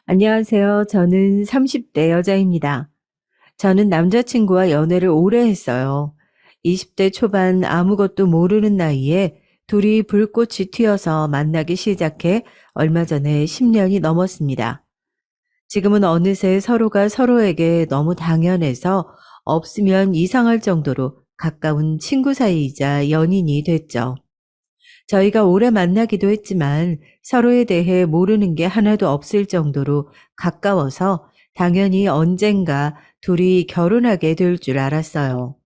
안녕하세요. 저는 30대 여자입니다. 저는 남자친구와 연애를 오래 했어요. 20대 초반 아무것도 모르는 나이에 둘이 불꽃이 튀어서 만나기 시작해 얼마 전에 10년이 넘었습니다. 지금은 어느새 서로가 서로에게 너무 당연해서 없으면 이상할 정도로 가까운 친구 사이이자 연인이 됐죠. 저희가 오래 만나기도 했지만 서로에 대해 모르는 게 하나도 없을 정도로 가까워서 당연히 언젠가 둘이 결혼하게 될 줄 알았어요.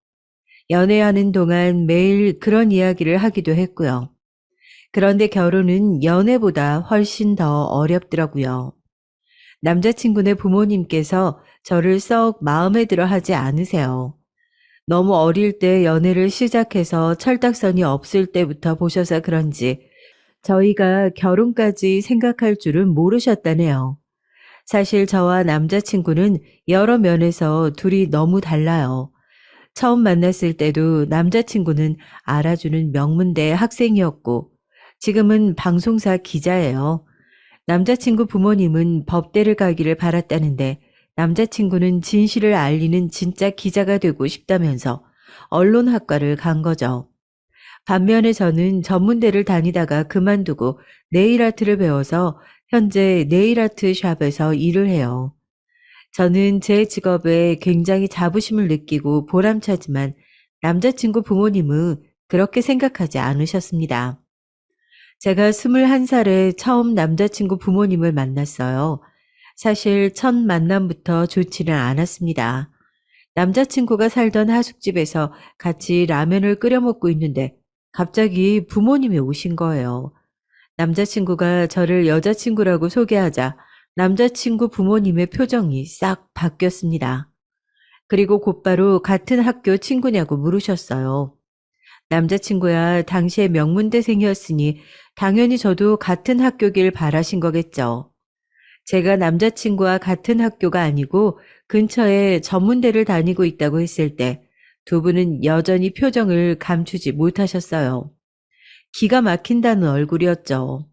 연애하는 동안 매일 그런 이야기를 하기도 했고요. 그런데 결혼은 연애보다 훨씬 더 어렵더라고요. 남자친구네 부모님께서 저를 썩 마음에 들어 하지 않으세요. 너무 어릴 때 연애를 시작해서 철딱선이 없을 때부터 보셔서 그런지 저희가 결혼까지 생각할 줄은 모르셨다네요. 사실 저와 남자친구는 여러 면에서 둘이 너무 달라요. 처음 만났을 때도 남자친구는 알아주는 명문대 학생이었고, 지금은 방송사 기자예요. 남자친구 부모님은 법대를 가기를 바랐다는데, 남자친구는 진실을 알리는 진짜 기자가 되고 싶다면서 언론학과를 간 거죠. 반면에 저는 전문대를 다니다가 그만두고 네일 아트를 배워서 현재 네일 아트 샵에서 일을 해요. 저는 제 직업에 굉장히 자부심을 느끼고 보람차지만 남자친구 부모님은 그렇게 생각하지 않으셨습니다. 제가 21살에 처음 남자친구 부모님을 만났어요. 사실 첫 만남부터 좋지는 않았습니다. 남자친구가 살던 하숙집에서 같이 라면을 끓여 먹고 있는데 갑자기 부모님이 오신 거예요. 남자친구가 저를 여자친구라고 소개하자 남자친구 부모님의 표정이 싹 바뀌었습니다. 그리고 곧바로 같은 학교 친구냐고 물으셨어요. 남자친구야 당시에 명문대생이었으니 당연히 저도 같은 학교길 바라신 거겠죠. 제가 남자친구와 같은 학교가 아니고 근처에 전문대를 다니고 있다고 했을 때 두 분은 여전히 표정을 감추지 못하셨어요. 기가 막힌다는 얼굴이었죠.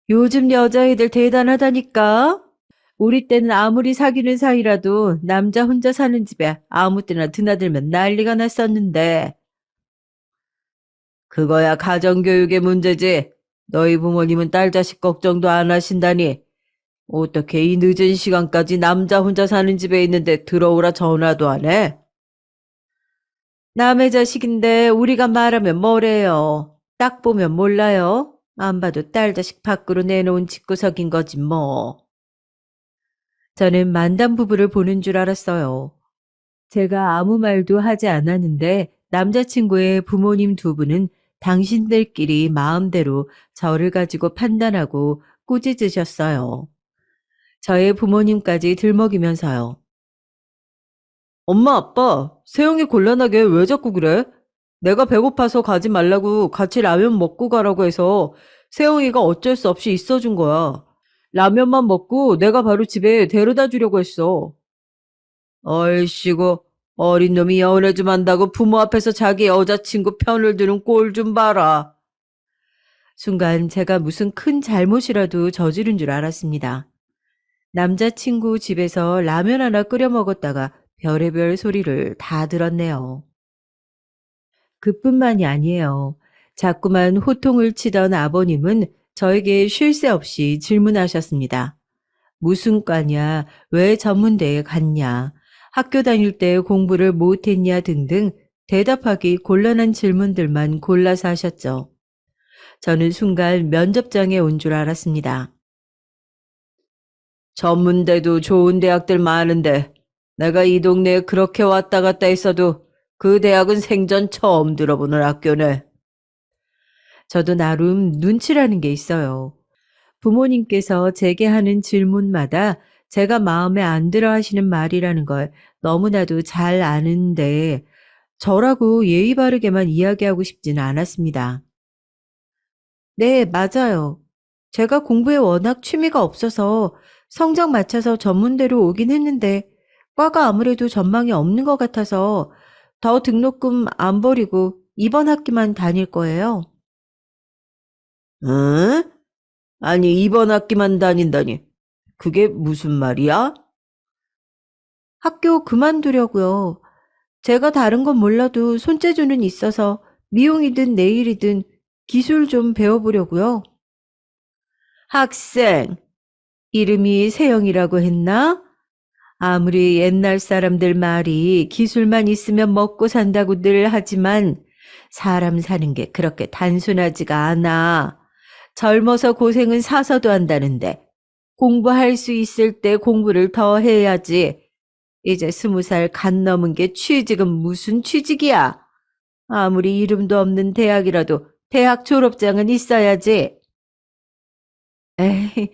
요즘 여자애들 대단하다니까. 우리 때는 아무리 사귀는 사이라도 남자 혼자 사는 집에 아무 때나 드나들면 난리가 났었는데. 그거야 가정교육의 문제지. 너희 부모님은 딸 자식 걱정도 안 하신다니. 어떻게 이 늦은 시간까지 남자 혼자 사는 집에 있는데 들어오라 전화도 안 해? 남의 자식인데 우리가 말하면 뭐래요. 딱 보면 몰라요. 안 봐도 딸 자식 밖으로 내놓은 집구석인 거지 뭐. 저는 만담 부부를 보는 줄 알았어요. 제가 아무 말도 하지 않았는데 남자친구의 부모님 두 분은 당신들끼리 마음대로 저를 가지고 판단하고 꾸짖으셨어요. 저의 부모님까지 들먹이면서요. 엄마, 아빠, 세영이 곤란하게 왜 자꾸 그래? 내가 배고파서 가지 말라고 같이 라면 먹고 가라고 해서 세영이가 어쩔 수 없이 있어준 거야. 라면만 먹고 내가 바로 집에 데려다 주려고 했어. 얼씨구, 어린 놈이 연애 좀 한다고 부모 앞에서 자기 여자친구 편을 드는 꼴 좀 봐라. 순간 제가 무슨 큰 잘못이라도 저지른 줄 알았습니다. 남자친구 집에서 라면 하나 끓여 먹었다가 별의별 소리를 다 들었네요. 그뿐만이 아니에요. 자꾸만 호통을 치던 아버님은 저에게 쉴 새 없이 질문하셨습니다. 무슨 과냐? 왜 전문대에 갔냐? 학교 다닐 때 공부를 못했냐? 등등 대답하기 곤란한 질문들만 골라서 하셨죠. 저는 순간 면접장에 온 줄 알았습니다. 전문대도 좋은 대학들 많은데 내가 이 동네에 그렇게 왔다 갔다 했어도 그 대학은 생전 처음 들어보는 학교네. 저도 나름 눈치라는 게 있어요. 부모님께서 제게 하는 질문마다 제가 마음에 안 들어 하시는 말이라는 걸 너무나도 잘 아는데 저라고 예의 바르게만 이야기하고 싶지는 않았습니다. 네, 맞아요. 제가 공부에 워낙 취미가 없어서 성적 맞춰서 전문대로 오긴 했는데 과가 아무래도 전망이 없는 것 같아서 더 등록금 안 버리고 이번 학기만 다닐 거예요. 응? 아니, 이번 학기만 다닌다니. 그게 무슨 말이야? 학교 그만두려고요. 제가 다른 건 몰라도 손재주는 있어서 미용이든 네일이든 기술 좀 배워보려고요. 학생, 이름이 세영이라고 했나? 아무리 옛날 사람들 말이 기술만 있으면 먹고 산다고 늘 하지만 사람 사는 게 그렇게 단순하지가 않아. 젊어서 고생은 사서도 한다는데 공부할 수 있을 때 공부를 더 해야지. 이제 20살 갓 넘은 게 취직은 무슨 취직이야? 아무리 이름도 없는 대학이라도 대학 졸업장은 있어야지. 에이,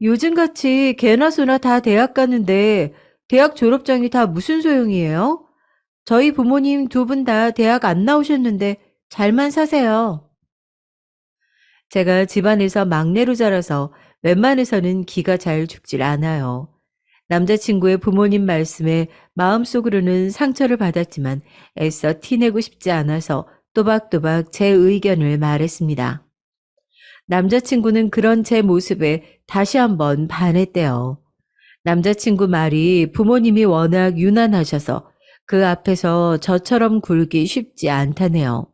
요즘같이 개나 소나 다 대학 가는데 대학 졸업장이 다 무슨 소용이에요? 저희 부모님 두 분 다 대학 안 나오셨는데 잘만 사세요. 제가 집안에서 막내로 자라서 웬만해서는 기가 잘 죽질 않아요. 남자친구의 부모님 말씀에 마음속으로는 상처를 받았지만 애써 티내고 싶지 않아서 또박또박 제 의견을 말했습니다. 남자친구는 그런 제 모습에 다시 한번 반했대요. 남자친구 말이 부모님이 워낙 유난하셔서 그 앞에서 저처럼 굴기 쉽지 않다네요.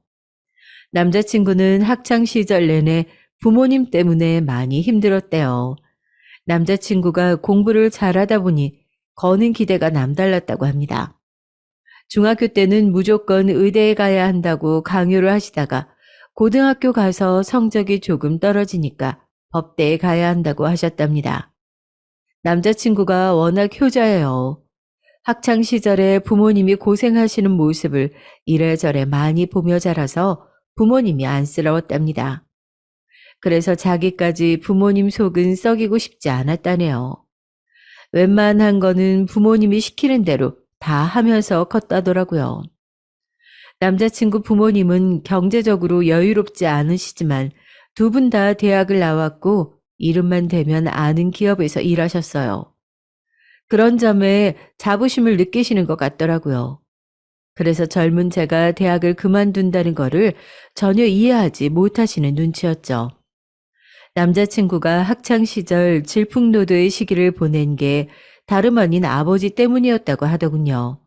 남자친구는 학창 시절 내내 부모님 때문에 많이 힘들었대요. 남자친구가 공부를 잘하다 보니 거는 기대가 남달랐다고 합니다. 중학교 때는 무조건 의대에 가야 한다고 강요를 하시다가 고등학교 가서 성적이 조금 떨어지니까 법대에 가야 한다고 하셨답니다. 남자친구가 워낙 효자예요. 학창 시절에 부모님이 고생하시는 모습을 이래저래 많이 보며 자라서 부모님이 안쓰러웠답니다. 그래서 자기까지 부모님 속은 썩이고 싶지 않았다네요. 웬만한 거는 부모님이 시키는 대로 다 하면서 컸다더라고요. 남자친구 부모님은 경제적으로 여유롭지 않으시지만 두 분 다 대학을 나왔고 이름만 대면 아는 기업에서 일하셨어요. 그런 점에 자부심을 느끼시는 것 같더라고요. 그래서 젊은 제가 대학을 그만둔다는 거를 전혀 이해하지 못하시는 눈치였죠. 남자친구가 학창 시절 질풍노도의 시기를 보낸 게 다름 아닌 아버지 때문이었다고 하더군요.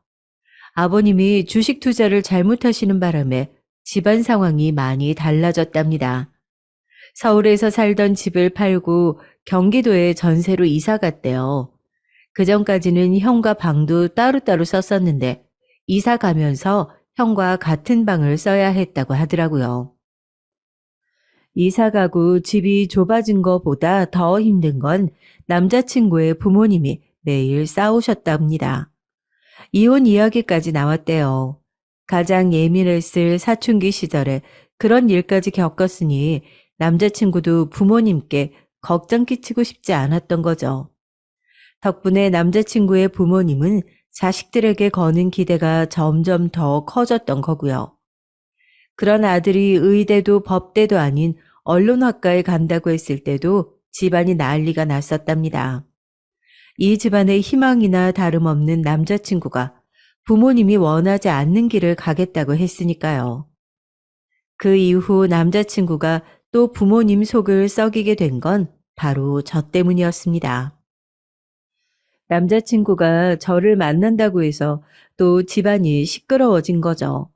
아버님이 주식 투자를 잘못하시는 바람에 집안 상황이 많이 달라졌답니다. 서울에서 살던 집을 팔고 경기도에 전세로 이사 갔대요. 그전까지는 형과 방도 따로따로 썼었는데 이사 가면서 형과 같은 방을 써야 했다고 하더라고요. 이사 가고 집이 좁아진 것보다 더 힘든 건 남자친구의 부모님이 매일 싸우셨답니다. 이혼 이야기까지 나왔대요. 가장 예민했을 사춘기 시절에 그런 일까지 겪었으니 남자친구도 부모님께 걱정 끼치고 싶지 않았던 거죠. 덕분에 남자친구의 부모님은 자식들에게 거는 기대가 점점 더 커졌던 거고요. 그런 아들이 의대도 법대도 아닌 언론학과에 간다고 했을 때도 집안이 난리가 났었답니다. 이 집안의 희망이나 다름없는 남자친구가 부모님이 원하지 않는 길을 가겠다고 했으니까요. 그 이후 남자친구가 또 부모님 속을 썩이게 된 건 바로 저 때문이었습니다. 남자친구가 저를 만난다고 해서 또 집안이 시끄러워진 거죠.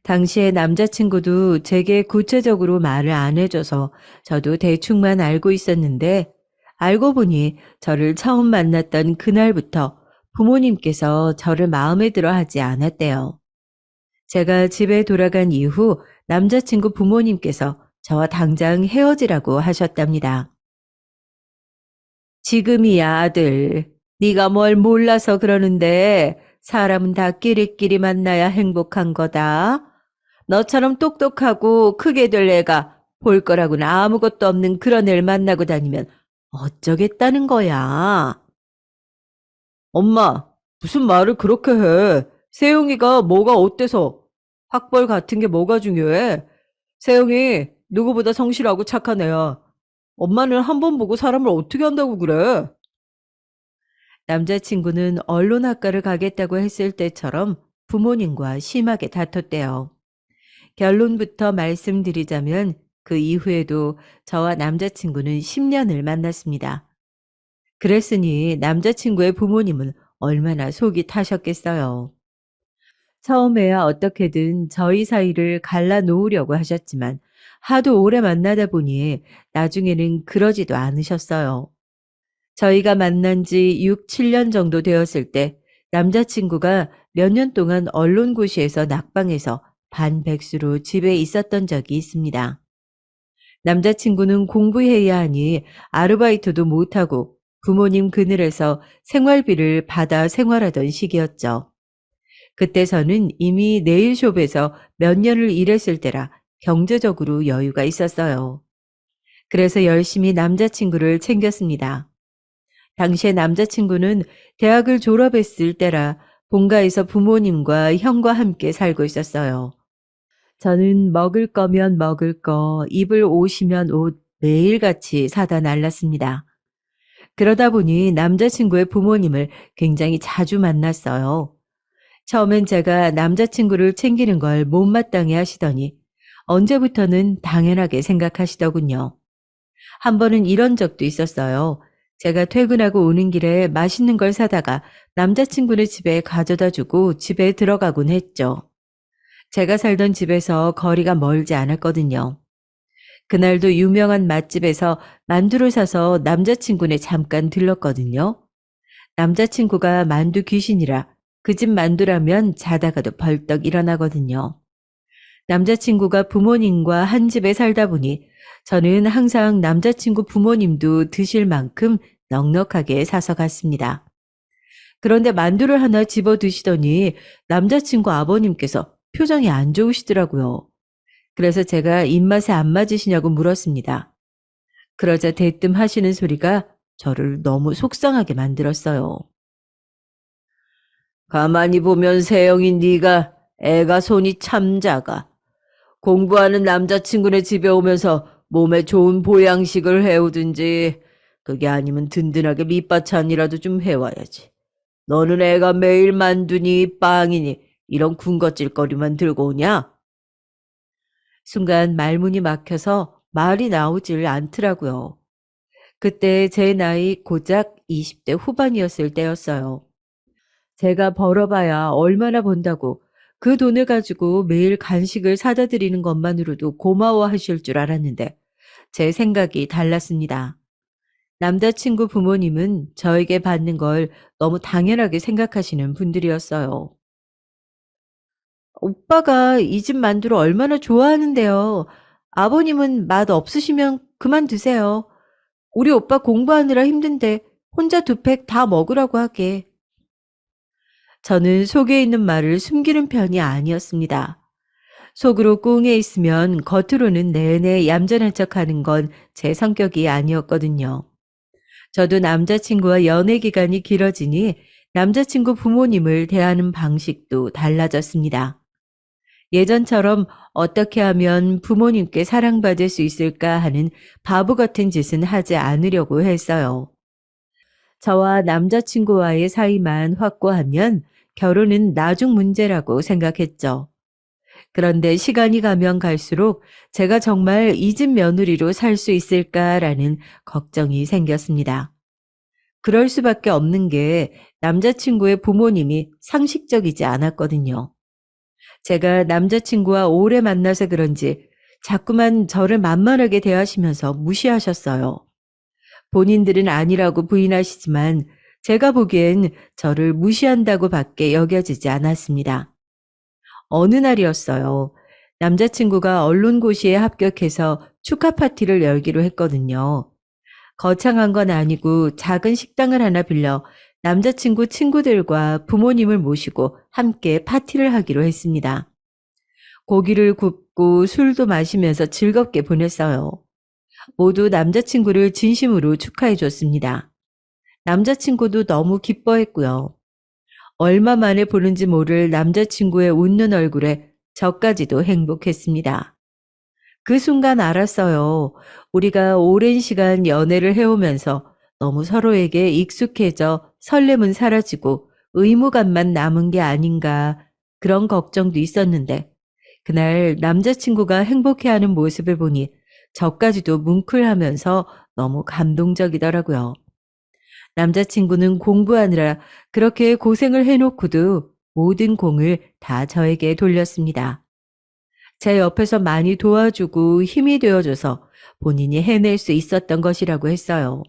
당시에 남자친구도 제게 구체적으로 말을 안 해줘서 저도 대충만 알고 있었는데 알고 보니 저를 처음 만났던 그날부터 부모님께서 저를 마음에 들어 하지 않았대요. 제가 집에 돌아간 이후 남자친구 부모님께서 저와 당장 헤어지라고 하셨답니다. 지금이야 아들. 네가 뭘 몰라서 그러는데 사람은 다 끼리끼리 만나야 행복한 거다. 너처럼 똑똑하고 크게 될 애가 볼 거라고는 아무것도 없는 그런 애를 만나고 다니면 어쩌겠다는 거야. 엄마, 무슨 말을 그렇게 해? 세영이가 뭐가 어때서? 학벌 같은 게 뭐가 중요해? 세영이 누구보다 성실하고 착한 애야. 엄마는 한 번 보고 사람을 어떻게 한다고 그래? 남자친구는 언론학과를 가겠다고 했을 때처럼 부모님과 심하게 다퉜대요. 결론부터 말씀드리자면 그 이후에도 저와 남자친구는 10년을 만났습니다. 그랬으니 남자친구의 부모님은 얼마나 속이 타셨겠어요. 처음에야 어떻게든 저희 사이를 갈라놓으려고 하셨지만 하도 오래 만나다 보니 나중에는 그러지도 않으셨어요. 저희가 만난 지 6, 7년 정도 되었을 때 남자친구가 몇 년 동안 언론고시에서 낙방해서 반백수로 집에 있었던 적이 있습니다. 남자친구는 공부해야 하니 아르바이트도 못하고 부모님 그늘에서 생활비를 받아 생활하던 시기였죠. 그때 저는 이미 네일숍에서 몇 년을 일했을 때라 경제적으로 여유가 있었어요. 그래서 열심히 남자친구를 챙겼습니다. 당시에 남자친구는 대학을 졸업했을 때라 본가에서 부모님과 형과 함께 살고 있었어요. 저는 먹을 거면 먹을 거, 입을 옷이면 옷 매일같이 사다 날랐습니다. 그러다 보니 남자친구의 부모님을 굉장히 자주 만났어요. 처음엔 제가 남자친구를 챙기는 걸 못마땅해 하시더니 언제부터는 당연하게 생각하시더군요. 한 번은 이런 적도 있었어요. 제가 퇴근하고 오는 길에 맛있는 걸 사다가 남자친구네 집에 가져다 주고 집에 들어가곤 했죠. 제가 살던 집에서 거리가 멀지 않았거든요. 그날도 유명한 맛집에서 만두를 사서 남자친구네 잠깐 들렀거든요. 남자친구가 만두 귀신이라 그 집 만두라면 자다가도 벌떡 일어나거든요. 남자친구가 부모님과 한 집에 살다 보니 저는 항상 남자친구 부모님도 드실 만큼 넉넉하게 사서 갔습니다. 그런데 만두를 하나 집어 드시더니 남자친구 아버님께서 표정이 안 좋으시더라고요. 그래서 제가 입맛에 안 맞으시냐고 물었습니다. 그러자 대뜸 하시는 소리가 저를 너무 속상하게 만들었어요. 가만히 보면 세영인 네가 애가 손이 참 작아. 공부하는 남자친구네 집에 오면서 몸에 좋은 보양식을 해오든지 그게 아니면 든든하게 밑반찬이라도 좀 해와야지. 너는 애가 매일 만두니 빵이니 이런 군것질거리만 들고 오냐? 순간 말문이 막혀서 말이 나오질 않더라고요. 그때 제 나이 고작 20대 후반이었을 때였어요. 제가 벌어봐야 얼마나 번다고 그 돈을 가지고 매일 간식을 사다 드리는 것만으로도 고마워하실 줄 알았는데 제 생각이 달랐습니다. 남자친구 부모님은 저에게 받는 걸 너무 당연하게 생각하시는 분들이었어요. 오빠가 이 집 만두를 얼마나 좋아하는데요. 아버님은 맛 없으시면 그만 드세요. 우리 오빠 공부하느라 힘든데 혼자 2팩 다 먹으라고 하게. 저는 속에 있는 말을 숨기는 편이 아니었습니다. 속으로 꿍해 있으면 겉으로는 내내 얌전한 척하는 건 제 성격이 아니었거든요. 저도 남자친구와 연애 기간이 길어지니 남자친구 부모님을 대하는 방식도 달라졌습니다. 예전처럼 어떻게 하면 부모님께 사랑받을 수 있을까 하는 바보 같은 짓은 하지 않으려고 했어요. 저와 남자친구와의 사이만 확고하면 결혼은 나중 문제라고 생각했죠. 그런데 시간이 가면 갈수록 제가 정말 이 집 며느리로 살 수 있을까라는 걱정이 생겼습니다. 그럴 수밖에 없는 게 남자친구의 부모님이 상식적이지 않았거든요. 제가 남자친구와 오래 만나서 그런지 자꾸만 저를 만만하게 대하시면서 무시하셨어요. 본인들은 아니라고 부인하시지만 제가 보기엔 저를 무시한다고 밖에 여겨지지 않았습니다. 어느 날이었어요. 남자친구가 언론고시에 합격해서 축하 파티를 열기로 했거든요. 거창한 건 아니고 작은 식당을 하나 빌려 남자친구 친구들과 부모님을 모시고 함께 파티를 하기로 했습니다. 고기를 굽고 술도 마시면서 즐겁게 보냈어요. 모두 남자친구를 진심으로 축하해 줬습니다. 남자친구도 너무 기뻐했고요. 얼마 만에 보는지 모를 남자친구의 웃는 얼굴에 저까지도 행복했습니다. 그 순간 알았어요. 우리가 오랜 시간 연애를 해오면서 너무 서로에게 익숙해져 설렘은 사라지고 의무감만 남은 게 아닌가 그런 걱정도 있었는데 그날 남자친구가 행복해하는 모습을 보니 저까지도 뭉클하면서 너무 감동적이더라고요. 남자친구는 공부하느라 그렇게 고생을 해놓고도 모든 공을 다 저에게 돌렸습니다. 제 옆에서 많이 도와주고 힘이 되어줘서 본인이 해낼 수 있었던 것이라고 했어요.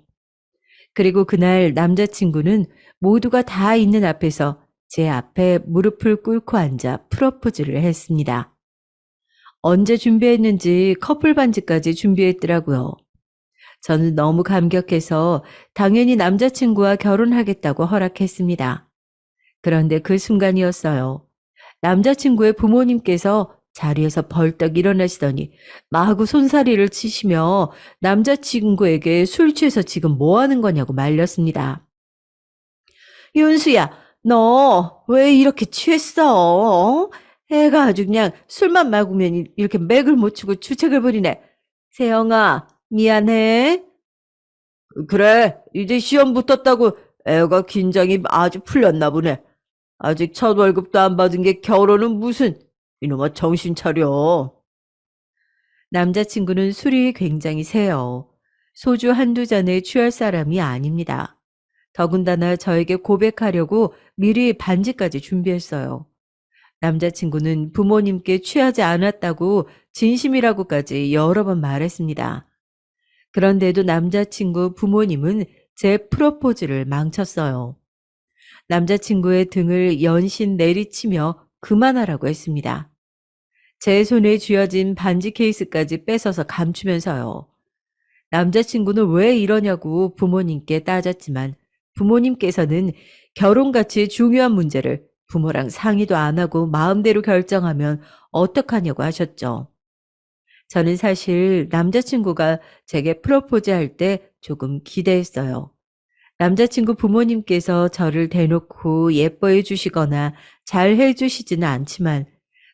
그리고 그날 남자친구는 모두가 다 있는 앞에서 제 앞에 무릎을 꿇고 앉아 프러포즈를 했습니다. 언제 준비했는지 커플 반지까지 준비했더라고요. 저는 너무 감격해서 당연히 남자친구와 결혼하겠다고 허락했습니다. 그런데 그 순간이었어요. 남자친구의 부모님께서 자리에서 벌떡 일어나시더니 마구 손사리를 치시며 남자친구에게 술 취해서 지금 뭐 하는 거냐고 말렸습니다. 윤수야, 너 왜 이렇게 취했어? 어? 애가 아주 그냥 술만 마구면 이렇게 맥을 못 추고 주책을 부리네. 세영아, 미안해. 그래, 이제 시험 붙었다고 애가 긴장이 아주 풀렸나 보네. 아직 첫 월급도 안 받은 게 결혼은 무슨. 이놈아 정신 차려. 남자친구는 술이 굉장히 세요. 소주 한두 잔에 취할 사람이 아닙니다. 더군다나 저에게 고백하려고 미리 반지까지 준비했어요. 남자친구는 부모님께 취하지 않았다고 진심이라고까지 여러 번 말했습니다. 그런데도 남자친구 부모님은 제 프로포즈를 망쳤어요. 남자친구의 등을 연신 내리치며 그만하라고 했습니다. 제 손에 쥐어진 반지 케이스까지 뺏어서 감추면서요. 남자친구는 왜 이러냐고 부모님께 따졌지만 부모님께서는 결혼같이 중요한 문제를 부모랑 상의도 안 하고 마음대로 결정하면 어떡하냐고 하셨죠. 저는 사실 남자친구가 제게 프로포즈 할 때 조금 기대했어요. 남자친구 부모님께서 저를 대놓고 예뻐해 주시거나 잘해 주시지는 않지만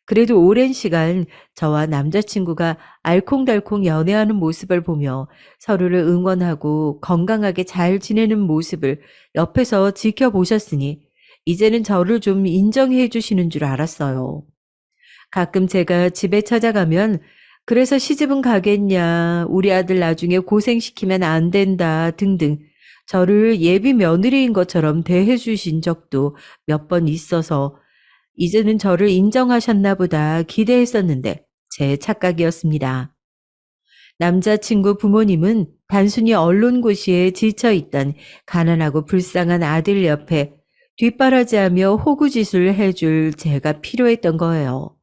그래도 오랜 시간 저와 남자친구가 알콩달콩 연애하는 모습을 보며 서로를 응원하고 건강하게 잘 지내는 모습을 옆에서 지켜보셨으니 이제는 저를 좀 인정해 주시는 줄 알았어요. 가끔 제가 집에 찾아가면 그래서 시집은 가겠냐, 우리 아들 나중에 고생시키면 안 된다 등등 저를 예비 며느리인 것처럼 대해 주신 적도 몇 번 있어서 이제는 저를 인정하셨나 보다 기대했었는데 제 착각이었습니다. 남자친구 부모님은 단순히 언론고시에 지쳐있던 가난하고 불쌍한 아들 옆에 뒷바라지하며 호구짓을 해줄 제가 필요했던 거예요.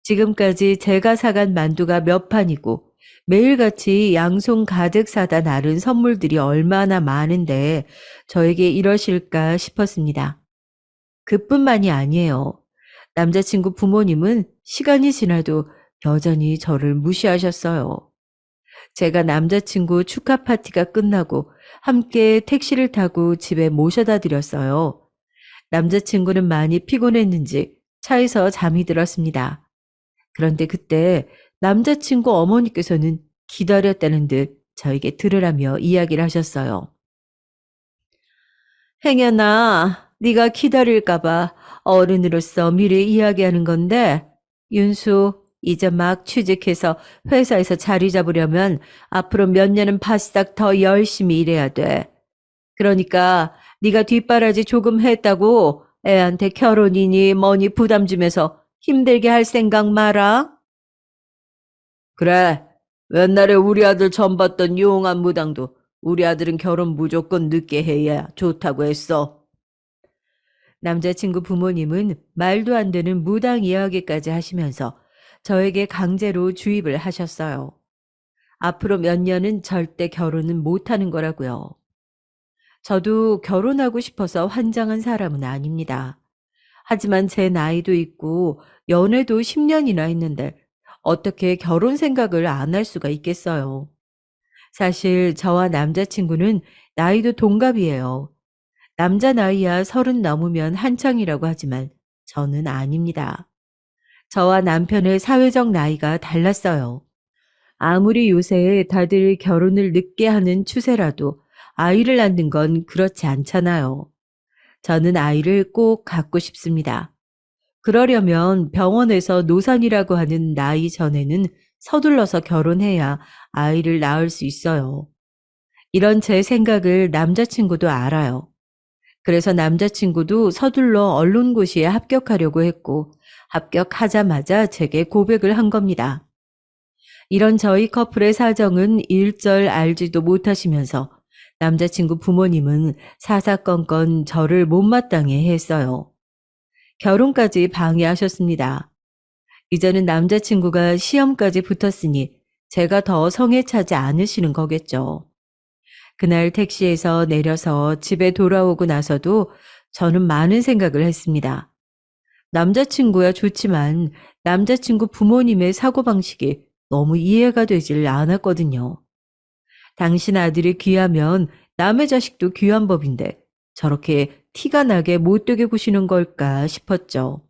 지금까지 제가 사간 만두가 몇 판이고 매일같이 양손 가득 사다 나른 선물들이 얼마나 많은데 저에게 이러실까 싶었습니다. 그뿐만이 아니에요. 남자친구 부모님은 시간이 지나도 여전히 저를 무시하셨어요. 제가 남자친구 축하 파티가 끝나고 함께 택시를 타고 집에 모셔다 드렸어요. 남자친구는 많이 피곤했는지 차에서 잠이 들었습니다. 그런데 그때 남자친구 어머니께서는 기다렸다는 듯 저에게 들으라며 이야기를 하셨어요. 행여나 네가 기다릴까 봐 어른으로서 미리 이야기하는 건데 윤수 이제 막 취직해서 회사에서 자리 잡으려면 앞으로 몇 년은 바싹 더 열심히 일해야 돼. 그러니까 네가 뒷바라지 조금 했다고 애한테 결혼이니 뭐니 부담 주면서 힘들게 할 생각 마라. 그래. 옛날에 우리 아들 전 봤던 용한 무당도 우리 아들은 결혼 무조건 늦게 해야 좋다고 했어. 남자친구 부모님은 말도 안 되는 무당 이야기까지 하시면서 저에게 강제로 주입을 하셨어요. 앞으로 몇 년은 절대 결혼은 못하는 거라고요. 저도 결혼하고 싶어서 환장한 사람은 아닙니다. 하지만 제 나이도 있고 연애도 10년이나 했는데 어떻게 결혼 생각을 안 할 수가 있겠어요. 사실 저와 남자친구는 나이도 동갑이에요. 남자 나이야 30 넘으면 한창이라고 하지만 저는 아닙니다. 저와 남편의 사회적 나이가 달랐어요. 아무리 요새 다들 결혼을 늦게 하는 추세라도 아이를 낳는 건 그렇지 않잖아요. 저는 아이를 꼭 갖고 싶습니다. 그러려면 병원에서 노산이라고 하는 나이 전에는 서둘러서 결혼해야 아이를 낳을 수 있어요. 이런 제 생각을 남자친구도 알아요. 그래서 남자친구도 서둘러 언론고시에 합격하려고 했고, 합격하자마자 제게 고백을 한 겁니다. 이런 저희 커플의 사정은 일절 알지도 못하시면서 남자친구 부모님은 사사건건 저를 못마땅해 했어요. 결혼까지 방해하셨습니다. 이제는 남자친구가 시험까지 붙었으니 제가 더 성에 차지 않으시는 거겠죠. 그날 택시에서 내려서 집에 돌아오고 나서도 저는 많은 생각을 했습니다. 남자친구야 좋지만 남자친구 부모님의 사고방식이 너무 이해가 되질 않았거든요. 당신 아들이 귀하면 남의 자식도 귀한 법인데 저렇게 티가 나게 못되게 구시는 걸까 싶었죠.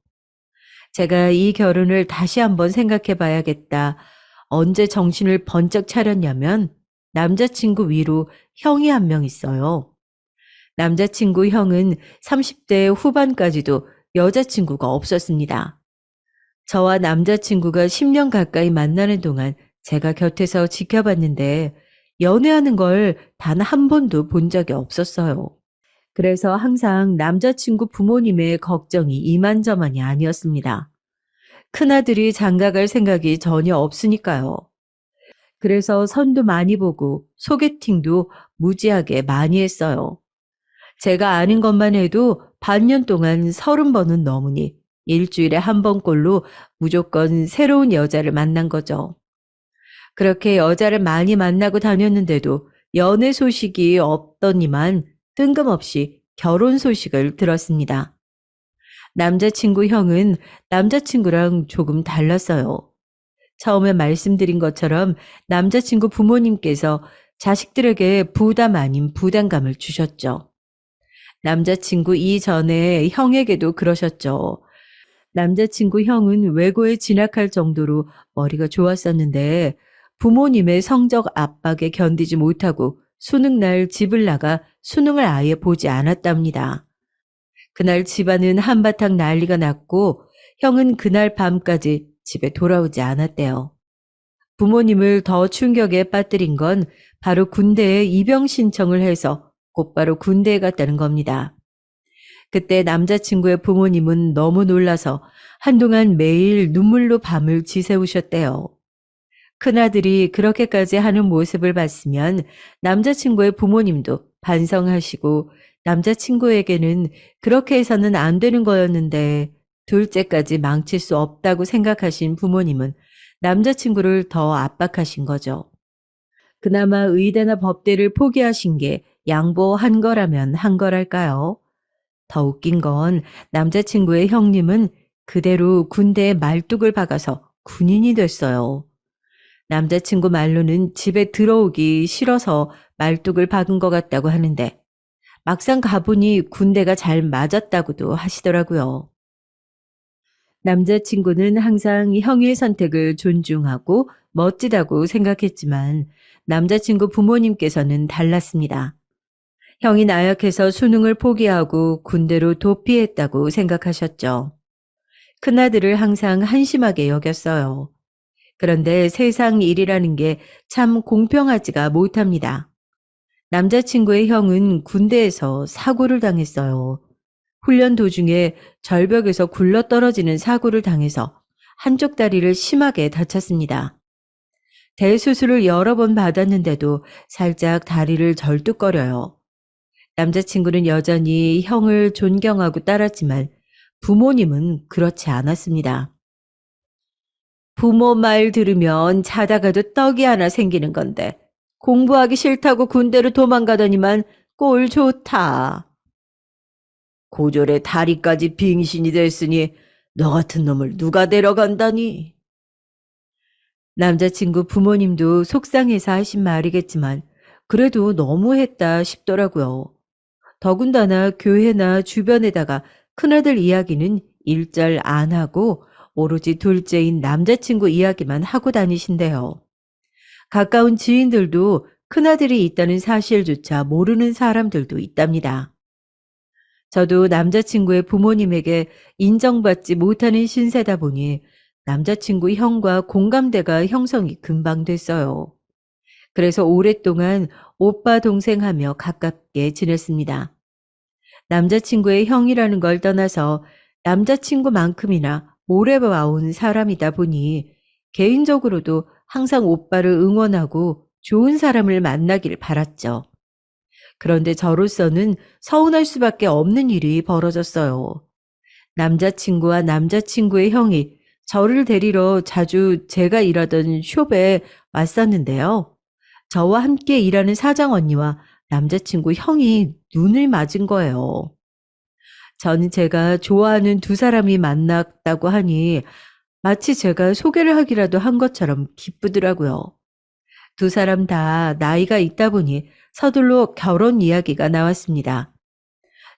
제가 이 결혼을 다시 한번 생각해 봐야겠다. 언제 정신을 번쩍 차렸냐면 남자친구 위로 형이 한 명 있어요. 남자친구 형은 30대 후반까지도 여자친구가 없었습니다. 저와 남자친구가 10년 가까이 만나는 동안 제가 곁에서 지켜봤는데 연애하는 걸 단 한 번도 본 적이 없었어요. 그래서 항상 남자친구 부모님의 걱정이 이만저만이 아니었습니다. 큰아들이 장가갈 생각이 전혀 없으니까요. 그래서 선도 많이 보고 소개팅도 무지하게 많이 했어요. 제가 아는 것만 해도 반년 동안 30번은 넘으니 일주일에 한 번꼴로 무조건 새로운 여자를 만난 거죠. 그렇게 여자를 많이 만나고 다녔는데도 연애 소식이 없더니만 뜬금없이 결혼 소식을 들었습니다. 남자친구 형은 남자친구랑 조금 달랐어요. 처음에 말씀드린 것처럼 남자친구 부모님께서 자식들에게 부담 아닌 부담감을 주셨죠. 남자친구 이전에 형에게도 그러셨죠. 남자친구 형은 외고에 진학할 정도로 머리가 좋았었는데 부모님의 성적 압박에 견디지 못하고 수능날 집을 나가 수능을 아예 보지 않았답니다. 그날 집안은 한바탕 난리가 났고 형은 그날 밤까지 집에 돌아오지 않았대요. 부모님을 더 충격에 빠뜨린 건 바로 군대에 입영 신청을 해서 곧바로 군대에 갔다는 겁니다. 그때 남자친구의 부모님은 너무 놀라서 한동안 매일 눈물로 밤을 지새우셨대요. 큰아들이 그렇게까지 하는 모습을 봤으면 남자친구의 부모님도 반성하시고 남자친구에게는 그렇게 해서는 안 되는 거였는데 둘째까지 망칠 수 없다고 생각하신 부모님은 남자친구를 더 압박하신 거죠. 그나마 의대나 법대를 포기하신 게 양보한 거라면 한 거랄까요? 더 웃긴 건 남자친구의 형님은 그대로 군대에 말뚝을 박아서 군인이 됐어요. 남자친구 말로는 집에 들어오기 싫어서 말뚝을 박은 것 같다고 하는데 막상 가보니 군대가 잘 맞았다고도 하시더라고요. 남자친구는 항상 형의 선택을 존중하고 멋지다고 생각했지만 남자친구 부모님께서는 달랐습니다. 형이 나약해서 수능을 포기하고 군대로 도피했다고 생각하셨죠. 큰아들을 항상 한심하게 여겼어요. 그런데 세상 일이라는 게 참 공평하지가 못합니다. 남자친구의 형은 군대에서 사고를 당했어요. 훈련 도중에 절벽에서 굴러떨어지는 사고를 당해서 한쪽 다리를 심하게 다쳤습니다. 대수술을 여러 번 받았는데도 살짝 다리를 절뚝거려요. 남자친구는 여전히 형을 존경하고 따랐지만 부모님은 그렇지 않았습니다. 부모 말 들으면 자다가도 떡이 하나 생기는 건데 공부하기 싫다고 군대로 도망가더니만 꼴 좋다. 고졸에 다리까지 빙신이 됐으니 너 같은 놈을 누가 데려간다니. 남자친구 부모님도 속상해서 하신 말이겠지만 그래도 너무했다 싶더라고요. 더군다나 교회나 주변에다가 큰아들 이야기는 일절 안 하고 오로지 둘째인 남자친구 이야기만 하고 다니신대요. 가까운 지인들도 큰아들이 있다는 사실조차 모르는 사람들도 있답니다. 저도 남자친구의 부모님에게 인정받지 못하는 신세다 보니 남자친구 형과 공감대가 형성이 금방 됐어요. 그래서 오랫동안 오빠 동생 하며 가깝게 지냈습니다. 남자친구의 형이라는 걸 떠나서 남자친구만큼이나 오래 봐온 사람이다 보니 개인적으로도 항상 오빠를 응원하고 좋은 사람을 만나길 바랐죠. 그런데 저로서는 서운할 수밖에 없는 일이 벌어졌어요. 남자친구와 남자친구의 형이 저를 데리러 자주 제가 일하던 숍에 왔었는데요. 저와 함께 일하는 사장 언니와 남자친구 형이 눈을 맞은 거예요. 저는 제가 좋아하는 두 사람이 만났다고 하니 마치 제가 소개를 하기라도 한 것처럼 기쁘더라고요. 두 사람 다 나이가 있다 보니 서둘러 결혼 이야기가 나왔습니다.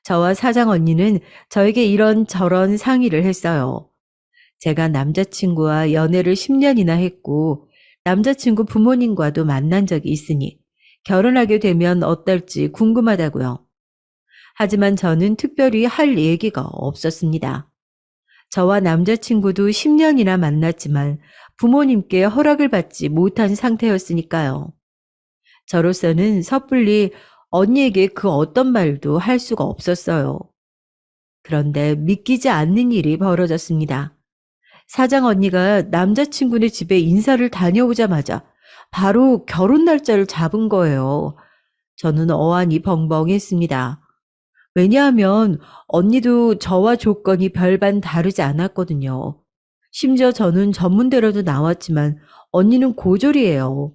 저와 사장 언니는 저에게 이런저런 상의를 했어요. 제가 남자친구와 연애를 10년이나 했고 남자친구 부모님과도 만난 적이 있으니 결혼하게 되면 어떨지 궁금하다고요. 하지만 저는 특별히 할 얘기가 없었습니다. 저와 남자친구도 10년이나 만났지만 부모님께 허락을 받지 못한 상태였으니까요. 저로서는 섣불리 언니에게 그 어떤 말도 할 수가 없었어요. 그런데 믿기지 않는 일이 벌어졌습니다. 사장 언니가 남자친구네 집에 인사를 다녀오자마자 바로 결혼 날짜를 잡은 거예요. 저는 어안이 벙벙했습니다. 왜냐하면 언니도 저와 조건이 별반 다르지 않았거든요. 심지어 저는 전문대로도 나왔지만 언니는 고졸이에요.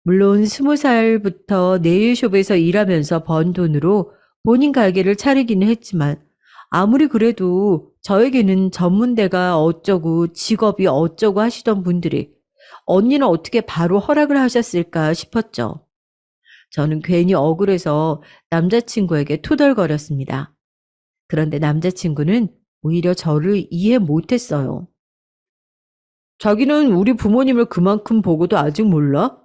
물론 20살부터 네일숍에서 일하면서 번 돈으로 본인 가게를 차리기는 했지만 아무리 그래도 저에게는 전문대가 어쩌고 직업이 어쩌고 하시던 분들이 언니는 어떻게 바로 허락을 하셨을까 싶었죠. 저는 괜히 억울해서 남자친구에게 투덜거렸습니다. 그런데 남자친구는 오히려 저를 이해 못했어요. 자기는 우리 부모님을 그만큼 보고도 아직 몰라?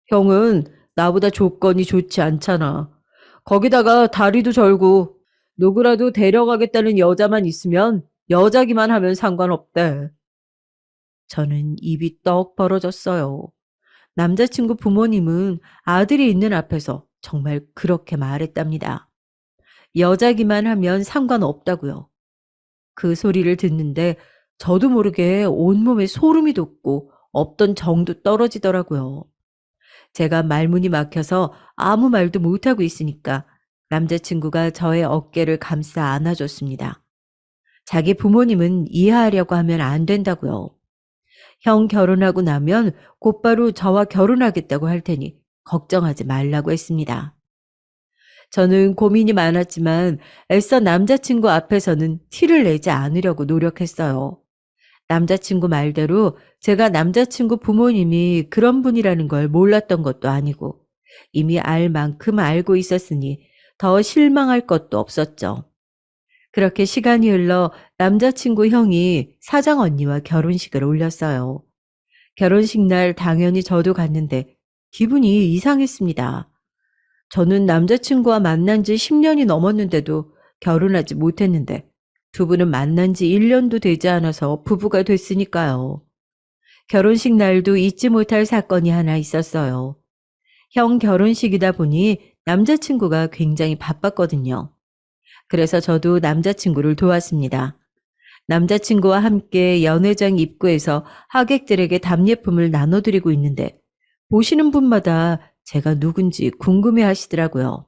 형은 나보다 조건이 좋지 않잖아. 거기다가 다리도 절고 누구라도 데려가겠다는 여자만 있으면 여자기만 하면 상관없대. 저는 입이 떡 벌어졌어요. 남자친구 부모님은 아들이 있는 앞에서 정말 그렇게 말했답니다. 여자기만 하면 상관없다고요. 그 소리를 듣는데 저도 모르게 온몸에 소름이 돋고 없던 정도 떨어지더라고요. 제가 말문이 막혀서 아무 말도 못하고 있으니까 남자친구가 저의 어깨를 감싸 안아줬습니다. 자기 부모님은 이해하려고 하면 안 된다고요. 형 결혼하고 나면 곧바로 저와 결혼하겠다고 할 테니 걱정하지 말라고 했습니다. 저는 고민이 많았지만 애써 남자친구 앞에서는 티를 내지 않으려고 노력했어요. 남자친구 말대로 제가 남자친구 부모님이 그런 분이라는 걸 몰랐던 것도 아니고 이미 알 만큼 알고 있었으니 더 실망할 것도 없었죠. 그렇게 시간이 흘러 남자친구 형이 사장 언니와 결혼식을 올렸어요. 결혼식 날 당연히 저도 갔는데 기분이 이상했습니다. 저는 남자친구와 만난 지 10년이 넘었는데도 결혼하지 못했는데 두 분은 만난 지 1년도 되지 않아서 부부가 됐으니까요. 결혼식 날도 잊지 못할 사건이 하나 있었어요. 형 결혼식이다 보니 남자친구가 굉장히 바빴거든요. 그래서 저도 남자친구를 도왔습니다. 남자친구와 함께 연회장 입구에서 하객들에게 답례품을 나눠드리고 있는데 보시는 분마다 제가 누군지 궁금해 하시더라고요.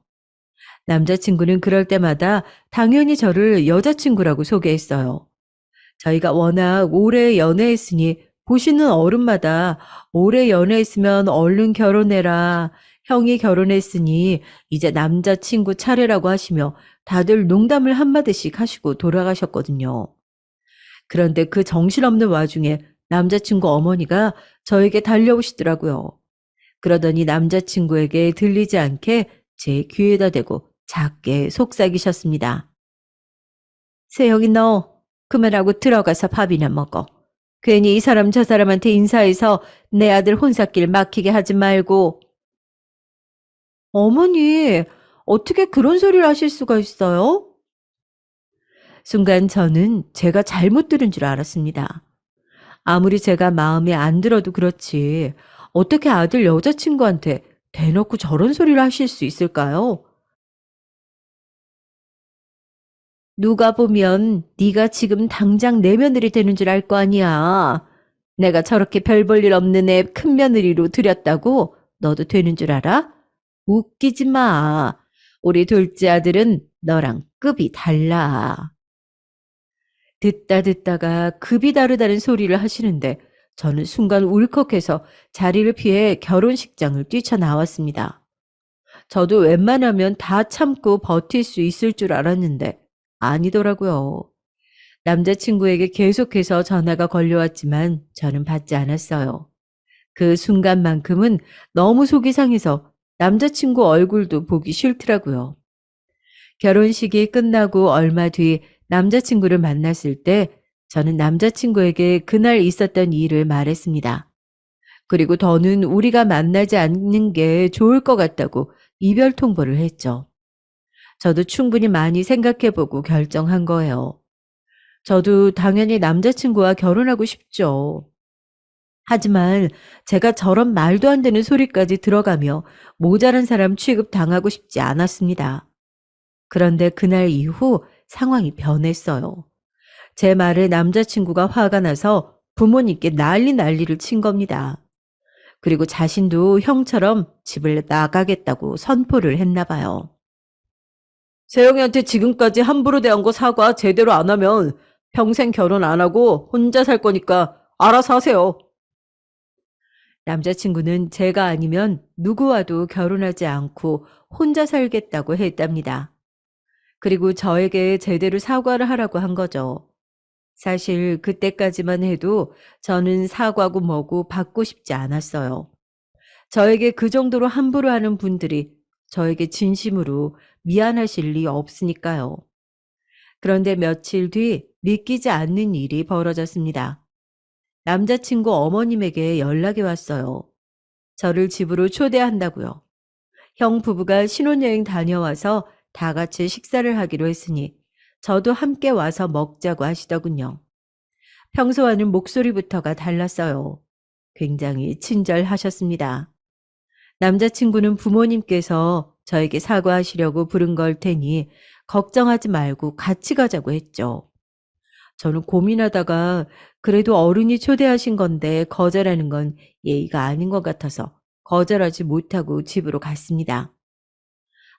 남자친구는 그럴 때마다 당연히 저를 여자친구라고 소개했어요. 저희가 워낙 오래 연애했으니 보시는 어른마다 오래 연애했으면 얼른 결혼해라. 형이 결혼했으니 이제 남자친구 차례라고 하시며 다들 농담을 한마디씩 하시고 돌아가셨거든요. 그런데 그 정신없는 와중에 남자친구 어머니가 저에게 달려오시더라고요. 그러더니 남자친구에게 들리지 않게 제 귀에다 대고 작게 속삭이셨습니다. 세영이 너 그만하고 들어가서 밥이나 먹어. 괜히 이 사람 저 사람한테 인사해서 내 아들 혼삿길 막히게 하지 말고. 어머니, 어떻게 그런 소리를 하실 수가 있어요? 순간 저는 제가 잘못 들은 줄 알았습니다. 아무리 제가 마음에 안 들어도 그렇지. 어떻게 아들 여자친구한테 대놓고 저런 소리를 하실 수 있을까요? 누가 보면 네가 지금 당장 내 며느리 되는 줄 알 거 아니야. 내가 저렇게 별 볼 일 없는 애 큰 며느리로 들였다고 너도 되는 줄 알아? 웃기지 마. 우리 둘째 아들은 너랑 급이 달라. 듣다 듣다가 급이 다르다는 소리를 하시는데 저는 순간 울컥해서 자리를 피해 결혼식장을 뛰쳐나왔습니다. 저도 웬만하면 다 참고 버틸 수 있을 줄 알았는데 아니더라고요. 남자친구에게 계속해서 전화가 걸려왔지만 저는 받지 않았어요. 그 순간만큼은 너무 속이 상해서 남자친구 얼굴도 보기 싫더라고요. 결혼식이 끝나고 얼마 뒤 남자친구를 만났을 때 저는 남자친구에게 그날 있었던 일을 말했습니다. 그리고 더는 우리가 만나지 않는 게 좋을 것 같다고 이별 통보를 했죠. 저도 충분히 많이 생각해보고 결정한 거예요. 저도 당연히 남자친구와 결혼하고 싶죠. 하지만 제가 저런 말도 안 되는 소리까지 들어가며 모자란 사람 취급 당하고 싶지 않았습니다. 그런데 그날 이후 상황이 변했어요. 제 말에 남자친구가 화가 나서 부모님께 난리를 친 겁니다. 그리고 자신도 형처럼 집을 나가겠다고 선포를 했나 봐요. 세영이한테 지금까지 함부로 대한 거 사과 제대로 안 하면 평생 결혼 안 하고 혼자 살 거니까 알아서 하세요. 남자친구는 제가 아니면 누구와도 결혼하지 않고 혼자 살겠다고 했답니다. 그리고 저에게 제대로 사과를 하라고 한 거죠. 사실 그때까지만 해도 저는 사과고 뭐고 받고 싶지 않았어요. 저에게 그 정도로 함부로 하는 분들이 저에게 진심으로 미안하실 리 없으니까요. 그런데 며칠 뒤 믿기지 않는 일이 벌어졌습니다. 남자친구 어머님에게 연락이 왔어요. 저를 집으로 초대한다고요. 형 부부가 신혼여행 다녀와서 다 같이 식사를 하기로 했으니 저도 함께 와서 먹자고 하시더군요. 평소와는 목소리부터가 달랐어요. 굉장히 친절하셨습니다. 남자친구는 부모님께서 저에게 사과하시려고 부른 걸 테니 걱정하지 말고 같이 가자고 했죠. 저는 고민하다가 그래도 어른이 초대하신 건데 거절하는 건 예의가 아닌 것 같아서 거절하지 못하고 집으로 갔습니다.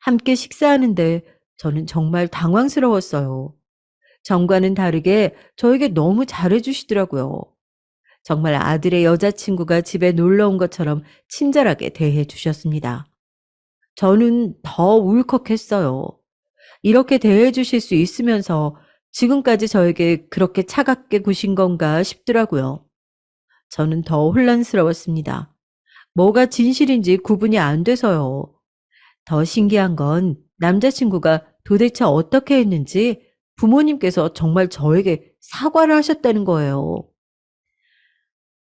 함께 식사하는데 저는 정말 당황스러웠어요. 전과는 다르게 저에게 너무 잘해주시더라고요. 정말 아들의 여자친구가 집에 놀러 온 것처럼 친절하게 대해 주셨습니다. 저는 더 울컥했어요. 이렇게 대해 주실 수 있으면서 지금까지 저에게 그렇게 차갑게 구신 건가 싶더라고요. 저는 더 혼란스러웠습니다. 뭐가 진실인지 구분이 안 돼서요. 더 신기한 건 남자친구가 도대체 어떻게 했는지 부모님께서 정말 저에게 사과를 하셨다는 거예요.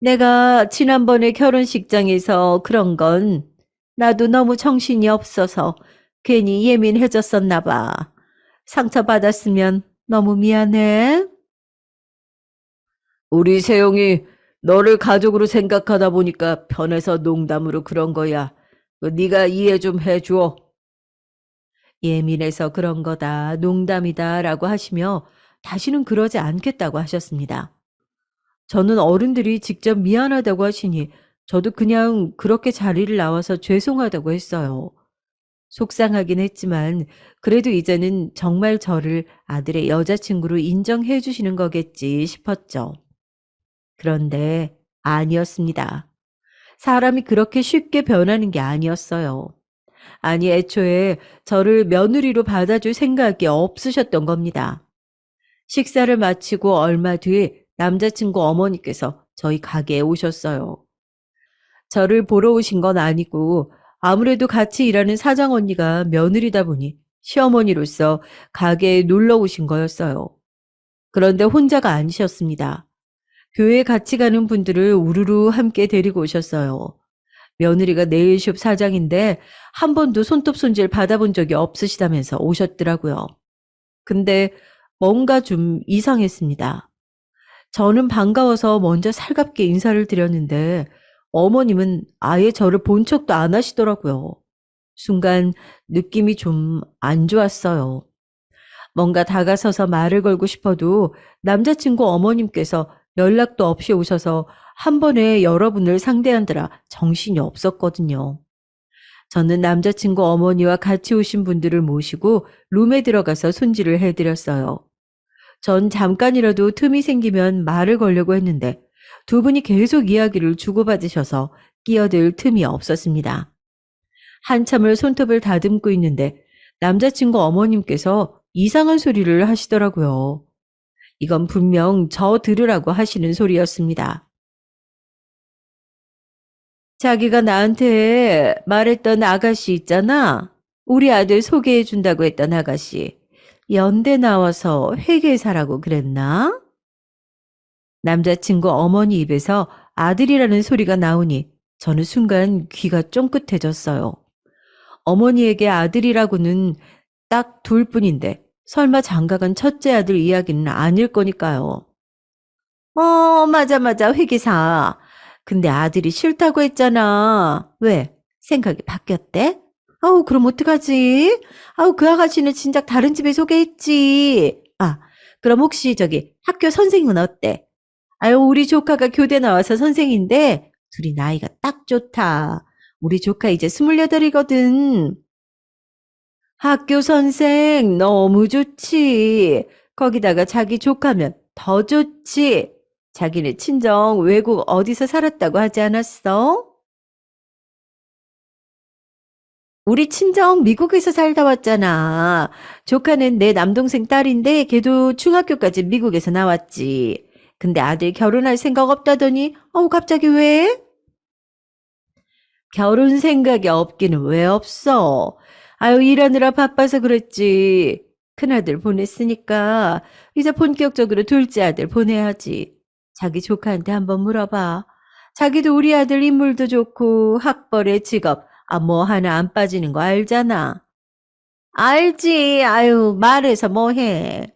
내가 지난번에 결혼식장에서 그런 건 나도 너무 정신이 없어서 괜히 예민해졌었나 봐. 상처받았으면 너무 미안해. 우리 세영이 너를 가족으로 생각하다 보니까 편해서 농담으로 그런 거야. 네가 이해 좀 해줘. 예민해서 그런 거다, 농담이다 라고 하시며 다시는 그러지 않겠다고 하셨습니다. 저는 어른들이 직접 미안하다고 하시니 저도 그냥 그렇게 자리를 나와서 죄송하다고 했어요. 속상하긴 했지만 그래도 이제는 정말 저를 아들의 여자친구로 인정해 주시는 거겠지 싶었죠. 그런데 아니었습니다. 사람이 그렇게 쉽게 변하는 게 아니었어요. 아니, 애초에 저를 며느리로 받아줄 생각이 없으셨던 겁니다. 식사를 마치고 얼마 뒤 남자친구 어머니께서 저희 가게에 오셨어요. 저를 보러 오신 건 아니고 아무래도 같이 일하는 사장 언니가 며느리다 보니 시어머니로서 가게에 놀러 오신 거였어요. 그런데 혼자가 아니셨습니다. 교회 같이 가는 분들을 우르르 함께 데리고 오셨어요. 며느리가 네일숍 사장인데 한 번도 손톱 손질 받아본 적이 없으시다면서 오셨더라고요. 근데 뭔가 좀 이상했습니다. 저는 반가워서 먼저 살갑게 인사를 드렸는데 어머님은 아예 저를 본 척도 안 하시더라고요. 순간 느낌이 좀 안 좋았어요. 뭔가 다가서서 말을 걸고 싶어도 남자친구 어머님께서 연락도 없이 오셔서 한 번에 여러분을 상대하느라 정신이 없었거든요. 저는 남자친구 어머니와 같이 오신 분들을 모시고 룸에 들어가서 손질을 해드렸어요. 전 잠깐이라도 틈이 생기면 말을 걸려고 했는데 두 분이 계속 이야기를 주고받으셔서 끼어들 틈이 없었습니다. 한참을 손톱을 다듬고 있는데 남자친구 어머님께서 이상한 소리를 하시더라고요. 이건 분명 저 들으라고 하시는 소리였습니다. 자기가 나한테 말했던 아가씨 있잖아. 우리 아들 소개해 준다고 했던 아가씨. 연대 나와서 회계사라고 그랬나? 남자친구 어머니 입에서 아들이라는 소리가 나오니 저는 순간 귀가 쫑긋해졌어요. 어머니에게 아들이라고는 딱 둘 뿐인데 설마 장가간 첫째 아들 이야기는 아닐 거니까요. 맞아, 맞아, 회계사. 근데 아들이 싫다고 했잖아. 왜? 생각이 바뀌었대? 아우, 그럼 어떡하지? 아우, 그 아가씨는 진작 다른 집에 소개했지. 아, 그럼 혹시 저기 학교 선생님은 어때? 아유, 우리 조카가 교대 나와서 선생인데 둘이 나이가 딱 좋다. 우리 조카 이제 28이거든. 학교 선생 너무 좋지. 거기다가 자기 조카면 더 좋지. 자기네 친정 외국 어디서 살았다고 하지 않았어? 우리 친정 미국에서 살다 왔잖아. 조카는 내 남동생 딸인데 걔도 중학교까지 미국에서 나왔지. 근데 아들 결혼할 생각 없다더니 갑자기 왜? 결혼 생각이 없기는 왜 없어? 아유, 일하느라 바빠서 그랬지. 큰아들 보냈으니까 이제 본격적으로 둘째 아들 보내야지. 자기 조카한테 한번 물어봐. 자기도 우리 아들 인물도 좋고 학벌에 직업, 뭐 하나 안 빠지는 거 알잖아. 알지. 아유, 말해서 뭐해.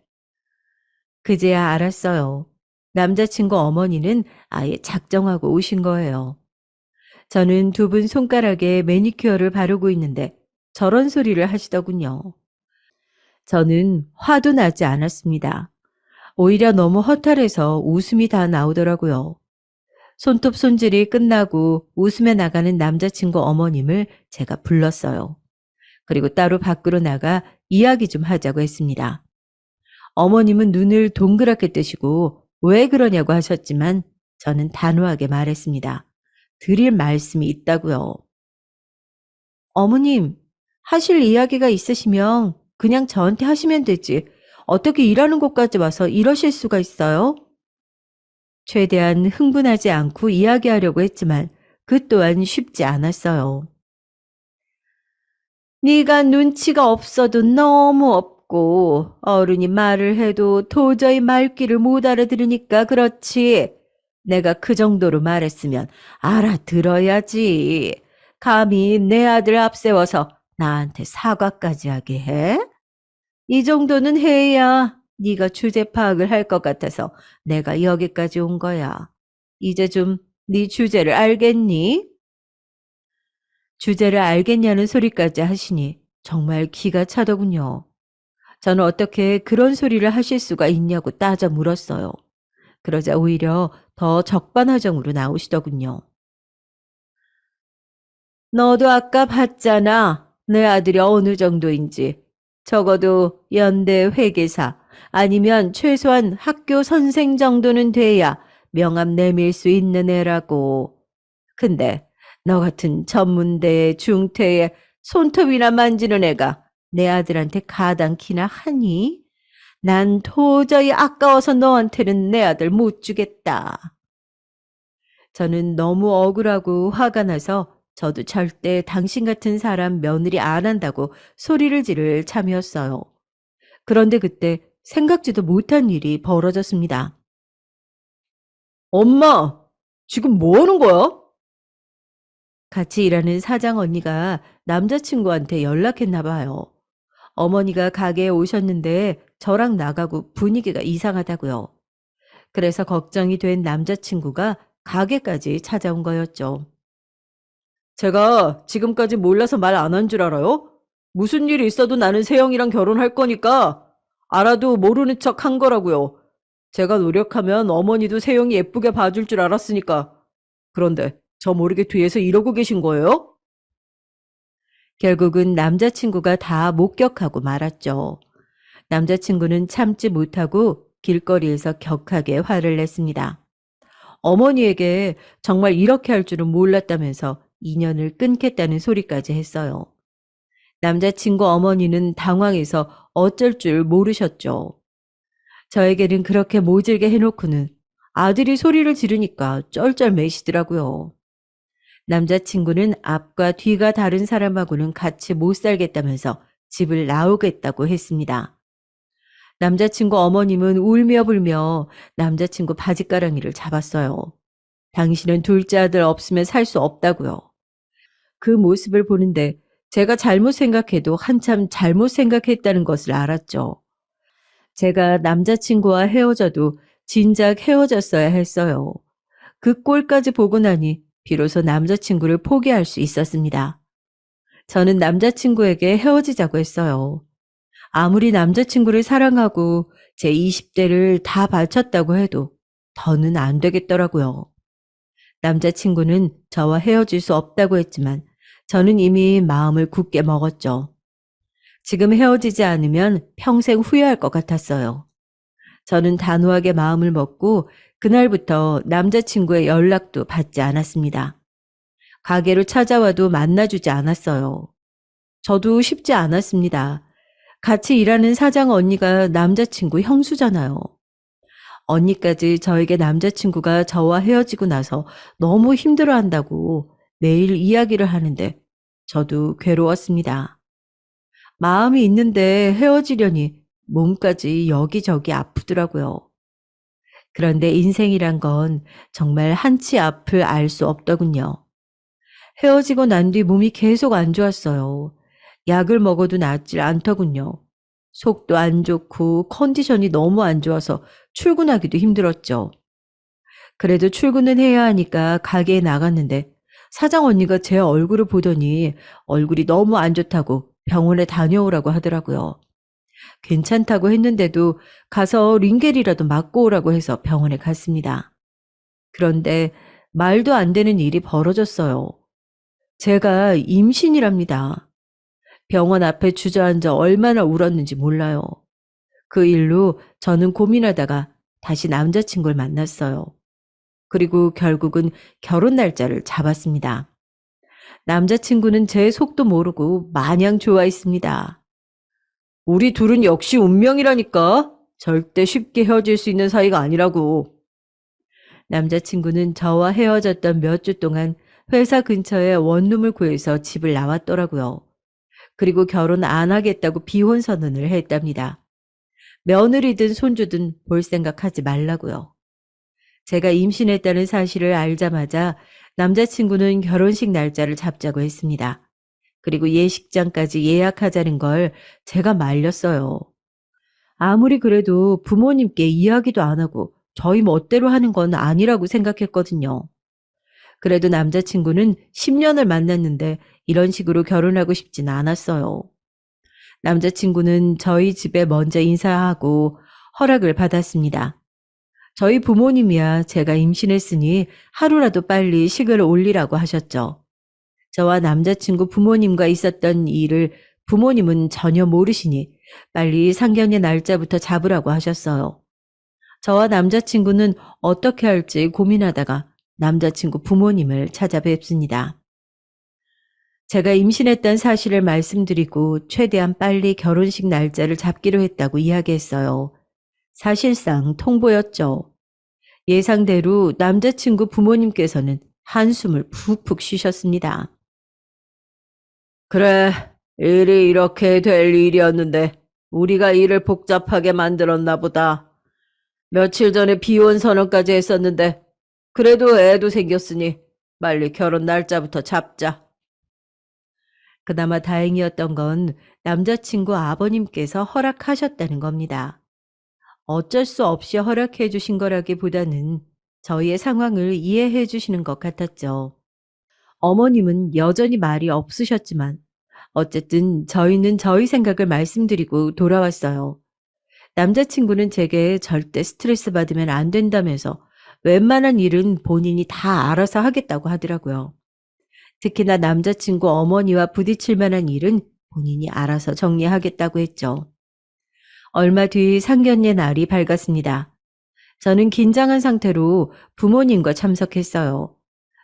그제야 알았어요. 남자친구 어머니는 아예 작정하고 오신 거예요. 저는 두 분 손가락에 매니큐어를 바르고 있는데 저런 소리를 하시더군요. 저는 화도 나지 않았습니다. 오히려 너무 허탈해서 웃음이 다 나오더라고요. 손톱 손질이 끝나고 웃으며 나가는 남자친구 어머님을 제가 불렀어요. 그리고 따로 밖으로 나가 이야기 좀 하자고 했습니다. 어머님은 눈을 동그랗게 뜨시고 왜 그러냐고 하셨지만 저는 단호하게 말했습니다. 드릴 말씀이 있다고요. 어머님, 하실 이야기가 있으시면 그냥 저한테 하시면 되지. 어떻게 일하는 곳까지 와서 이러실 수가 있어요? 최대한 흥분하지 않고 이야기하려고 했지만 그 또한 쉽지 않았어요. 네가 눈치가 없어도 너무 없고 어른이 말을 해도 도저히 말귀를 못 알아들으니까 그렇지. 내가 그 정도로 말했으면 알아들어야지. 감히 내 아들 앞세워서 나한테 사과까지 하게 해? 이 정도는 해야 네가 주제 파악을 할 것 같아서 내가 여기까지 온 거야. 이제 좀 네 주제를 알겠니? 주제를 알겠냐는 소리까지 하시니 정말 기가 차더군요. 저는 어떻게 그런 소리를 하실 수가 있냐고 따져 물었어요. 그러자 오히려 더 적반하장으로 나오시더군요. 너도 아까 봤잖아. 내 아들이 어느 정도인지. 적어도 연대 회계사 아니면 최소한 학교 선생 정도는 돼야 명함 내밀 수 있는 애라고. 근데 너 같은 전문대에 중퇴에 손톱이나 만지는 애가 내 아들한테 가당키나 하니? 난 도저히 아까워서 너한테는 내 아들 못 주겠다. 저는 너무 억울하고 화가 나서 저도 절대 당신 같은 사람 며느리 안 한다고 소리를 지를 참이었어요. 그런데 그때 생각지도 못한 일이 벌어졌습니다. 엄마, 지금 뭐 하는 거야? 같이 일하는 사장 언니가 남자친구한테 연락했나 봐요. 어머니가 가게에 오셨는데 저랑 나가고 분위기가 이상하다고요. 그래서 걱정이 된 남자친구가 가게까지 찾아온 거였죠. 제가 지금까지 몰라서 말 안 한 줄 알아요? 무슨 일이 있어도 나는 세영이랑 결혼할 거니까 알아도 모르는 척 한 거라고요. 제가 노력하면 어머니도 세영이 예쁘게 봐줄 줄 알았으니까. 그런데 저 모르게 뒤에서 이러고 계신 거예요? 결국은 남자친구가 다 목격하고 말았죠. 남자친구는 참지 못하고 길거리에서 격하게 화를 냈습니다. 어머니에게 정말 이렇게 할 줄은 몰랐다면서 인연을 끊겠다는 소리까지 했어요. 남자친구 어머니는 당황해서 어쩔 줄 모르셨죠. 저에게는 그렇게 모질게 해놓고는 아들이 소리를 지르니까 쩔쩔매시더라고요. 남자친구는 앞과 뒤가 다른 사람하고는 같이 못 살겠다면서 집을 나오겠다고 했습니다. 남자친구 어머님은 울며 불며 남자친구 바지가랑이를 잡았어요. 당신은 둘째 아들 없으면 살 수 없다고요. 그 모습을 보는데 제가 잘못 생각해도 한참 잘못 생각했다는 것을 알았죠. 제가 남자친구와 헤어져도 진작 헤어졌어야 했어요. 그 꼴까지 보고 나니 비로소 남자친구를 포기할 수 있었습니다. 저는 남자친구에게 헤어지자고 했어요. 아무리 남자친구를 사랑하고 제 20대를 다 바쳤다고 해도 더는 안 되겠더라고요. 남자친구는 저와 헤어질 수 없다고 했지만 저는 이미 마음을 굳게 먹었죠. 지금 헤어지지 않으면 평생 후회할 것 같았어요. 저는 단호하게 마음을 먹고 그날부터 남자친구의 연락도 받지 않았습니다. 가게로 찾아와도 만나주지 않았어요. 저도 쉽지 않았습니다. 같이 일하는 사장 언니가 남자친구 형수잖아요. 언니까지 저에게 남자친구가 저와 헤어지고 나서 너무 힘들어한다고 매일 이야기를 하는데 저도 괴로웠습니다. 마음이 있는데 헤어지려니 몸까지 여기저기 아프더라고요. 그런데 인생이란 건 정말 한치 앞을 알 수 없더군요. 헤어지고 난 뒤 몸이 계속 안 좋았어요. 약을 먹어도 낫질 않더군요. 속도 안 좋고 컨디션이 너무 안 좋아서 출근하기도 힘들었죠. 그래도 출근은 해야 하니까 가게에 나갔는데 사장 언니가 제 얼굴을 보더니 얼굴이 너무 안 좋다고 병원에 다녀오라고 하더라고요. 괜찮다고 했는데도 가서 링겔이라도 맞고 오라고 해서 병원에 갔습니다. 그런데 말도 안 되는 일이 벌어졌어요. 제가 임신이랍니다. 병원 앞에 주저앉아 얼마나 울었는지 몰라요. 그 일로 저는 고민하다가 다시 남자친구를 만났어요. 그리고 결국은 결혼 날짜를 잡았습니다. 남자친구는 제 속도 모르고 마냥 좋아했습니다. 우리 둘은 역시 운명이라니까. 절대 쉽게 헤어질 수 있는 사이가 아니라고. 남자친구는 저와 헤어졌던 몇 주 동안 회사 근처에 원룸을 구해서 집을 나왔더라고요. 그리고 결혼 안 하겠다고 비혼 선언을 했답니다. 며느리든 손주든 볼 생각하지 말라고요. 제가 임신했다는 사실을 알자마자 남자친구는 결혼식 날짜를 잡자고 했습니다. 그리고 예식장까지 예약하자는 걸 제가 말렸어요. 아무리 그래도 부모님께 이야기도 안 하고 저희 멋대로 하는 건 아니라고 생각했거든요. 그래도 남자친구는 10년을 만났는데 이런 식으로 결혼하고 싶진 않았어요. 남자친구는 저희 집에 먼저 인사하고 허락을 받았습니다. 저희 부모님이야 제가 임신했으니 하루라도 빨리 식을 올리라고 하셨죠. 저와 남자친구 부모님과 있었던 일을 부모님은 전혀 모르시니 빨리 상견례 날짜부터 잡으라고 하셨어요. 저와 남자친구는 어떻게 할지 고민하다가 남자친구 부모님을 찾아뵙습니다. 제가 임신했던 사실을 말씀드리고 최대한 빨리 결혼식 날짜를 잡기로 했다고 이야기했어요. 사실상 통보였죠. 예상대로 남자친구 부모님께서는 한숨을 푹푹 쉬셨습니다. 그래, 일이 이렇게 될 일이었는데 우리가 일을 복잡하게 만들었나 보다. 며칠 전에 비혼 선언까지 했었는데 그래도 애도 생겼으니 빨리 결혼 날짜부터 잡자. 그나마 다행이었던 건 남자친구 아버님께서 허락하셨다는 겁니다. 어쩔 수 없이 허락해 주신 거라기보다는 저희의 상황을 이해해 주시는 것 같았죠. 어머님은 여전히 말이 없으셨지만 어쨌든 저희는 저희 생각을 말씀드리고 돌아왔어요. 남자친구는 제게 절대 스트레스 받으면 안 된다면서 웬만한 일은 본인이 다 알아서 하겠다고 하더라고요. 특히나 남자친구 어머니와 부딪힐 만한 일은 본인이 알아서 정리하겠다고 했죠. 얼마 뒤 상견례 날이 밝았습니다. 저는 긴장한 상태로 부모님과 참석했어요.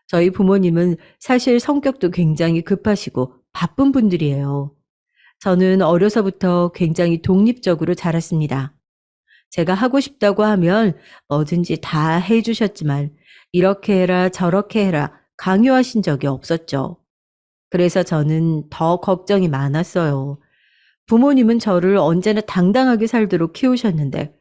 저희 부모님은 사실 성격도 굉장히 급하시고 바쁜 분들이에요. 저는 어려서부터 굉장히 독립적으로 자랐습니다. 제가 하고 싶다고 하면 뭐든지 다 해주셨지만 이렇게 해라 저렇게 해라 강요하신 적이 없었죠. 그래서 저는 더 걱정이 많았어요. 부모님은 저를 언제나 당당하게 살도록 키우셨는데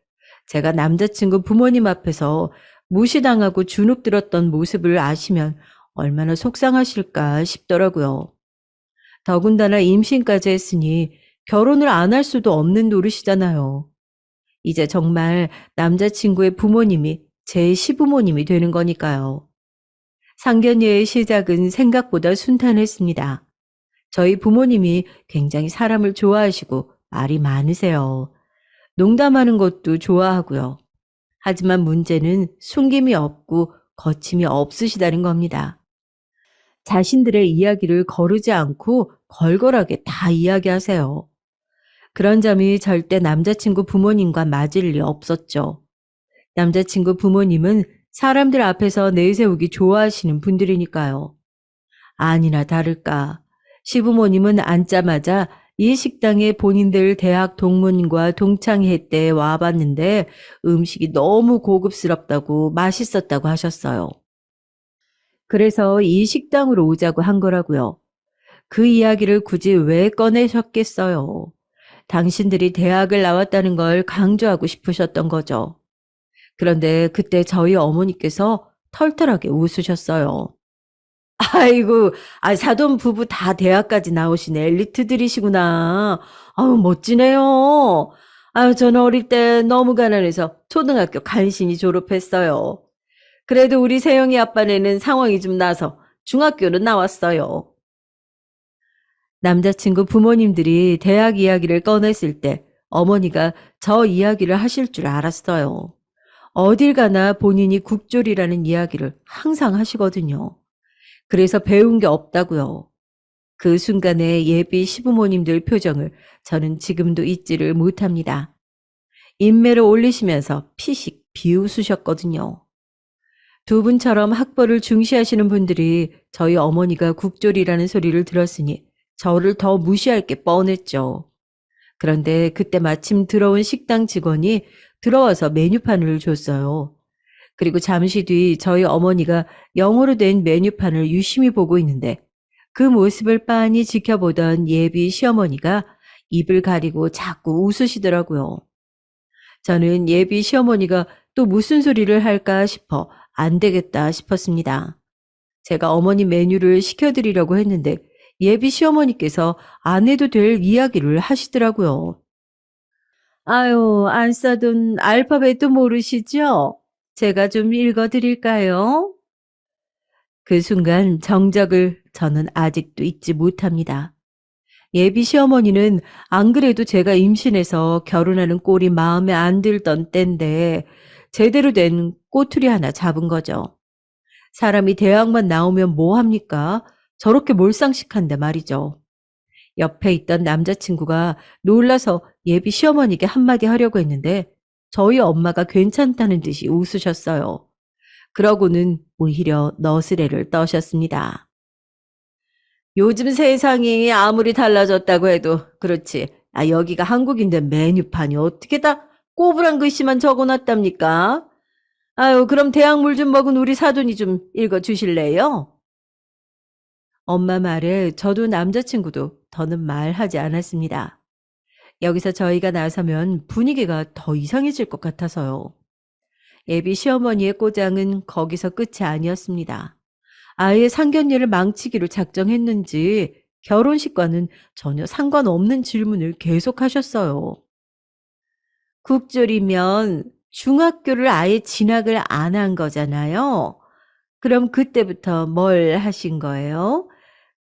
제가 남자친구 부모님 앞에서 무시당하고 주눅 들었던 모습을 아시면 얼마나 속상하실까 싶더라고요. 더군다나 임신까지 했으니 결혼을 안 할 수도 없는 노릇이잖아요. 이제 정말 남자친구의 부모님이 제 시부모님이 되는 거니까요. 상견례의 시작은 생각보다 순탄했습니다. 저희 부모님이 굉장히 사람을 좋아하시고 말이 많으세요. 농담하는 것도 좋아하고요. 하지만 문제는 숨김이 없고 거침이 없으시다는 겁니다. 자신들의 이야기를 거르지 않고 걸걸하게 다 이야기하세요. 그런 점이 절대 남자친구 부모님과 맞을 리 없었죠. 남자친구 부모님은 사람들 앞에서 내세우기 좋아하시는 분들이니까요. 아니나 다를까. 시부모님은 앉자마자 이 식당에 본인들 대학 동문과 동창회 때 와봤는데 음식이 너무 고급스럽다고 맛있었다고 하셨어요. 그래서 이 식당으로 오자고 한 거라고요. 그 이야기를 굳이 왜 꺼내셨겠어요? 당신들이 대학을 나왔다는 걸 강조하고 싶으셨던 거죠. 그런데 그때 저희 어머니께서 털털하게 웃으셨어요. 아이고, 사돈 부부 다 대학까지 나오신 엘리트들이시구나. 아유, 멋지네요. 아유, 저는 어릴 때 너무 가난해서 초등학교 간신히 졸업했어요. 그래도 우리 세영이 아빠네는 상황이 좀 나서 중학교는 나왔어요. 남자친구 부모님들이 대학 이야기를 꺼냈을 때 어머니가 저 이야기를 하실 줄 알았어요. 어딜 가나 본인이 국졸이라는 이야기를 항상 하시거든요. 그래서 배운 게 없다고요. 그 순간의 예비 시부모님들 표정을 저는 지금도 잊지를 못합니다. 인매를 올리시면서 피식 비웃으셨거든요. 두 분처럼 학벌을 중시하시는 분들이 저희 어머니가 국졸이라는 소리를 들었으니 저를 더 무시할 게 뻔했죠. 그런데 그때 마침 들어온 식당 직원이 들어와서 메뉴판을 줬어요. 그리고 잠시 뒤 저희 어머니가 영어로 된 메뉴판을 유심히 보고 있는데 그 모습을 빤히 지켜보던 예비 시어머니가 입을 가리고 자꾸 웃으시더라고요. 저는 예비 시어머니가 또 무슨 소리를 할까 싶어 안 되겠다 싶었습니다. 제가 어머니 메뉴를 시켜드리려고 했는데 예비 시어머니께서 안 해도 될 이야기를 하시더라고요. 아유, 안 써둔 알파벳도 모르시죠? 제가 좀 읽어드릴까요? 그 순간 정적을 저는 아직도 잊지 못합니다. 예비 시어머니는 안 그래도 제가 임신해서 결혼하는 꼴이 마음에 안 들던 때인데 제대로 된 꼬투리 하나 잡은 거죠. 사람이 대학만 나오면 뭐 합니까? 저렇게 몰상식한데 말이죠. 옆에 있던 남자친구가 놀라서 예비 시어머니께 한마디 하려고 했는데 저희 엄마가 괜찮다는 듯이 웃으셨어요. 그러고는 오히려 너스레를 떠셨습니다. 요즘 세상이 아무리 달라졌다고 해도 그렇지. 여기가 한국인데 메뉴판이 어떻게 다 꼬부랑 글씨만 적어놨답니까? 아유, 그럼 대학물 좀 먹은 우리 사돈이 좀 읽어주실래요? 엄마 말에 저도 남자친구도 더는 말하지 않았습니다. 여기서 저희가 나서면 분위기가 더 이상해질 것 같아서요. 예비 시어머니의 꼬장은 거기서 끝이 아니었습니다. 아예 상견례를 망치기로 작정했는지 결혼식과는 전혀 상관없는 질문을 계속하셨어요. 국졸이면 중학교를 아예 진학을 안 한 거잖아요. 그럼 그때부터 뭘 하신 거예요?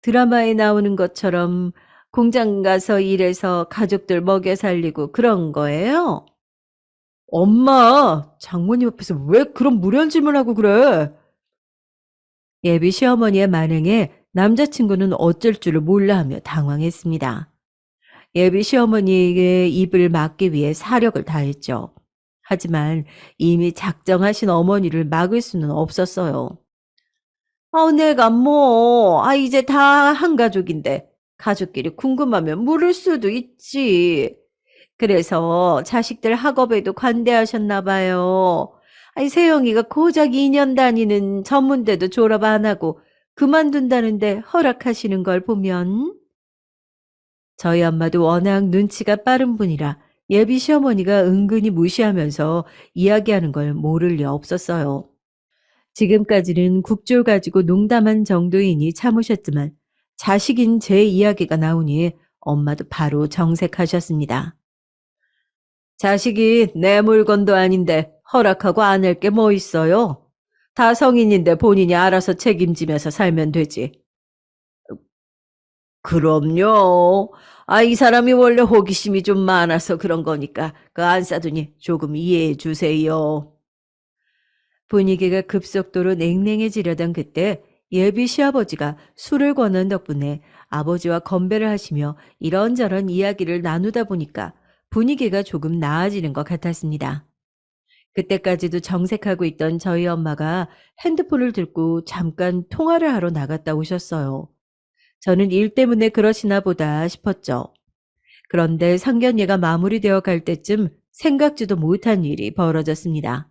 드라마에 나오는 것처럼 공장 가서 일해서 가족들 먹여 살리고 그런 거예요? 엄마, 장모님 앞에서 왜 그런 무례한 질문하고 그래? 예비 시어머니의 만행에 남자친구는 어쩔 줄을 몰라 하며 당황했습니다. 예비 시어머니의 입을 막기 위해 사력을 다했죠. 하지만 이미 작정하신 어머니를 막을 수는 없었어요. 내가 뭐, 이제 다 한 가족인데, 가족끼리 궁금하면 물을 수도 있지. 그래서 자식들 학업에도 관대하셨나 봐요. 세영이가 고작 2년 다니는 전문대도 졸업 안 하고 그만둔다는데 허락하시는 걸 보면 저희 엄마도 워낙 눈치가 빠른 분이라 예비 시어머니가 은근히 무시하면서 이야기하는 걸 모를 리 없었어요. 지금까지는 국졸 가지고 농담한 정도이니 참으셨지만 자식인 제 이야기가 나오니 엄마도 바로 정색하셨습니다. 자식이 내 물건도 아닌데 허락하고 안 할 게 뭐 있어요? 다 성인인데 본인이 알아서 책임지면서 살면 되지. 그럼요. 이 사람이 원래 호기심이 좀 많아서 그런 거니까 그 안 싸두니 조금 이해해 주세요. 분위기가 급속도로 냉랭해지려던 그때 예비 시아버지가 술을 권한 덕분에 아버지와 건배를 하시며 이런저런 이야기를 나누다 보니까 분위기가 조금 나아지는 것 같았습니다. 그때까지도 정색하고 있던 저희 엄마가 핸드폰을 들고 잠깐 통화를 하러 나갔다 오셨어요. 저는 일 때문에 그러시나 보다 싶었죠. 그런데 상견례가 마무리되어 갈 때쯤 생각지도 못한 일이 벌어졌습니다.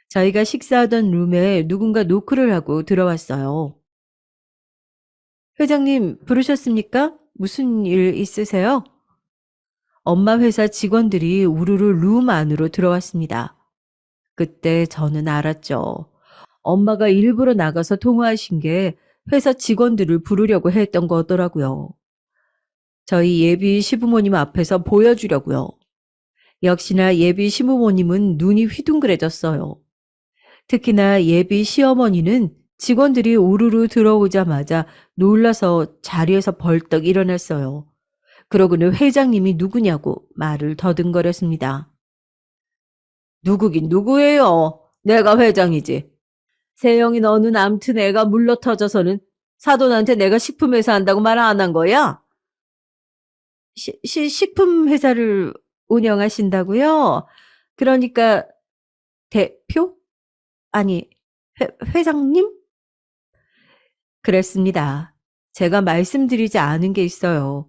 저희가 식사하던 룸에 누군가 노크를 하고 들어왔어요. 회장님, 부르셨습니까? 무슨 일 있으세요? 엄마 회사 직원들이 우르르 룸 안으로 들어왔습니다. 그때 저는 알았죠. 엄마가 일부러 나가서 통화하신 게 회사 직원들을 부르려고 했던 거더라고요. 저희 예비 시부모님 앞에서 보여주려고요. 역시나 예비 시부모님은 눈이 휘둥그레졌어요. 특히나 예비 시어머니는 직원들이 우르르 들어오자마자 놀라서 자리에서 벌떡 일어났어요. 그러고는 회장님이 누구냐고 말을 더듬거렸습니다. 누구긴 누구예요? 내가 회장이지. 세영이 너는 암튼 애가 물러터져서는 사돈한테 내가 식품회사 한다고 말 안 한 거야? 식품 회사를 운영하신다고요? 그러니까 대표? 아니, 회장님? 그랬습니다. 제가 말씀드리지 않은 게 있어요.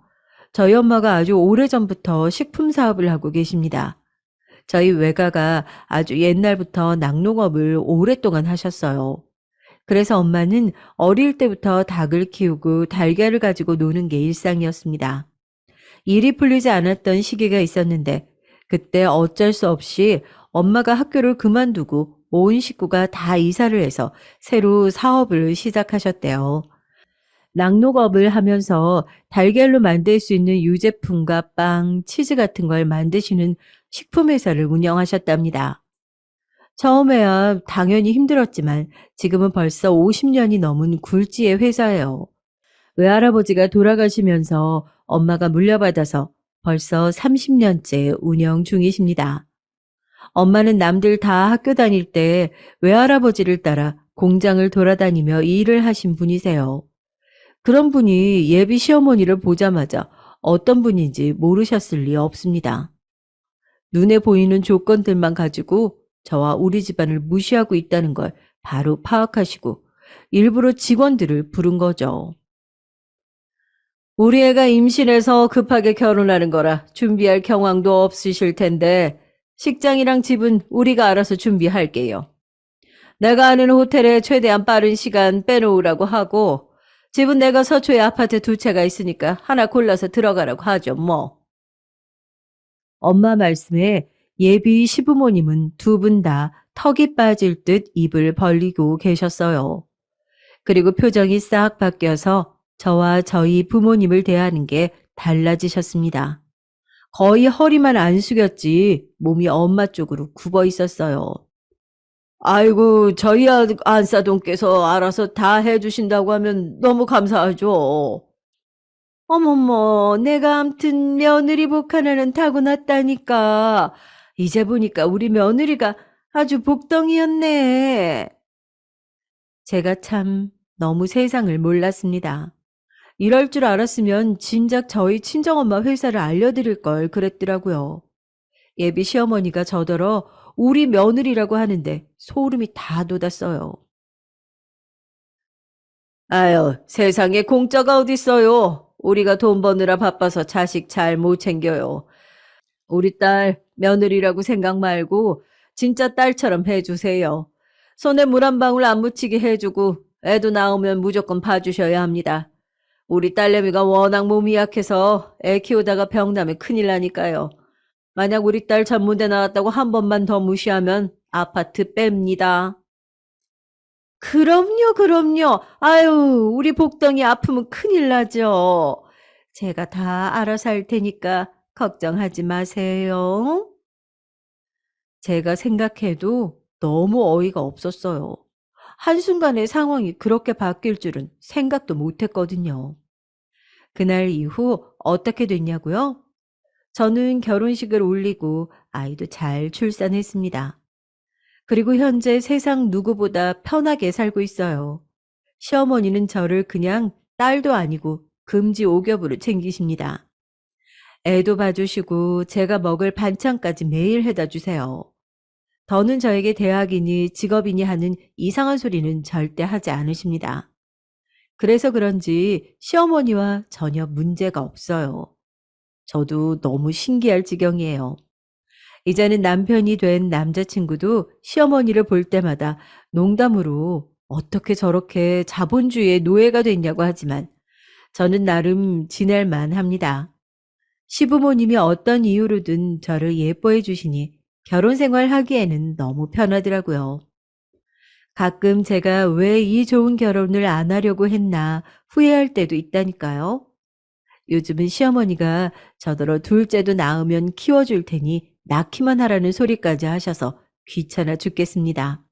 저희 엄마가 아주 오래전부터 식품 사업을 하고 계십니다. 저희 외가가 아주 옛날부터 낙농업을 오랫동안 하셨어요. 그래서 엄마는 어릴 때부터 닭을 키우고 달걀을 가지고 노는 게 일상이었습니다. 일이 풀리지 않았던 시기가 있었는데 그때 어쩔 수 없이 엄마가 학교를 그만두고 온 식구가 다 이사를 해서 새로 사업을 시작하셨대요. 낙농업을 하면서 달걀로 만들 수 있는 유제품과 빵, 치즈 같은 걸 만드시는 식품회사를 운영하셨답니다. 처음에야 당연히 힘들었지만 지금은 벌써 50년이 넘은 굴지의 회사예요. 외할아버지가 돌아가시면서 엄마가 물려받아서 벌써 30년째 운영 중이십니다. 엄마는 남들 다 학교 다닐 때 외할아버지를 따라 공장을 돌아다니며 일을 하신 분이세요. 그런 분이 예비 시어머니를 보자마자 어떤 분인지 모르셨을 리 없습니다. 눈에 보이는 조건들만 가지고 저와 우리 집안을 무시하고 있다는 걸 바로 파악하시고 일부러 직원들을 부른 거죠. 우리 애가 임신해서 급하게 결혼하는 거라 준비할 경황도 없으실 텐데 식장이랑 집은 우리가 알아서 준비할게요. 내가 아는 호텔에 최대한 빠른 시간 빼놓으라고 하고 집은 내가 서초에 아파트 2채가 있으니까 하나 골라서 들어가라고 하죠 뭐. 엄마 말씀에 예비 시부모님은 두 분 다 턱이 빠질 듯 입을 벌리고 계셨어요. 그리고 표정이 싹 바뀌어서 저와 저희 부모님을 대하는 게 달라지셨습니다. 거의 허리만 안 숙였지 몸이 엄마 쪽으로 굽어 있었어요. 아이고, 저희 안사돈께서 알아서 다 해주신다고 하면 너무 감사하죠. 어머머, 내가 암튼 며느리 복 하나는 타고났다니까. 이제 보니까 우리 며느리가 아주 복덩이였네. 제가 참 너무 세상을 몰랐습니다. 이럴 줄 알았으면 진작 저희 친정엄마 회사를 알려드릴 걸 그랬더라고요. 예비 시어머니가 저더러 우리 며느리라고 하는데 소름이 다 돋았어요. 아유, 세상에 공짜가 어딨어요. 우리가 돈 버느라 바빠서 자식 잘 못 챙겨요. 우리 딸 며느리라고 생각 말고 진짜 딸처럼 해주세요. 손에 물 한 방울 안 묻히게 해주고 애도 나오면 무조건 봐주셔야 합니다. 우리 딸내미가 워낙 몸이 약해서 애 키우다가 병 나면 큰일 나니까요. 만약 우리 딸 전문대 나왔다고 한 번만 더 무시하면 아파트 뺍니다. 그럼요, 그럼요. 아유, 우리 복덩이 아프면 큰일 나죠. 제가 다 알아서 할 테니까 걱정하지 마세요. 제가 생각해도 너무 어이가 없었어요. 한순간에 상황이 그렇게 바뀔 줄은 생각도 못 했거든요. 그날 이후 어떻게 됐냐고요? 저는 결혼식을 올리고 아이도 잘 출산했습니다. 그리고 현재 세상 누구보다 편하게 살고 있어요. 시어머니는 저를 그냥 딸도 아니고 금지 오겹으로 챙기십니다. 애도 봐주시고 제가 먹을 반찬까지 매일 해다 주세요. 더는 저에게 대학이니 직업이니 하는 이상한 소리는 절대 하지 않으십니다. 그래서 그런지 시어머니와 전혀 문제가 없어요. 저도 너무 신기할 지경이에요. 이제는 남편이 된 남자친구도 시어머니를 볼 때마다 농담으로 어떻게 저렇게 자본주의의 노예가 됐냐고 하지만 저는 나름 지낼만 합니다. 시부모님이 어떤 이유로든 저를 예뻐해 주시니 결혼 생활 하기에는 너무 편하더라고요. 가끔 제가 왜 이 좋은 결혼을 안 하려고 했나 후회할 때도 있다니까요. 요즘은 시어머니가 저더러 둘째도 낳으면 키워줄 테니 낳기만 하라는 소리까지 하셔서 귀찮아 죽겠습니다.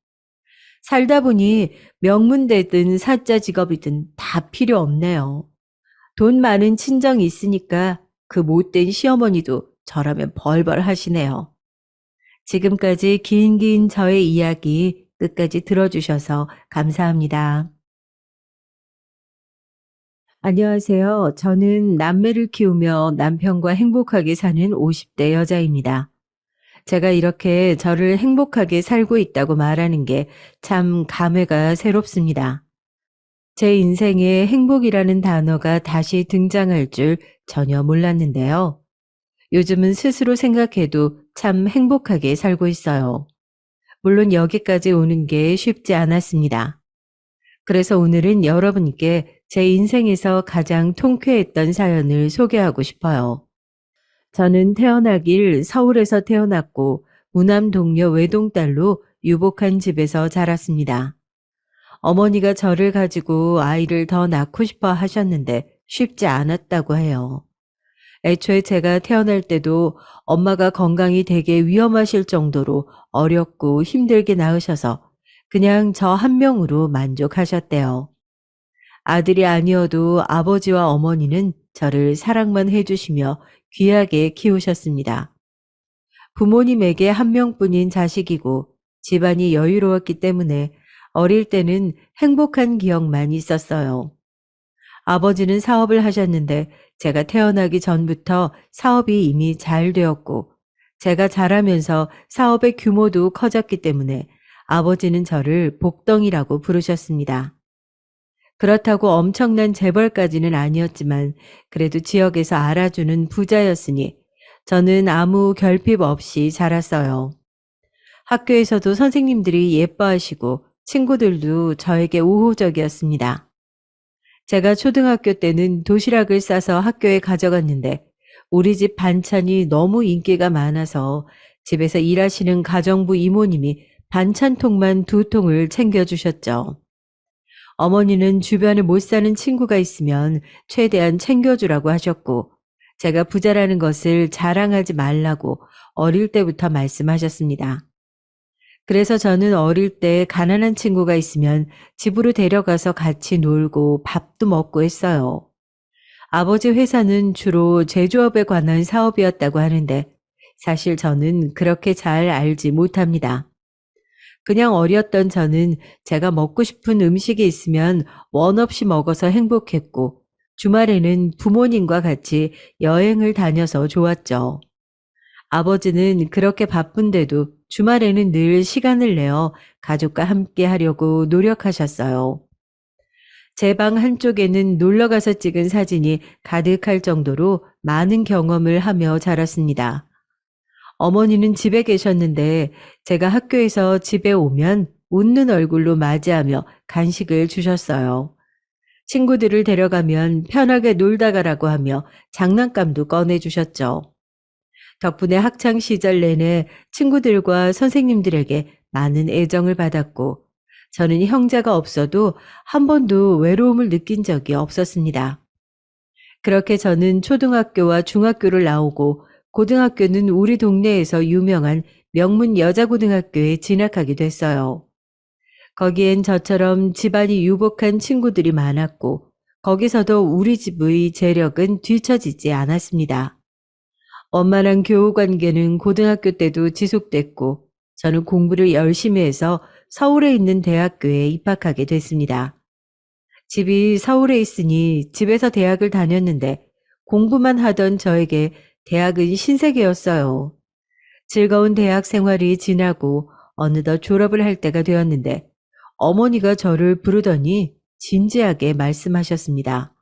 살다 보니 명문대든 사자 직업이든 다 필요 없네요. 돈 많은 친정이 있으니까 그 못된 시어머니도 저라면 벌벌 하시네요. 지금까지 긴 저의 이야기 끝까지 들어주셔서 감사합니다. 안녕하세요. 저는 남매를 키우며 남편과 행복하게 사는 50대 여자입니다. 제가 이렇게 저를 행복하게 살고 있다고 말하는 게 참 감회가 새롭습니다. 제 인생에 행복이라는 단어가 다시 등장할 줄 전혀 몰랐는데요. 요즘은 스스로 생각해도 참 행복하게 살고 있어요. 물론 여기까지 오는 게 쉽지 않았습니다. 그래서 오늘은 여러분께 제 인생에서 가장 통쾌했던 사연을 소개하고 싶어요. 저는 태어나길 서울에서 태어났고 무남 동료 외동딸로 유복한 집에서 자랐습니다. 어머니가 저를 가지고 아이를 더 낳고 싶어 하셨는데 쉽지 않았다고 해요. 애초에 제가 태어날 때도 엄마가 건강이 되게 위험하실 정도로 어렵고 힘들게 낳으셔서 그냥 저 한 명으로 만족하셨대요. 아들이 아니어도 아버지와 어머니는 저를 사랑만 해주시며 귀하게 키우셨습니다. 부모님에게 한 명뿐인 자식이고 집안이 여유로웠기 때문에 어릴 때는 행복한 기억만 있었어요. 아버지는 사업을 하셨는데 제가 태어나기 전부터 사업이 이미 잘 되었고 제가 자라면서 사업의 규모도 커졌기 때문에 아버지는 저를 복덩이라고 부르셨습니다. 그렇다고 엄청난 재벌까지는 아니었지만 그래도 지역에서 알아주는 부자였으니 저는 아무 결핍 없이 자랐어요. 학교에서도 선생님들이 예뻐하시고 친구들도 저에게 우호적이었습니다. 제가 초등학교 때는 도시락을 싸서 학교에 가져갔는데 우리 집 반찬이 너무 인기가 많아서 집에서 일하시는 가정부 이모님이 반찬통만 2통을 챙겨주셨죠. 어머니는 주변에 못 사는 친구가 있으면 최대한 챙겨주라고 하셨고 제가 부자라는 것을 자랑하지 말라고 어릴 때부터 말씀하셨습니다. 그래서 저는 어릴 때 가난한 친구가 있으면 집으로 데려가서 같이 놀고 밥도 먹고 했어요. 아버지 회사는 주로 제조업에 관한 사업이었다고 하는데 사실 저는 그렇게 잘 알지 못합니다. 그냥 어렸던 저는 제가 먹고 싶은 음식이 있으면 원 없이 먹어서 행복했고 주말에는 부모님과 같이 여행을 다녀서 좋았죠. 아버지는 그렇게 바쁜데도 주말에는 늘 시간을 내어 가족과 함께 하려고 노력하셨어요. 제 방 한쪽에는 놀러 가서 찍은 사진이 가득할 정도로 많은 경험을 하며 자랐습니다. 어머니는 집에 계셨는데 제가 학교에서 집에 오면 웃는 얼굴로 맞이하며 간식을 주셨어요. 친구들을 데려가면 편하게 놀다 가라고 하며 장난감도 꺼내주셨죠. 덕분에 학창 시절 내내 친구들과 선생님들에게 많은 애정을 받았고 저는 형제가 없어도 한 번도 외로움을 느낀 적이 없었습니다. 그렇게 저는 초등학교와 중학교를 나오고 고등학교는 우리 동네에서 유명한 명문 여자고등학교에 진학하게 됐어요. 거기엔 저처럼 집안이 유복한 친구들이 많았고 거기서도 우리 집의 재력은 뒤처지지 않았습니다. 원만한 교우 관계는 고등학교 때도 지속됐고 저는 공부를 열심히 해서 서울에 있는 대학교에 입학하게 됐습니다. 집이 서울에 있으니 집에서 대학을 다녔는데 공부만 하던 저에게 대학은 신세계였어요. 즐거운 대학 생활이 지나고 어느덧 졸업을 할 때가 되었는데 어머니가 저를 부르더니 진지하게 말씀하셨습니다.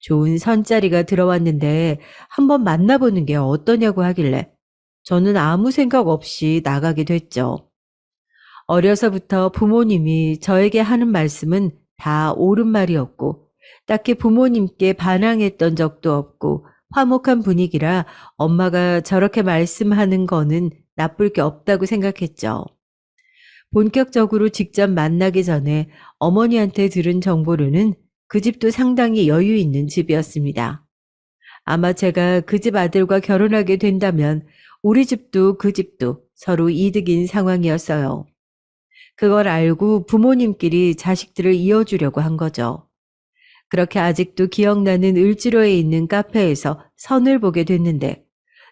좋은 선자리가 들어왔는데 한번 만나보는 게 어떠냐고 하길래 저는 아무 생각 없이 나가게 됐죠. 어려서부터 부모님이 저에게 하는 말씀은 다 옳은 말이었고 딱히 부모님께 반항했던 적도 없고 화목한 분위기라 엄마가 저렇게 말씀하는 거는 나쁠 게 없다고 생각했죠. 본격적으로 직접 만나기 전에 어머니한테 들은 정보로는 그 집도 상당히 여유 있는 집이었습니다. 아마 제가 그 집 아들과 결혼하게 된다면 우리 집도 그 집도 서로 이득인 상황이었어요. 그걸 알고 부모님끼리 자식들을 이어주려고 한 거죠. 그렇게 아직도 기억나는 을지로에 있는 카페에서 선을 보게 됐는데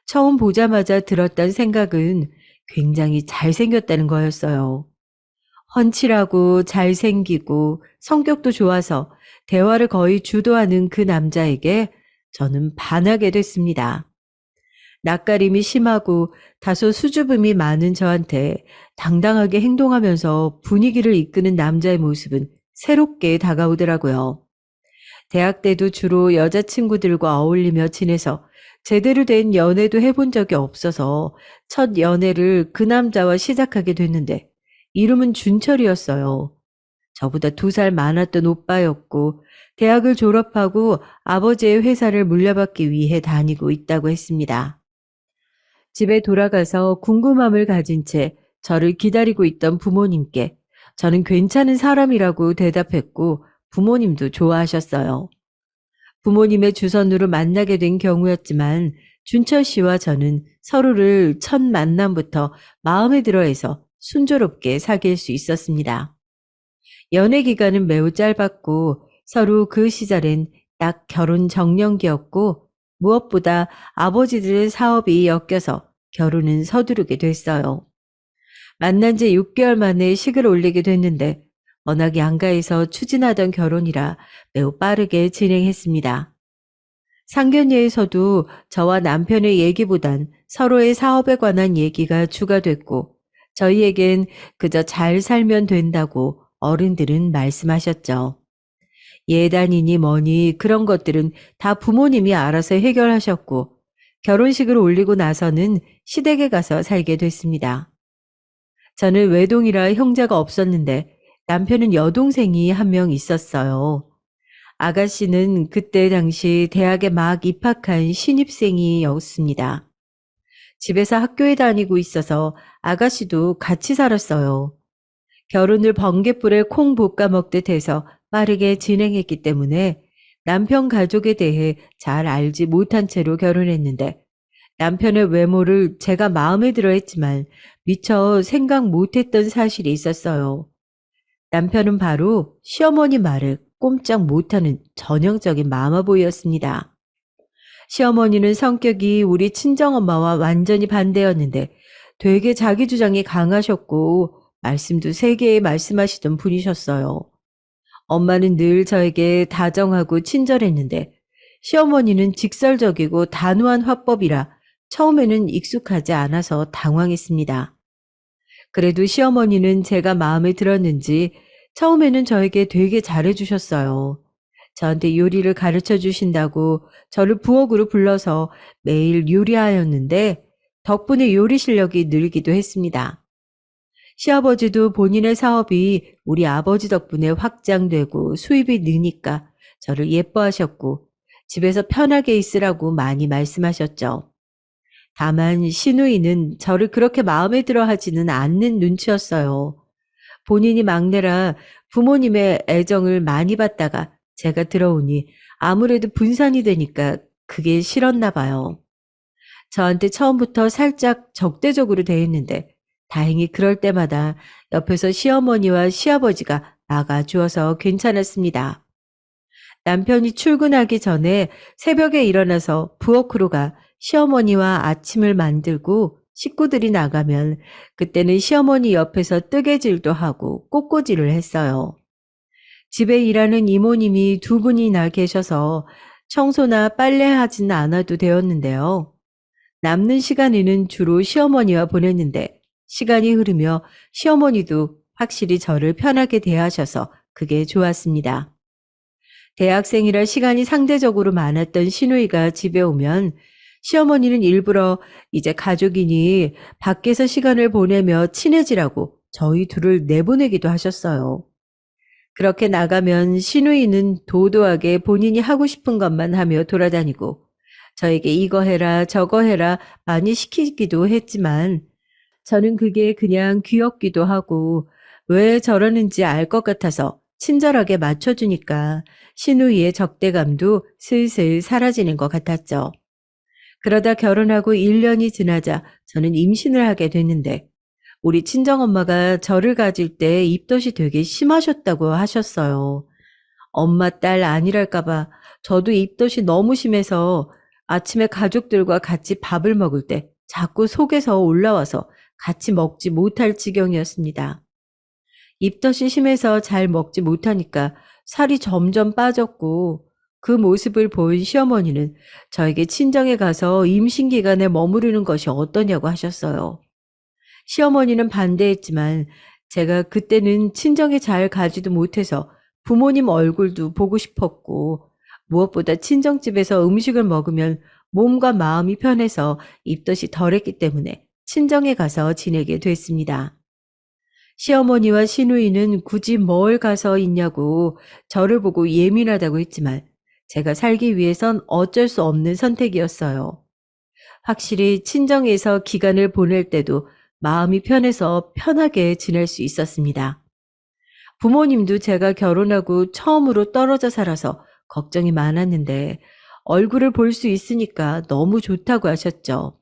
처음 보자마자 들었던 생각은 굉장히 잘생겼다는 거였어요. 훤칠하고 잘생기고 성격도 좋아서 대화를 거의 주도하는 그 남자에게 저는 반하게 됐습니다. 낯가림이 심하고 다소 수줍음이 많은 저한테 당당하게 행동하면서 분위기를 이끄는 남자의 모습은 새롭게 다가오더라고요. 대학 때도 주로 여자친구들과 어울리며 지내서 제대로 된 연애도 해본 적이 없어서 첫 연애를 그 남자와 시작하게 됐는데 이름은 준철이었어요. 저보다 2살 많았던 오빠였고 대학을 졸업하고 아버지의 회사를 물려받기 위해 다니고 있다고 했습니다. 집에 돌아가서 궁금함을 가진 채 저를 기다리고 있던 부모님께 저는 괜찮은 사람이라고 대답했고 부모님도 좋아하셨어요. 부모님의 주선으로 만나게 된 경우였지만 준철 씨와 저는 서로를 첫 만남부터 마음에 들어해서 순조롭게 사귈 수 있었습니다. 연애 기간은 매우 짧았고 서로 그 시절엔 딱 결혼 정년기였고 무엇보다 아버지들의 사업이 엮여서 결혼은 서두르게 됐어요. 만난 지 6개월 만에 식을 올리게 됐는데 워낙 양가에서 추진하던 결혼이라 매우 빠르게 진행했습니다. 상견례에서도 저와 남편의 얘기보단 서로의 사업에 관한 얘기가 주가 됐고 저희에겐 그저 잘 살면 된다고 어른들은 말씀하셨죠. 예단이니 뭐니 그런 것들은 다 부모님이 알아서 해결하셨고 결혼식을 올리고 나서는 시댁에 가서 살게 됐습니다. 저는 외동이라 형제가 없었는데 남편은 여동생이 한 명 있었어요. 아가씨는 그때 당시 대학에 막 입학한 신입생이었습니다. 집에서 학교에 다니고 있어서 아가씨도 같이 살았어요. 결혼을 번갯불에 콩 볶아 먹듯 해서 빠르게 진행했기 때문에 남편 가족에 대해 잘 알지 못한 채로 결혼했는데 남편의 외모를 제가 마음에 들어 했지만 미처 생각 못했던 사실이 있었어요. 남편은 바로 시어머니 말을 꼼짝 못하는 전형적인 마마보이였습니다. 시어머니는 성격이 우리 친정엄마와 완전히 반대였는데 되게 자기 주장이 강하셨고 말씀도 세게 말씀하시던 분이셨어요. 엄마는 늘 저에게 다정하고 친절했는데 시어머니는 직설적이고 단호한 화법이라 처음에는 익숙하지 않아서 당황했습니다. 그래도 시어머니는 제가 마음에 들었는지 처음에는 저에게 되게 잘해주셨어요. 저한테 요리를 가르쳐 주신다고 저를 부엌으로 불러서 매일 요리하였는데 덕분에 요리 실력이 늘기도 했습니다. 시아버지도 본인의 사업이 우리 아버지 덕분에 확장되고 수입이 느니까 저를 예뻐하셨고 집에서 편하게 있으라고 많이 말씀하셨죠. 다만 시누이는 저를 그렇게 마음에 들어 하지는 않는 눈치였어요. 본인이 막내라 부모님의 애정을 많이 받다가 제가 들어오니 아무래도 분산이 되니까 그게 싫었나 봐요. 저한테 처음부터 살짝 적대적으로 대했는데 다행히 그럴 때마다 옆에서 시어머니와 시아버지가 막아주어서 괜찮았습니다. 남편이 출근하기 전에 새벽에 일어나서 부엌으로 가 시어머니와 아침을 만들고 식구들이 나가면 그때는 시어머니 옆에서 뜨개질도 하고 꽃꽂이를 했어요. 집에 일하는 이모님이 두 분이나 계셔서 청소나 빨래하진 않아도 되었는데요. 남는 시간에는 주로 시어머니와 보냈는데 시간이 흐르며 시어머니도 확실히 저를 편하게 대하셔서 그게 좋았습니다. 대학생이라 시간이 상대적으로 많았던 시누이가 집에 오면 시어머니는 일부러 이제 가족이니 밖에서 시간을 보내며 친해지라고 저희 둘을 내보내기도 하셨어요. 그렇게 나가면 시누이는 도도하게 본인이 하고 싶은 것만 하며 돌아다니고 저에게 이거 해라 저거 해라 많이 시키기도 했지만 저는 그게 그냥 귀엽기도 하고 왜 저러는지 알 것 같아서 친절하게 맞춰주니까 시누이의 적대감도 슬슬 사라지는 것 같았죠. 그러다 결혼하고 1년이 지나자 저는 임신을 하게 됐는데 우리 친정엄마가 저를 가질 때 입덧이 되게 심하셨다고 하셨어요. 엄마 딸 아니랄까봐 저도 입덧이 너무 심해서 아침에 가족들과 같이 밥을 먹을 때 자꾸 속에서 올라와서 같이 먹지 못할 지경이었습니다. 입덧이 심해서 잘 먹지 못하니까 살이 점점 빠졌고 그 모습을 본 시어머니는 저에게 친정에 가서 임신 기간에 머무르는 것이 어떠냐고 하셨어요. 시어머니는 반대했지만 제가 그때는 친정에 잘 가지도 못해서 부모님 얼굴도 보고 싶었고 무엇보다 친정집에서 음식을 먹으면 몸과 마음이 편해서 입덧이 덜했기 때문에 친정에 가서 지내게 됐습니다. 시어머니와 시누이는 굳이 뭘 가서 있냐고 저를 보고 예민하다고 했지만 제가 살기 위해선 어쩔 수 없는 선택이었어요. 확실히 친정에서 기간을 보낼 때도 마음이 편해서 편하게 지낼 수 있었습니다. 부모님도 제가 결혼하고 처음으로 떨어져 살아서 걱정이 많았는데 얼굴을 볼 수 있으니까 너무 좋다고 하셨죠.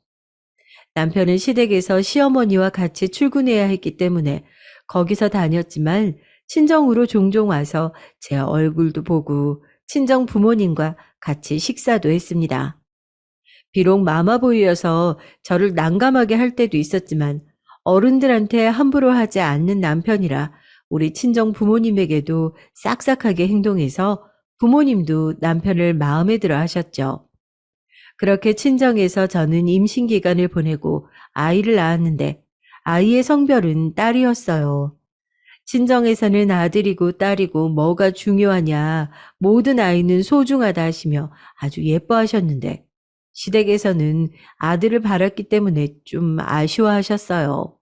남편은 시댁에서 시어머니와 같이 출근해야 했기 때문에 거기서 다녔지만 친정으로 종종 와서 제 얼굴도 보고 친정 부모님과 같이 식사도 했습니다. 비록 마마보이여서 저를 난감하게 할 때도 있었지만 어른들한테 함부로 하지 않는 남편이라 우리 친정 부모님에게도 싹싹하게 행동해서 부모님도 남편을 마음에 들어 하셨죠. 그렇게 친정에서 저는 임신 기간을 보내고 아이를 낳았는데 아이의 성별은 딸이었어요. 친정에서는 아들이고 딸이고 뭐가 중요하냐, 모든 아이는 소중하다 하시며 아주 예뻐하셨는데 시댁에서는 아들을 바랐기 때문에 좀 아쉬워하셨어요.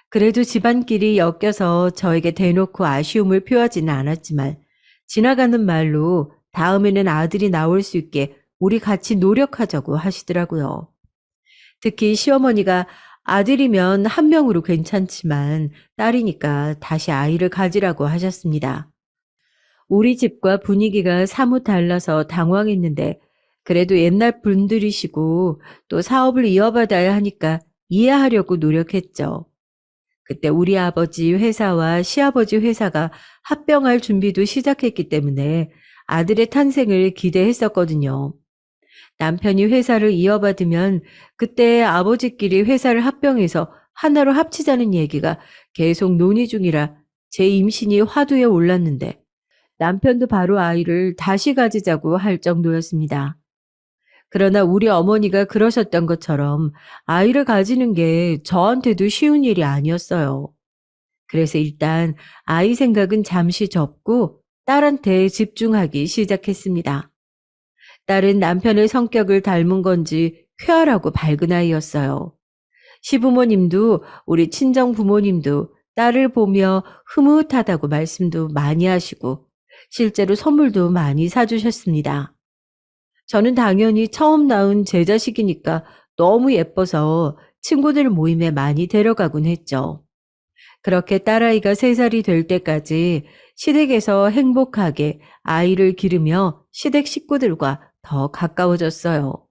그래도 집안끼리 엮여서 저에게 대놓고 아쉬움을 표하지는 않았지만 지나가는 말로 다음에는 아들이 나올 수 있게 우리 같이 노력하자고 하시더라고요. 특히 시어머니가 아들이면 한 명으로 괜찮지만 딸이니까 다시 아이를 가지라고 하셨습니다. 우리 집과 분위기가 사뭇 달라서 당황했는데 그래도 옛날 분들이시고 또 사업을 이어받아야 하니까 이해하려고 노력했죠. 그때 우리 아버지 회사와 시아버지 회사가 합병할 준비도 시작했기 때문에 아들의 탄생을 기대했었거든요. 남편이 회사를 이어받으면 그때 아버지끼리 회사를 합병해서 하나로 합치자는 얘기가 계속 논의 중이라 제 임신이 화두에 올랐는데 남편도 바로 아이를 다시 가지자고 할 정도였습니다. 그러나 우리 어머니가 그러셨던 것처럼 아이를 가지는 게 저한테도 쉬운 일이 아니었어요. 그래서 일단 아이 생각은 잠시 접고 딸한테 집중하기 시작했습니다. 딸은 남편의 성격을 닮은 건지 쾌활하고 밝은 아이였어요. 시부모님도 우리 친정 부모님도 딸을 보며 흐뭇하다고 말씀도 많이 하시고 실제로 선물도 많이 사주셨습니다. 저는 당연히 처음 낳은 제 자식이니까 너무 예뻐서 친구들 모임에 많이 데려가곤 했죠. 그렇게 딸아이가 3살이 될 때까지 시댁에서 행복하게 아이를 기르며 시댁 식구들과 더 가까워졌어요.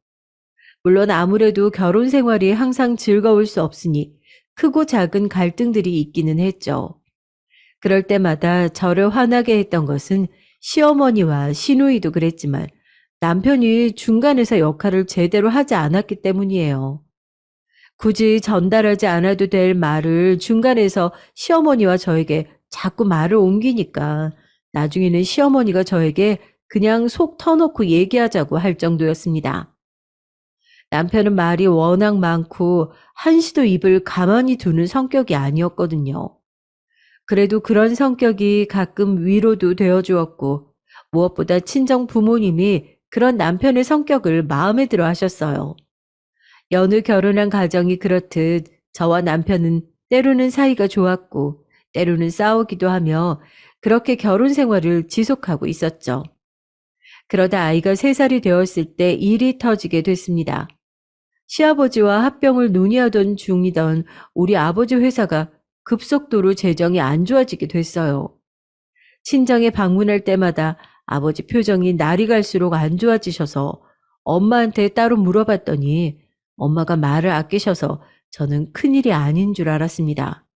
물론 아무래도 결혼 생활이 항상 즐거울 수 없으니 크고 작은 갈등들이 있기는 했죠. 그럴 때마다 저를 화나게 했던 것은 시어머니와 시누이도 그랬지만 남편이 중간에서 역할을 제대로 하지 않았기 때문이에요. 굳이 전달하지 않아도 될 말을 중간에서 시어머니와 저에게 자꾸 말을 옮기니까 나중에는 시어머니가 저에게 그냥 속 터놓고 얘기하자고 할 정도였습니다. 남편은 말이 워낙 많고 한시도 입을 가만히 두는 성격이 아니었거든요. 그래도 그런 성격이 가끔 위로도 되어 주었고 무엇보다 친정 부모님이 그런 남편의 성격을 마음에 들어 하셨어요. 여느 결혼한 가정이 그렇듯 저와 남편은 때로는 사이가 좋았고 때로는 싸우기도 하며 그렇게 결혼 생활을 지속하고 있었죠. 그러다 아이가 3살이 되었을 때 일이 터지게 됐습니다. 시아버지와 합병을 논의하던 중이던 우리 아버지 회사가 급속도로 재정이 안 좋아지게 됐어요. 친정에 방문할 때마다 아버지 표정이 날이 갈수록 안 좋아지셔서 엄마한테 따로 물어봤더니 엄마가 말을 아끼셔서 저는 큰일이 아닌 줄 알았습니다.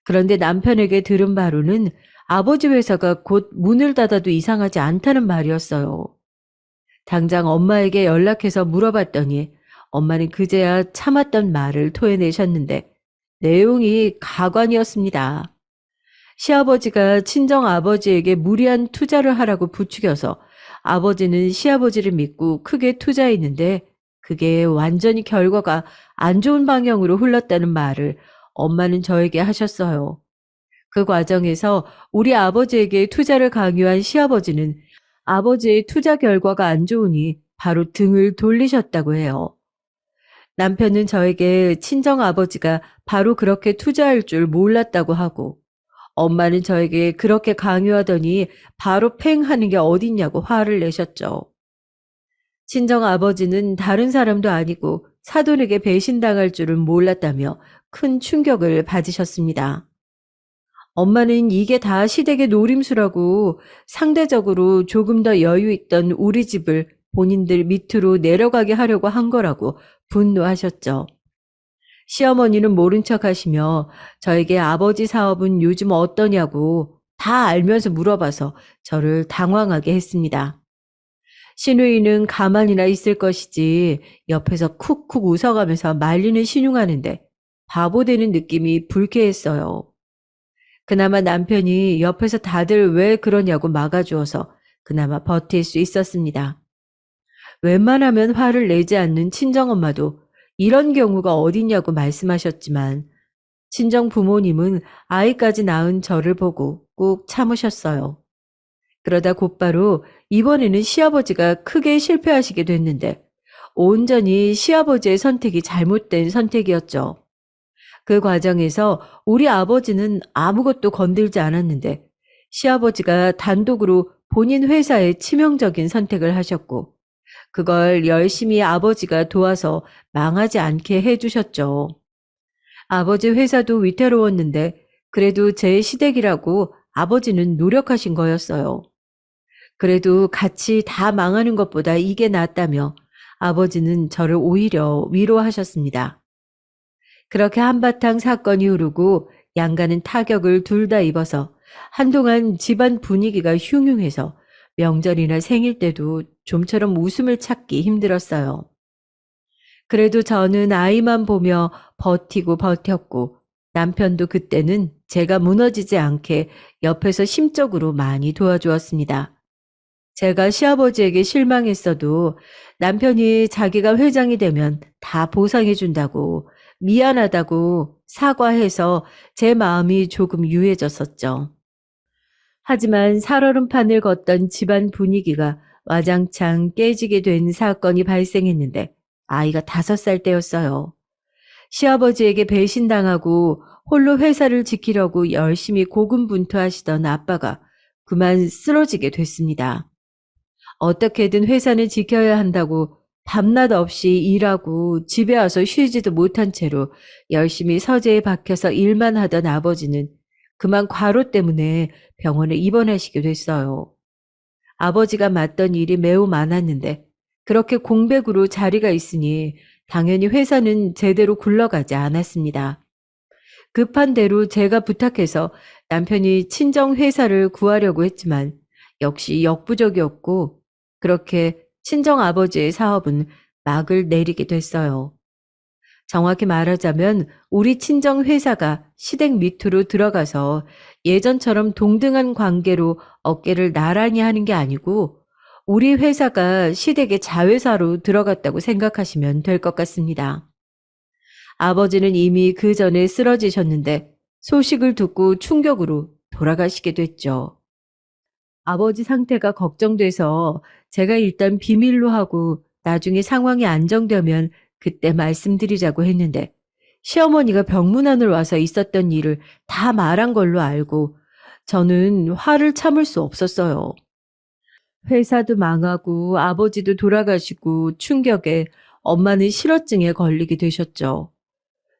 그런데 남편에게 들은 바로는 아버지 회사가 곧 문을 닫아도 이상하지 않다는 말이었어요. 당장 엄마에게 연락해서 물어봤더니 엄마는 그제야 참았던 말을 토해내셨는데 내용이 가관이었습니다. 시아버지가 친정 아버지에게 무리한 투자를 하라고 부추겨서 아버지는 시아버지를 믿고 크게 투자했는데 그게 완전히 결과가 안 좋은 방향으로 흘렀다는 말을 엄마는 저에게 하셨어요. 그 과정에서 우리 아버지에게 투자를 강요한 시아버지는 아버지의 투자 결과가 안 좋으니 바로 등을 돌리셨다고 해요. 남편은 저에게 친정 아버지가 바로 그렇게 투자할 줄 몰랐다고 하고 엄마는 저에게 그렇게 강요하더니 바로 팽 하는 게 어딨냐고 화를 내셨죠. 친정 아버지는 다른 사람도 아니고 사돈에게 배신당할 줄은 몰랐다며 큰 충격을 받으셨습니다. 엄마는 이게 다 시댁의 노림수라고 상대적으로 조금 더 여유 있던 우리 집을 본인들 밑으로 내려가게 하려고 한 거라고 분노하셨죠. 시어머니는 모른 척 하시며 저에게 아버지 사업은 요즘 어떠냐고 다 알면서 물어봐서 저를 당황하게 했습니다. 시누이는 가만히나 있을 것이지 옆에서 쿡쿡 웃어가면서 말리는 신용하는데 바보 되는 느낌이 불쾌했어요. 그나마 남편이 옆에서 다들 왜 그러냐고 막아주어서 그나마 버틸 수 있었습니다. 웬만하면 화를 내지 않는 친정엄마도 이런 경우가 어딨냐고 말씀하셨지만 친정 부모님은 아이까지 낳은 저를 보고 꾹 참으셨어요. 그러다 곧바로 이번에는 시아버지가 크게 실패하시게 됐는데 온전히 시아버지의 선택이 잘못된 선택이었죠. 그 과정에서 우리 아버지는 아무것도 건들지 않았는데 시아버지가 단독으로 본인 회사에 치명적인 선택을 하셨고 그걸 열심히 아버지가 도와서 망하지 않게 해주셨죠. 아버지 회사도 위태로웠는데 그래도 제 시댁이라고 아버지는 노력하신 거였어요. 그래도 같이 다 망하는 것보다 이게 낫다며 아버지는 저를 오히려 위로하셨습니다. 그렇게 한바탕 사건이 흐르고 양가는 타격을 둘 다 입어서 한동안 집안 분위기가 흉흉해서 명절이나 생일 때도 좀처럼 웃음을 찾기 힘들었어요. 그래도 저는 아이만 보며 버티고 버텼고 남편도 그때는 제가 무너지지 않게 옆에서 심적으로 많이 도와주었습니다. 제가 시아버지에게 실망했어도 남편이 자기가 회장이 되면 다 보상해준다고 미안하다고 사과해서 제 마음이 조금 유해졌었죠. 하지만 살얼음판을 걷던 집안 분위기가 와장창 깨지게 된 사건이 발생했는데 아이가 5살 때였어요. 시아버지에게 배신당하고 홀로 회사를 지키려고 열심히 고군분투하시던 아빠가 그만 쓰러지게 됐습니다. 어떻게든 회사는 지켜야 한다고 밤낮 없이 일하고 집에 와서 쉬지도 못한 채로 열심히 서재에 박혀서 일만 하던 아버지는 그만 과로 때문에 병원에 입원하시게 됐어요. 아버지가 맡던 일이 매우 많았는데 그렇게 공백으로 자리가 있으니 당연히 회사는 제대로 굴러가지 않았습니다. 급한 대로 제가 부탁해서 남편이 친정 회사를 구하려고 했지만 역시 역부족이었고 그렇게 친정 아버지의 사업은 막을 내리게 됐어요. 정확히 말하자면 우리 친정 회사가 시댁 밑으로 들어가서 예전처럼 동등한 관계로 어깨를 나란히 하는 게 아니고 우리 회사가 시댁의 자회사로 들어갔다고 생각하시면 될 것 같습니다. 아버지는 이미 그 전에 쓰러지셨는데 소식을 듣고 충격으로 돌아가시게 됐죠. 아버지 상태가 걱정돼서 제가 일단 비밀로 하고 나중에 상황이 안정되면 그때 말씀드리자고 했는데 시어머니가 병문안을 와서 있었던 일을 다 말한 걸로 알고 저는 화를 참을 수 없었어요. 회사도 망하고 아버지도 돌아가시고 충격에 엄마는 실어증에 걸리게 되셨죠.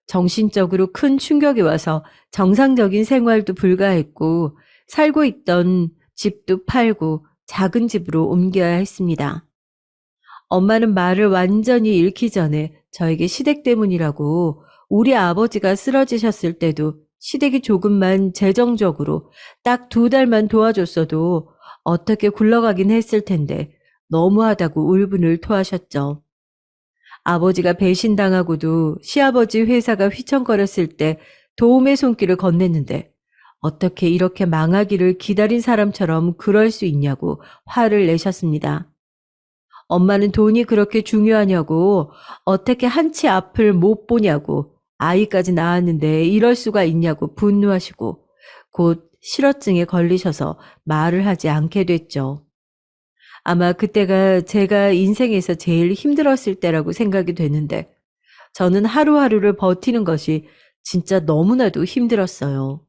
정신적으로 큰 충격이 와서 정상적인 생활도 불가했고 살고 있던 집도 팔고 작은 집으로 옮겨야 했습니다. 엄마는 말을 완전히 잃기 전에 저에게 시댁 때문이라고 우리 아버지가 쓰러지셨을 때도 시댁이 조금만 재정적으로 딱 2달만 도와줬어도 어떻게 굴러가긴 했을 텐데 너무하다고 울분을 토하셨죠. 아버지가 배신당하고도 시아버지 회사가 휘청거렸을 때 도움의 손길을 건넸는데 어떻게 이렇게 망하기를 기다린 사람처럼 그럴 수 있냐고 화를 내셨습니다. 엄마는 돈이 그렇게 중요하냐고 어떻게 한치 앞을 못 보냐고 아이까지 낳았는데 이럴 수가 있냐고 분노하시고 곧 실어증에 걸리셔서 말을 하지 않게 됐죠. 아마 그때가 제가 인생에서 제일 힘들었을 때라고 생각이 되는데 저는 하루하루를 버티는 것이 진짜 너무나도 힘들었어요.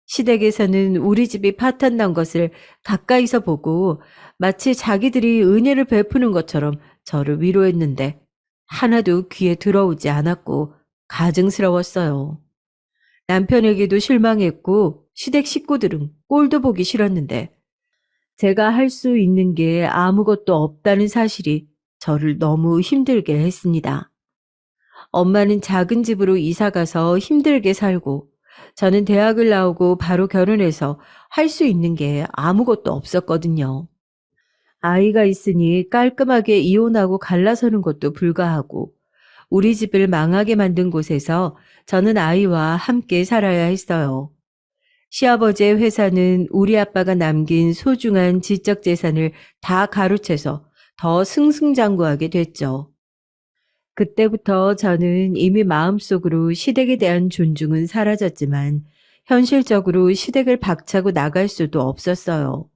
시댁에서는 우리 집이 파탄난 것을 가까이서 보고 마치 자기들이 은혜를 베푸는 것처럼 저를 위로했는데 하나도 귀에 들어오지 않았고 가증스러웠어요. 남편에게도 실망했고 시댁 식구들은 꼴도 보기 싫었는데 제가 할 수 있는 게 아무것도 없다는 사실이 저를 너무 힘들게 했습니다. 엄마는 작은 집으로 이사 가서 힘들게 살고 저는 대학을 나오고 바로 결혼해서 할 수 있는 게 아무것도 없었거든요. 아이가 있으니 깔끔하게 이혼하고 갈라서는 것도 불가하고 우리 집을 망하게 만든 곳에서 저는 아이와 함께 살아야 했어요. 시아버지의 회사는 우리 아빠가 남긴 소중한 지적 재산을 다 가로채서 더 승승장구하게 됐죠. 그때부터 저는 이미 마음속으로 시댁에 대한 존중은 사라졌지만 현실적으로 시댁을 박차고 나갈 수도 없었어요.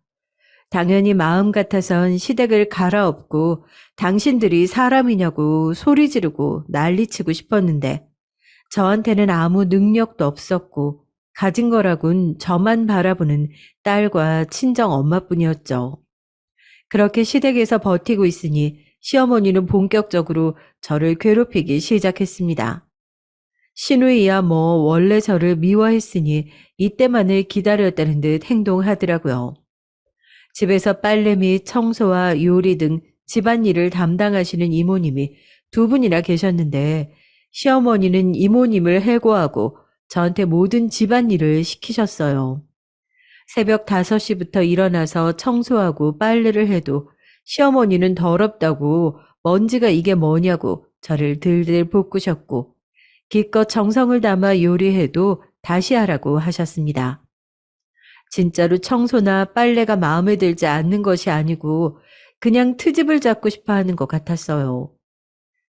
당연히 마음 같아선 시댁을 갈아엎고 당신들이 사람이냐고 소리 지르고 난리치고 싶었는데 저한테는 아무 능력도 없었고 가진 거라곤 저만 바라보는 딸과 친정 엄마뿐이었죠. 그렇게 시댁에서 버티고 있으니 시어머니는 본격적으로 저를 괴롭히기 시작했습니다. 시누이야 뭐 원래 저를 미워했으니 이때만을 기다렸다는 듯 행동하더라고요. 집에서 빨래 및 청소와 요리 등 집안일을 담당하시는 이모님이 두 분이나 계셨는데 시어머니는 이모님을 해고하고 저한테 모든 집안일을 시키셨어요. 새벽 5시부터 일어나서 청소하고 빨래를 해도 시어머니는 더럽다고 먼지가 이게 뭐냐고 저를 들들 볶으셨고 기껏 정성을 담아 요리해도 다시 하라고 하셨습니다. 진짜로 청소나 빨래가 마음에 들지 않는 것이 아니고 그냥 트집을 잡고 싶어 하는 것 같았어요.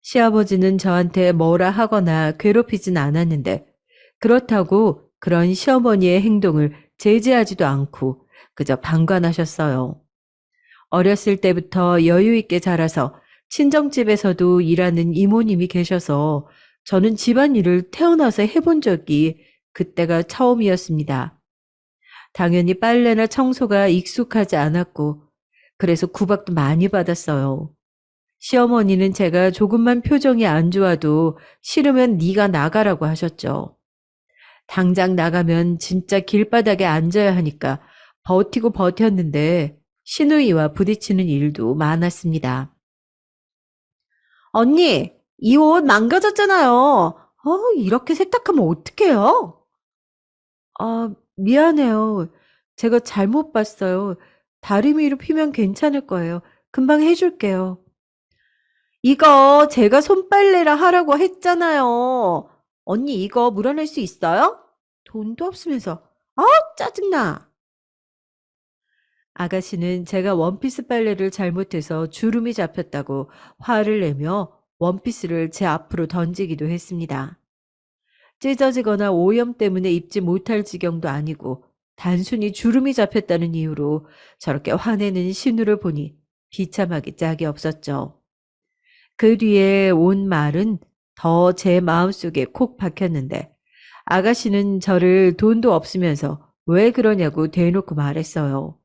시아버지는 저한테 뭐라 하거나 괴롭히진 않았는데 그렇다고 그런 시어머니의 행동을 제지하지도 않고 그저 방관하셨어요. 어렸을 때부터 여유 있게 자라서 친정집에서도 일하는 이모님이 계셔서 저는 집안일을 태어나서 해본 적이 그때가 처음이었습니다. 당연히 빨래나 청소가 익숙하지 않았고 그래서 구박도 많이 받았어요. 시어머니는 제가 조금만 표정이 안 좋아도 싫으면 네가 나가라고 하셨죠. 당장 나가면 진짜 길바닥에 앉아야 하니까 버티고 버텼는데 시누이와 부딪히는 일도 많았습니다. 언니, 이 옷 망가졌잖아요. 이렇게 세탁하면 어떡해요? 미안해요. 제가 잘못 봤어요. 다리미로 피면 괜찮을 거예요. 금방 해줄게요. 이거 제가 손빨래라 하라고 했잖아요. 언니 이거 물어낼 수 있어요? 돈도 없으면서. 짜증나. 아가씨는 제가 원피스 빨래를 잘못해서 주름이 잡혔다고 화를 내며 원피스를 제 앞으로 던지기도 했습니다. 찢어지거나 오염 때문에 입지 못할 지경도 아니고 단순히 주름이 잡혔다는 이유로 저렇게 화내는 신우를 보니 비참하기 짝이 없었죠. 그 뒤에 온 말은 더 제 마음속에 콕 박혔는데 아가씨는 저를 돈도 없으면서 왜 그러냐고 대놓고 말했어요.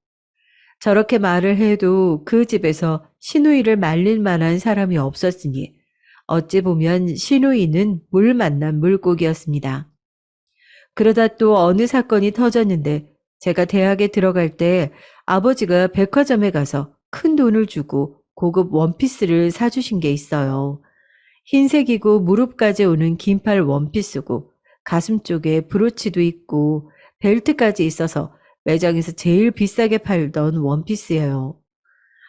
저렇게 말을 해도 그 집에서 시누이를 말릴 만한 사람이 없었으니 어찌 보면 시누이는 물 만난 물고기였습니다. 그러다 또 어느 사건이 터졌는데 제가 대학에 들어갈 때 아버지가 백화점에 가서 큰 돈을 주고 고급 원피스를 사주신 게 있어요. 흰색이고 무릎까지 오는 긴팔 원피스고 가슴 쪽에 브로치도 있고 벨트까지 있어서 매장에서 제일 비싸게 팔던 원피스예요.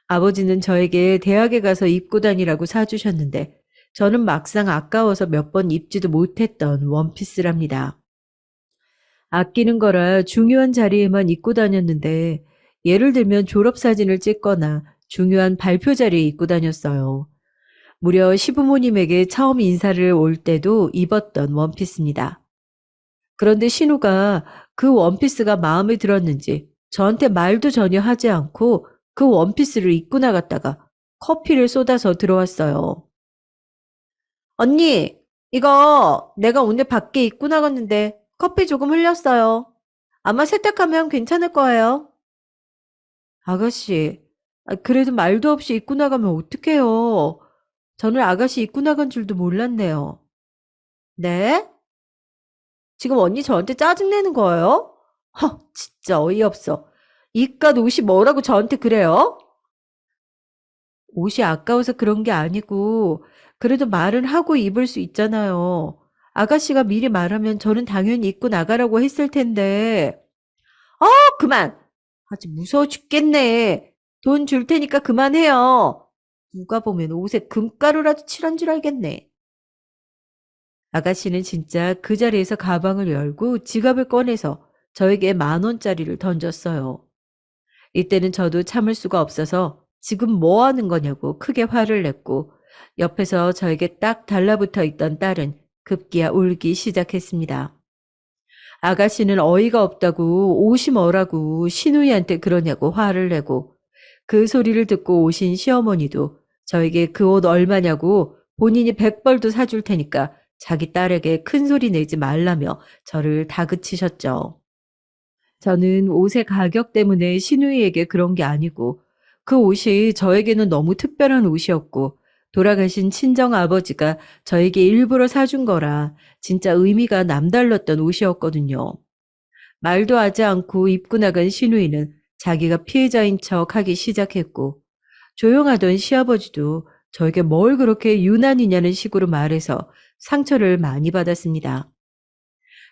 아버지는 저에게 대학에 가서 입고 다니라고 사주셨는데 저는 막상 아까워서 몇 번 입지도 못했던 원피스랍니다. 아끼는 거라 중요한 자리에만 입고 다녔는데 예를 들면 졸업사진을 찍거나 중요한 발표 자리에 입고 다녔어요. 무려 시부모님에게 처음 인사를 올 때도 입었던 원피스입니다. 그런데 신우가 그 원피스가 마음에 들었는지 저한테 말도 전혀 하지 않고 그 원피스를 입고 나갔다가 커피를 쏟아서 들어왔어요. 언니, 이거 내가 오늘 밖에 입고 나갔는데 커피 조금 흘렸어요. 아마 세탁하면 괜찮을 거예요. 아가씨, 그래도 말도 없이 입고 나가면 어떡해요. 저는 아가씨 입고 나간 줄도 몰랐네요. 네? 지금 언니 저한테 짜증내는 거예요? 진짜 어이없어. 이깟 옷이 뭐라고 저한테 그래요? 옷이 아까워서 그런 게 아니고, 그래도 말은 하고 입을 수 있잖아요. 아가씨가 미리 말하면 저는 당연히 입고 나가라고 했을 텐데. 그만! 아주 무서워 죽겠네. 돈 줄 테니까 그만해요. 누가 보면 옷에 금가루라도 칠한 줄 알겠네. 아가씨는 진짜 그 자리에서 가방을 열고 지갑을 꺼내서 저에게 10,000원짜리를 던졌어요. 이때는 저도 참을 수가 없어서 지금 뭐 하는 거냐고 크게 화를 냈고 옆에서 저에게 딱 달라붙어 있던 딸은 급기야 울기 시작했습니다. 아가씨는 어이가 없다고 옷이 뭐라고 시누이한테 그러냐고 화를 내고 그 소리를 듣고 오신 시어머니도 저에게 그 옷 얼마냐고 본인이 100벌도 사줄 테니까 자기 딸에게 큰 소리 내지 말라며 저를 다그치셨죠. 저는 옷의 가격 때문에 시누이에게 그런 게 아니고 그 옷이 저에게는 너무 특별한 옷이었고 돌아가신 친정 아버지가 저에게 일부러 사준 거라 진짜 의미가 남달랐던 옷이었거든요. 말도 하지 않고 입고 나간 시누이는 자기가 피해자인 척 하기 시작했고, 조용하던 시아버지도 저에게 뭘 그렇게 유난이냐는 식으로 말해서 상처를 많이 받았습니다.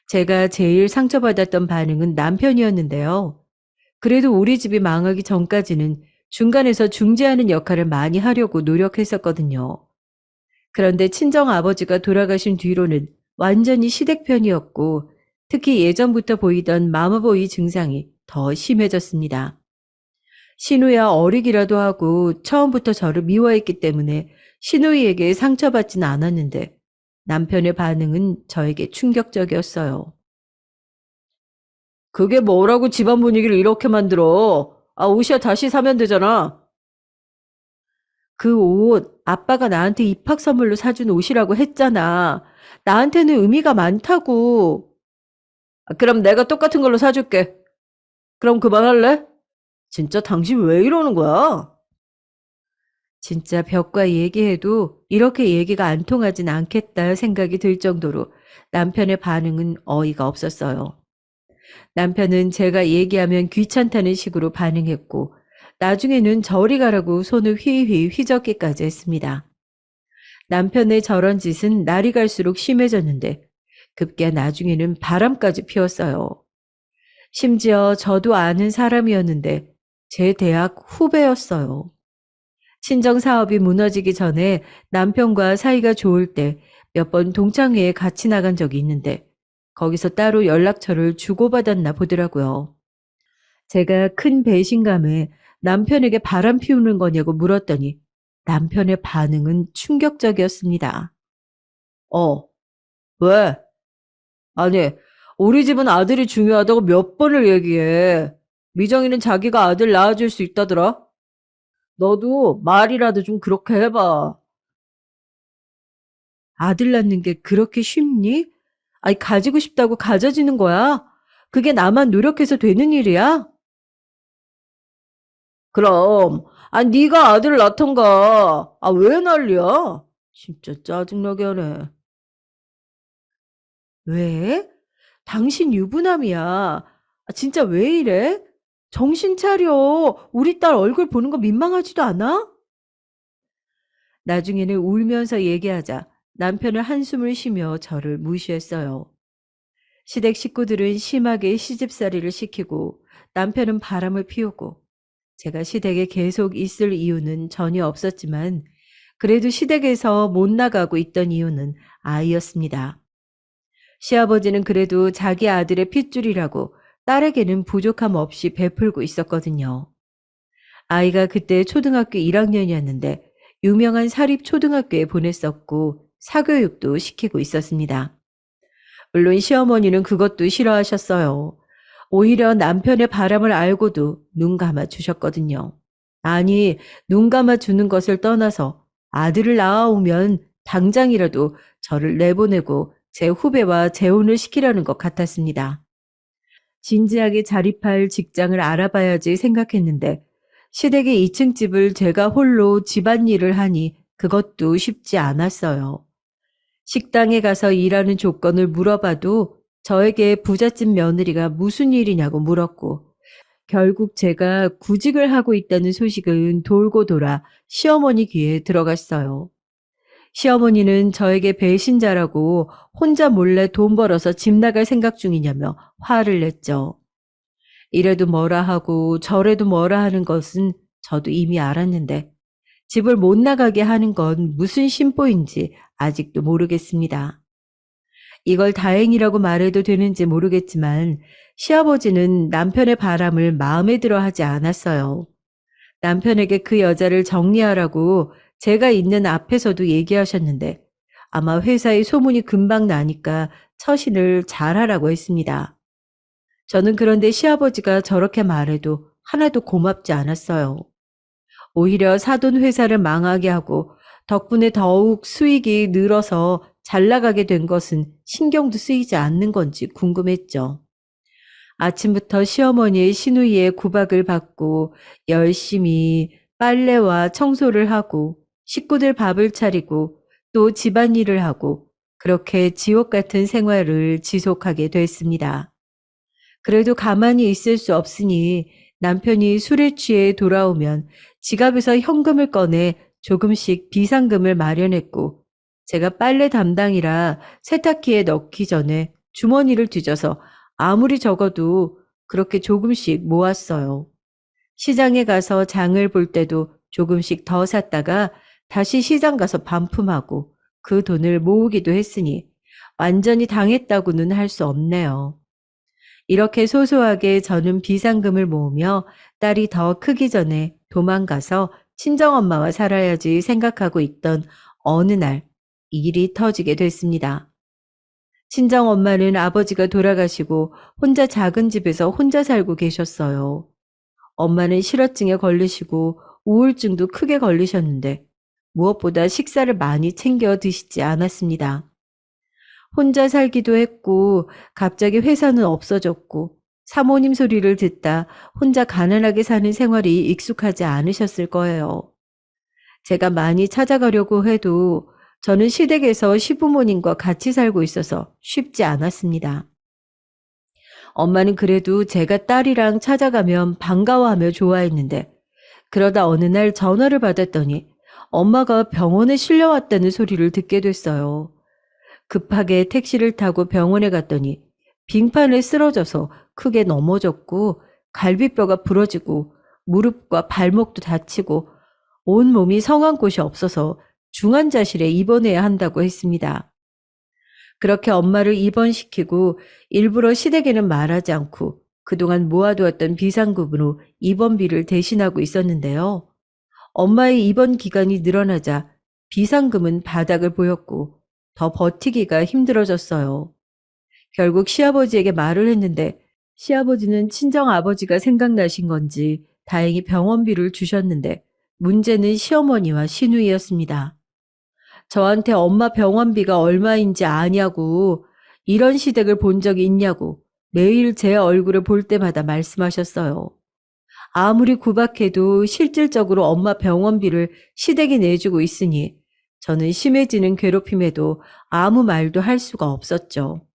제가 제일 상처받았던 반응은 남편이었는데요. 그래도 우리 집이 망하기 전까지는 중간에서 중재하는 역할을 많이 하려고 노력했었거든요. 그런데 친정 아버지가 돌아가신 뒤로는 완전히 시댁편이었고, 특히 예전부터 보이던 마마보이 증상이 더 심해졌습니다. 시누이야 어리기라도 하고 처음부터 저를 미워했기 때문에 시누이에게 상처받진 않았는데, 남편의 반응은 저에게 충격적이었어요. 그게 뭐라고 집안 분위기를 이렇게 만들어? 아, 옷이야 다시 사면 되잖아. 그 옷 아빠가 나한테 입학 선물로 사준 옷이라고 했잖아. 나한테는 의미가 많다고. 아, 그럼 내가 똑같은 걸로 사줄게. 그럼 그만할래? 진짜 당신 왜 이러는 거야? 진짜 벽과 얘기해도 이렇게 얘기가 안 통하진 않겠다 생각이 들 정도로 남편의 반응은 어이가 없었어요. 남편은 제가 얘기하면 귀찮다는 식으로 반응했고, 나중에는 저리 가라고 손을 휘휘 휘젓기까지 했습니다. 남편의 저런 짓은 날이 갈수록 심해졌는데, 급기야 나중에는 바람까지 피웠어요. 심지어 저도 아는 사람이었는데 제 대학 후배였어요. 친정 사업이 무너지기 전에 남편과 사이가 좋을 때 몇 번 동창회에 같이 나간 적이 있는데, 거기서 따로 연락처를 주고받았나 보더라고요. 제가 큰 배신감에 남편에게 바람 피우는 거냐고 물었더니 남편의 반응은 충격적이었습니다. 어, 왜? 아니, 우리 집은 아들이 중요하다고 몇 번을 얘기해. 미정이는 자기가 아들 낳아줄 수 있다더라. 너도 말이라도 좀 그렇게 해봐. 아들 낳는 게 그렇게 쉽니? 아니, 가지고 싶다고 가져지는 거야? 그게 나만 노력해서 되는 일이야? 그럼, 아, 네가 아들 낳던가. 아, 왜 난리야? 진짜 짜증나게 하네. 왜? 당신 유부남이야. 아, 진짜 왜 이래? 정신 차려. 우리 딸 얼굴 보는 거 민망하지도 않아? 나중에는 울면서 얘기하자 남편은 한숨을 쉬며 저를 무시했어요. 시댁 식구들은 심하게 시집살이를 시키고 남편은 바람을 피우고, 제가 시댁에 계속 있을 이유는 전혀 없었지만 그래도 시댁에서 못 나가고 있던 이유는 아이였습니다. 시아버지는 그래도 자기 아들의 핏줄이라고 딸에게는 부족함 없이 베풀고 있었거든요. 아이가 그때 초등학교 1학년이었는데 유명한 사립 초등학교에 보냈었고 사교육도 시키고 있었습니다. 물론 시어머니는 그것도 싫어하셨어요. 오히려 남편의 바람을 알고도 눈 감아 주셨거든요. 아니, 눈 감아 주는 것을 떠나서 아들을 낳아오면 당장이라도 저를 내보내고 제 후배와 재혼을 시키려는 것 같았습니다. 진지하게 자립할 직장을 알아봐야지 생각했는데, 시댁의 2층 집을 제가 홀로 집안일을 하니 그것도 쉽지 않았어요. 식당에 가서 일하는 조건을 물어봐도 저에게 부잣집 며느리가 무슨 일이냐고 물었고, 결국 제가 구직을 하고 있다는 소식은 돌고 돌아 시어머니 귀에 들어갔어요. 시어머니는 저에게 배신자라고 혼자 몰래 돈 벌어서 집 나갈 생각 중이냐며 화를 냈죠. 이래도 뭐라 하고 저래도 뭐라 하는 것은 저도 이미 알았는데, 집을 못 나가게 하는 건 무슨 심보인지 아직도 모르겠습니다. 이걸 다행이라고 말해도 되는지 모르겠지만 시아버지는 남편의 바람을 마음에 들어 하지 않았어요. 남편에게 그 여자를 정리하라고 제가 있는 앞에서도 얘기하셨는데, 아마 회사에 소문이 금방 나니까 처신을 잘하라고 했습니다. 저는 그런데 시아버지가 저렇게 말해도 하나도 고맙지 않았어요. 오히려 사돈 회사를 망하게 하고 덕분에 더욱 수익이 늘어서 잘 나가게 된 것은 신경도 쓰이지 않는 건지 궁금했죠. 아침부터 시어머니의 시누이의 구박을 받고 열심히 빨래와 청소를 하고 식구들 밥을 차리고 또 집안일을 하고, 그렇게 지옥 같은 생활을 지속하게 됐습니다. 그래도 가만히 있을 수 없으니 남편이 술에 취해 돌아오면 지갑에서 현금을 꺼내 조금씩 비상금을 마련했고, 제가 빨래 담당이라 세탁기에 넣기 전에 주머니를 뒤져서 아무리 적어도 그렇게 조금씩 모았어요. 시장에 가서 장을 볼 때도 조금씩 더 샀다가 다시 시장 가서 반품하고 그 돈을 모으기도 했으니 완전히 당했다고는 할 수 없네요. 이렇게 소소하게 저는 비상금을 모으며 딸이 더 크기 전에 도망가서 친정엄마와 살아야지 생각하고 있던 어느 날 일이 터지게 됐습니다. 친정엄마는 아버지가 돌아가시고 혼자 작은 집에서 혼자 살고 계셨어요. 엄마는 실어증에 걸리시고 우울증도 크게 걸리셨는데 무엇보다 식사를 많이 챙겨 드시지 않았습니다. 혼자 살기도 했고 갑자기 회사는 없어졌고 사모님 소리를 듣다 혼자 가난하게 사는 생활이 익숙하지 않으셨을 거예요. 제가 많이 찾아가려고 해도 저는 시댁에서 시부모님과 같이 살고 있어서 쉽지 않았습니다. 엄마는 그래도 제가 딸이랑 찾아가면 반가워하며 좋아했는데 그러다 어느 날 전화를 받았더니 엄마가 병원에 실려왔다는 소리를 듣게 됐어요. 급하게 택시를 타고 병원에 갔더니 빙판에 쓰러져서 크게 넘어졌고 갈비뼈가 부러지고 무릎과 발목도 다치고 온몸이 성한 곳이 없어서 중환자실에 입원해야 한다고 했습니다. 그렇게 엄마를 입원시키고 일부러 시댁에는 말하지 않고 그동안 모아두었던 비상금으로 입원비를 대신하고 있었는데요. 엄마의 입원 기간이 늘어나자 비상금은 바닥을 보였고 더 버티기가 힘들어졌어요. 결국 시아버지에게 말을 했는데 시아버지는 친정아버지가 생각나신 건지 다행히 병원비를 주셨는데 문제는 시어머니와 시누이였습니다. 저한테 엄마 병원비가 얼마인지 아냐고, 이런 시댁을 본 적이 있냐고 매일 제 얼굴을 볼 때마다 말씀하셨어요. 아무리 구박해도 실질적으로 엄마 병원비를 시댁이 내주고 있으니 저는 심해지는 괴롭힘에도 아무 말도 할 수가 없었죠.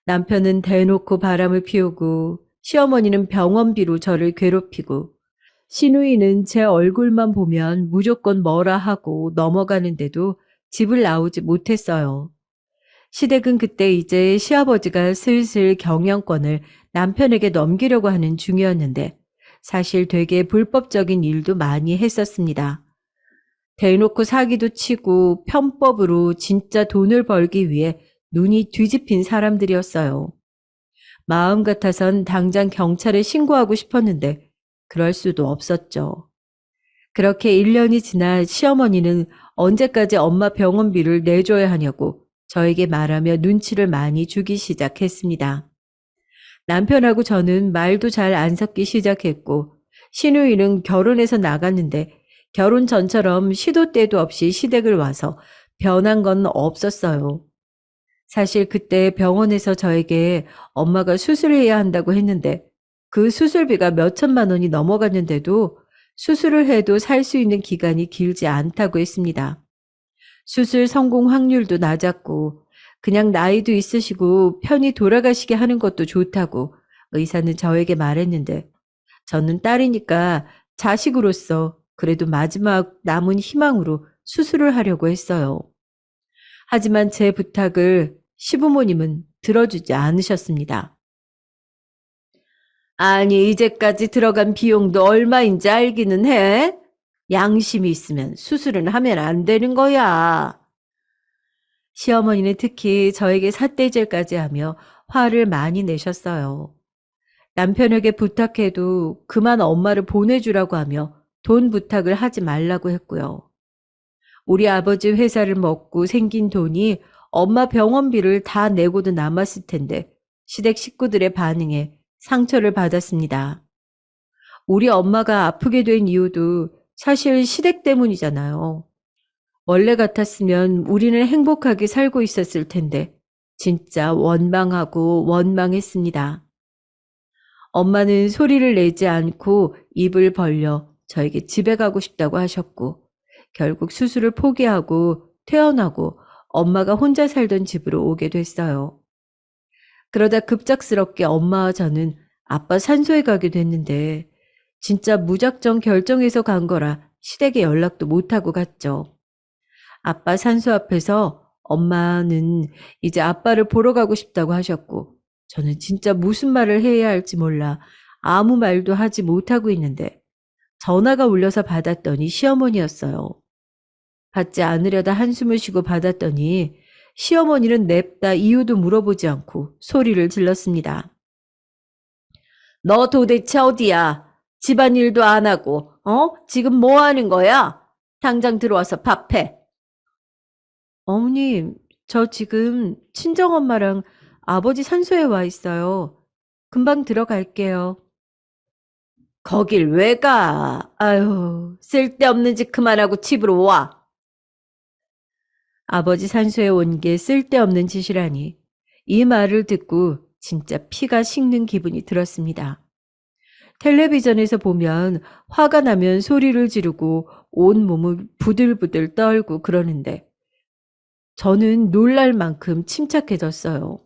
남편은 대놓고 바람을 피우고 시어머니는 병원비로 저를 괴롭히고 시누이는 제 얼굴만 보면 무조건 뭐라 하고 넘어가는데도 집을 나오지 못했어요. 시댁은 그때 이제 시아버지가 슬슬 경영권을 남편에게 넘기려고 하는 중이었는데 사실 되게 불법적인 일도 많이 했었습니다. 대놓고 사기도 치고 편법으로 진짜 돈을 벌기 위해 눈이 뒤집힌 사람들이었어요. 마음 같아선 당장 경찰에 신고하고 싶었는데 그럴 수도 없었죠. 그렇게 1년이 지나 시어머니는 언제까지 엄마 병원비를 내줘야 하냐고 저에게 말하며 눈치를 많이 주기 시작했습니다. 남편하고 저는 말도 잘 안 섞기 시작했고 시누이는 결혼해서 나갔는데 결혼 전처럼 시도 때도 없이 시댁을 와서 변한 건 없었어요. 사실 그때 병원에서 저에게 엄마가 수술해야 한다고 했는데 그 수술비가 몇 천만 원이 넘어갔는데도 수술을 해도 살 수 있는 기간이 길지 않다고 했습니다. 수술 성공 확률도 낮았고 그냥 나이도 있으시고 편히 돌아가시게 하는 것도 좋다고 의사는 저에게 말했는데 저는 딸이니까 자식으로서 그래도 마지막 남은 희망으로 수술을 하려고 했어요. 하지만 제 부탁을 시부모님은 들어주지 않으셨습니다. 아니, 이제까지 들어간 비용도 얼마인지 알기는 해? 양심이 있으면 수술은 하면 안 되는 거야. 시어머니는 특히 저에게 삿대질까지 하며 화를 많이 내셨어요. 남편에게 부탁해도 그만 엄마를 보내주라고 하며 돈 부탁을 하지 말라고 했고요. 우리 아버지 회사를 먹고 생긴 돈이 엄마 병원비를 다 내고도 남았을 텐데 시댁 식구들의 반응에 상처를 받았습니다. 우리 엄마가 아프게 된 이유도 사실 시댁 때문이잖아요. 원래 같았으면 우리는 행복하게 살고 있었을 텐데 진짜 원망하고 원망했습니다. 엄마는 소리를 내지 않고 입을 벌려 저에게 집에 가고 싶다고 하셨고 결국 수술을 포기하고 퇴원하고 엄마가 혼자 살던 집으로 오게 됐어요. 그러다 급작스럽게 엄마와 저는 아빠 산소에 가게 됐는데 진짜 무작정 결정해서 간 거라 시댁에 연락도 못하고 갔죠. 아빠 산소 앞에서 엄마는 이제 아빠를 보러 가고 싶다고 하셨고, 저는 진짜 무슨 말을 해야 할지 몰라 아무 말도 하지 못하고 있는데 전화가 울려서 받았더니 시어머니였어요. 받지 않으려다 한숨을 쉬고 받았더니 시어머니는 냅다 이유도 물어보지 않고 소리를 질렀습니다. 너 도대체 어디야? 집안일도 안 하고, 지금 뭐 하는 거야? 당장 들어와서 밥해. 어머님, 저 지금 친정엄마랑 아버지 산소에 와 있어요. 금방 들어갈게요. 거길 왜 가? 아유, 쓸데없는 짓 그만하고 집으로 와. 아버지 산소에 온 게 쓸데없는 짓이라니. 이 말을 듣고 진짜 피가 식는 기분이 들었습니다. 텔레비전에서 보면 화가 나면 소리를 지르고 온 몸을 부들부들 떨고 그러는데 저는 놀랄 만큼 침착해졌어요.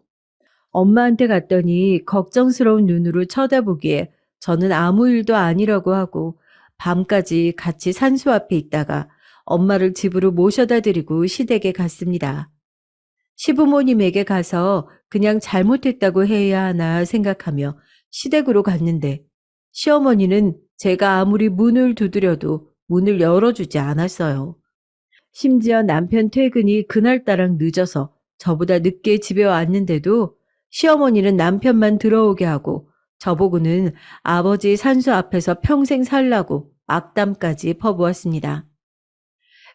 엄마한테 갔더니 걱정스러운 눈으로 쳐다보기에 저는 아무 일도 아니라고 하고 밤까지 같이 산소 앞에 있다가 엄마를 집으로 모셔다 드리고 시댁에 갔습니다. 시부모님에게 가서 그냥 잘못했다고 해야 하나 생각하며 시댁으로 갔는데 시어머니는 제가 아무리 문을 두드려도 문을 열어주지 않았어요. 심지어 남편 퇴근이 그날따라 늦어서 저보다 늦게 집에 왔는데도 시어머니는 남편만 들어오게 하고 저보고는 아버지 산소 앞에서 평생 살라고 악담까지 퍼부었습니다.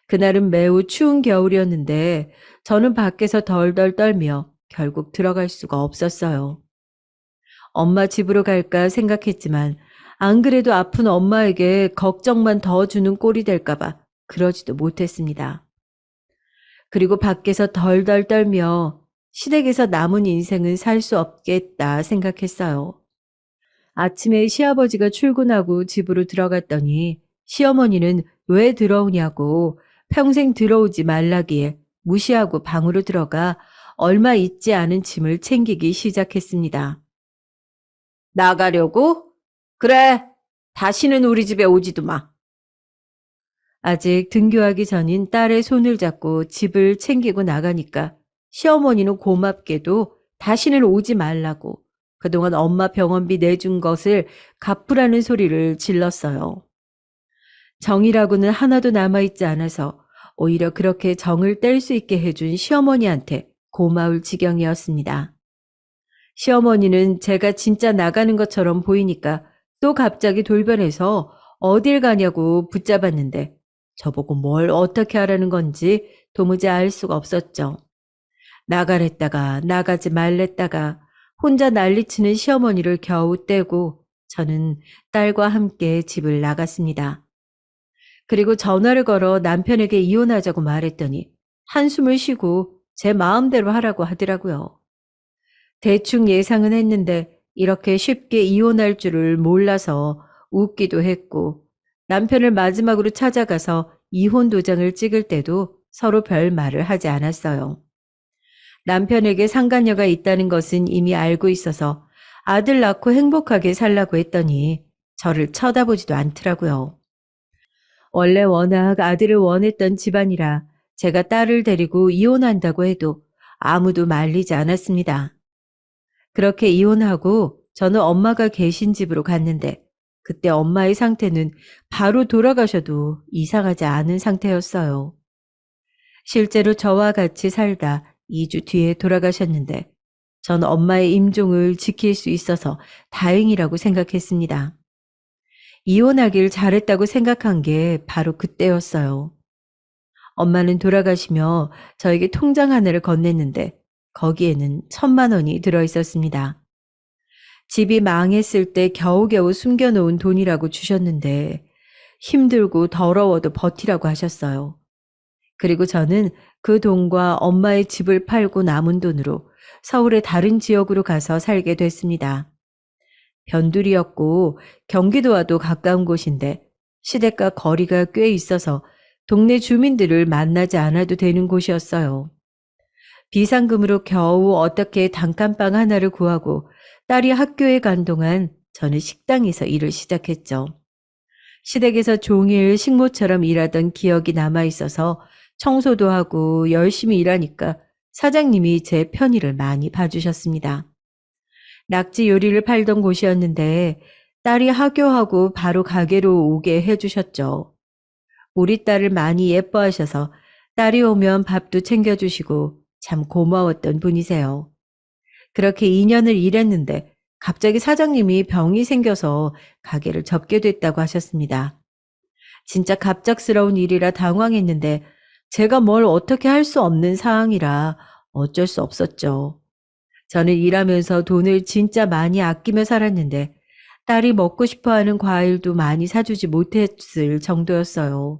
그날은 매우 추운 겨울이었는데 저는 밖에서 덜덜 떨며 결국 들어갈 수가 없었어요. 엄마 집으로 갈까 생각했지만 안 그래도 아픈 엄마에게 걱정만 더 주는 꼴이 될까봐 그러지도 못했습니다. 그리고 밖에서 덜덜 떨며 시댁에서 남은 인생은 살 수 없겠다 생각했어요. 아침에 시아버지가 출근하고 집으로 들어갔더니 시어머니는 왜 들어오냐고 평생 들어오지 말라기에 무시하고 방으로 들어가 얼마 있지 않은 짐을 챙기기 시작했습니다. 나가려고? 그래, 다시는 우리 집에 오지도 마. 아직 등교하기 전인 딸의 손을 잡고 집을 챙기고 나가니까 시어머니는 고맙게도 다시는 오지 말라고 그동안 엄마 병원비 내준 것을 갚으라는 소리를 질렀어요. 정이라고는 하나도 남아있지 않아서 오히려 그렇게 정을 뗄 수 있게 해준 시어머니한테 고마울 지경이었습니다. 시어머니는 제가 진짜 나가는 것처럼 보이니까 또 갑자기 돌변해서 어딜 가냐고 붙잡았는데 저보고 뭘 어떻게 하라는 건지 도무지 알 수가 없었죠. 나가랬다가 나가지 말랬다가 혼자 난리치는 시어머니를 겨우 떼고 저는 딸과 함께 집을 나갔습니다. 그리고 전화를 걸어 남편에게 이혼하자고 말했더니 한숨을 쉬고 제 마음대로 하라고 하더라고요. 대충 예상은 했는데 이렇게 쉽게 이혼할 줄을 몰라서 웃기도 했고 남편을 마지막으로 찾아가서 이혼 도장을 찍을 때도 서로 별 말을 하지 않았어요. 남편에게 상간녀가 있다는 것은 이미 알고 있어서 아들 낳고 행복하게 살라고 했더니 저를 쳐다보지도 않더라고요. 원래 워낙 아들을 원했던 집안이라 제가 딸을 데리고 이혼한다고 해도 아무도 말리지 않았습니다. 그렇게 이혼하고 저는 엄마가 계신 집으로 갔는데 그때 엄마의 상태는 바로 돌아가셔도 이상하지 않은 상태였어요. 실제로 저와 같이 살다 2주 뒤에 돌아가셨는데 전 엄마의 임종을 지킬 수 있어서 다행이라고 생각했습니다. 이혼하길 잘했다고 생각한 게 바로 그때였어요. 엄마는 돌아가시며 저에게 통장 하나를 건넸는데 거기에는 1,000만 원이 들어있었습니다. 집이 망했을 때 겨우겨우 숨겨놓은 돈이라고 주셨는데 힘들고 더러워도 버티라고 하셨어요. 그리고 저는 그 돈과 엄마의 집을 팔고 남은 돈으로 서울의 다른 지역으로 가서 살게 됐습니다. 변두리였고 경기도와도 가까운 곳인데 시댁과 거리가 꽤 있어서 동네 주민들을 만나지 않아도 되는 곳이었어요. 비상금으로 겨우 어떻게 단칸방 하나를 구하고 딸이 학교에 간 동안 저는 식당에서 일을 시작했죠. 시댁에서 종일 식모처럼 일하던 기억이 남아 있어서 청소도 하고 열심히 일하니까 사장님이 제 편의를 많이 봐주셨습니다. 낙지 요리를 팔던 곳이었는데 딸이 하교하고 바로 가게로 오게 해주셨죠. 우리 딸을 많이 예뻐하셔서 딸이 오면 밥도 챙겨주시고 참 고마웠던 분이세요. 그렇게 2년을 일했는데 갑자기 사장님이 병이 생겨서 가게를 접게 됐다고 하셨습니다. 진짜 갑작스러운 일이라 당황했는데 제가 뭘 어떻게 할 수 없는 상황이라 어쩔 수 없었죠. 저는 일하면서 돈을 진짜 많이 아끼며 살았는데 딸이 먹고 싶어 하는 과일도 많이 사주지 못했을 정도였어요.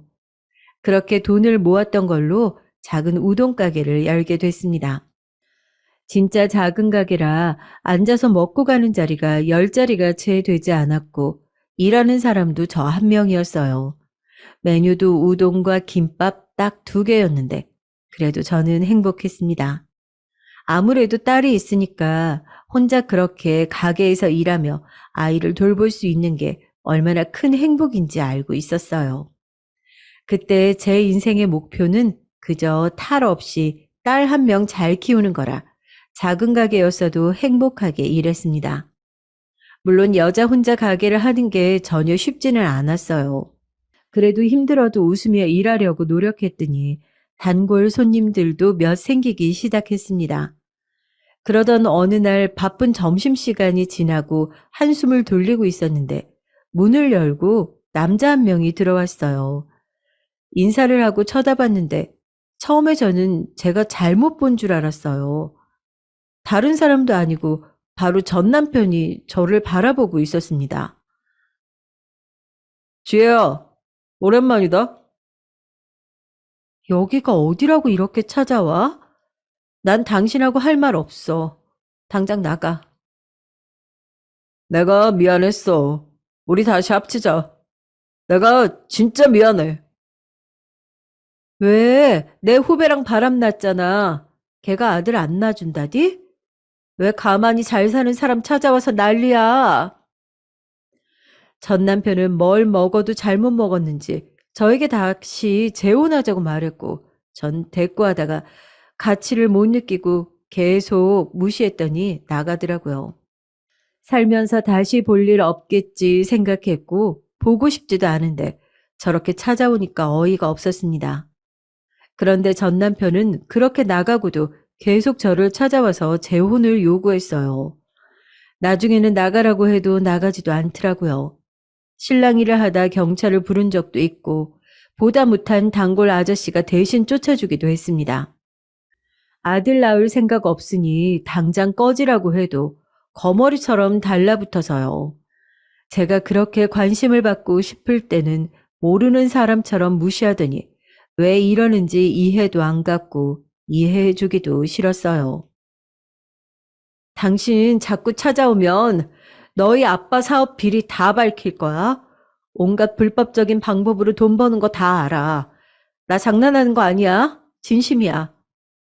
그렇게 돈을 모았던 걸로 작은 우동 가게를 열게 됐습니다. 진짜 작은 가게라 앉아서 먹고 가는 자리가 10자리가 채 되지 않았고 일하는 사람도 저 한 명이었어요. 메뉴도 우동과 김밥 딱 2개였는데 그래도 저는 행복했습니다. 아무래도 딸이 있으니까 혼자 그렇게 가게에서 일하며 아이를 돌볼 수 있는 게 얼마나 큰 행복인지 알고 있었어요. 그때 제 인생의 목표는 그저 탈 없이 딸 한 명 잘 키우는 거라 작은 가게였어도 행복하게 일했습니다. 물론 여자 혼자 가게를 하는 게 전혀 쉽지는 않았어요. 그래도 힘들어도 웃으며 일하려고 노력했더니 단골 손님들도 몇 생기기 시작했습니다. 그러던 어느 날 바쁜 점심시간이 지나고 한숨을 돌리고 있었는데 문을 열고 남자 한 명이 들어왔어요. 인사를 하고 쳐다봤는데 처음에 저는 제가 잘못 본 줄 알았어요. 다른 사람도 아니고 바로 전 남편이 저를 바라보고 있었습니다. 지혜야, 오랜만이다. 여기가 어디라고 이렇게 찾아와? 난 당신하고 할 말 없어. 당장 나가. 내가 미안했어. 우리 다시 합치자. 내가 진짜 미안해. 왜? 내 후배랑 바람났잖아. 걔가 아들 안 낳아준다디? 왜 가만히 잘 사는 사람 찾아와서 난리야? 전 남편은 뭘 먹어도 잘못 먹었는지 저에게 다시 재혼하자고 말했고 전 대꾸하다가 가치를 못 느끼고 계속 무시했더니 나가더라고요. 살면서 다시 볼 일 없겠지 생각했고 보고 싶지도 않은데 저렇게 찾아오니까 어이가 없었습니다. 그런데 전 남편은 그렇게 나가고도 계속 저를 찾아와서 재혼을 요구했어요. 나중에는 나가라고 해도 나가지도 않더라고요. 신랑 일을 하다 경찰을 부른 적도 있고 보다 못한 단골 아저씨가 대신 쫓아주기도 했습니다. 아들 낳을 생각 없으니 당장 꺼지라고 해도 거머리처럼 달라붙어서요. 제가 그렇게 관심을 받고 싶을 때는 모르는 사람처럼 무시하더니 왜 이러는지 이해도 안 갔고 이해해 주기도 싫었어요. 당신 자꾸 찾아오면 너희 아빠 사업 비리 다 밝힐 거야. 온갖 불법적인 방법으로 돈 버는 거 다 알아. 나 장난하는 거 아니야. 진심이야.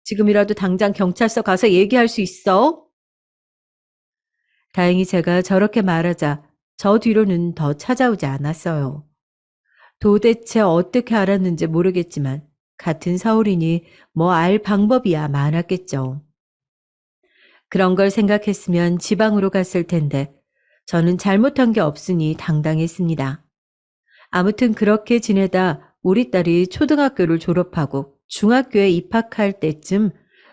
지금이라도 당장 경찰서 가서 얘기할 수 있어? 다행히 제가 저렇게 말하자 저 뒤로는 더 찾아오지 않았어요. 도대체 어떻게 알았는지 모르겠지만 같은 서울이니 뭐 알 방법이야 많았겠죠. 그런 걸 생각했으면 지방으로 갔을 텐데 저는 잘못한 게 없으니 당당했습니다. 아무튼 그렇게 지내다 우리 딸이 초등학교를 졸업하고 중학교에 입학할 때쯤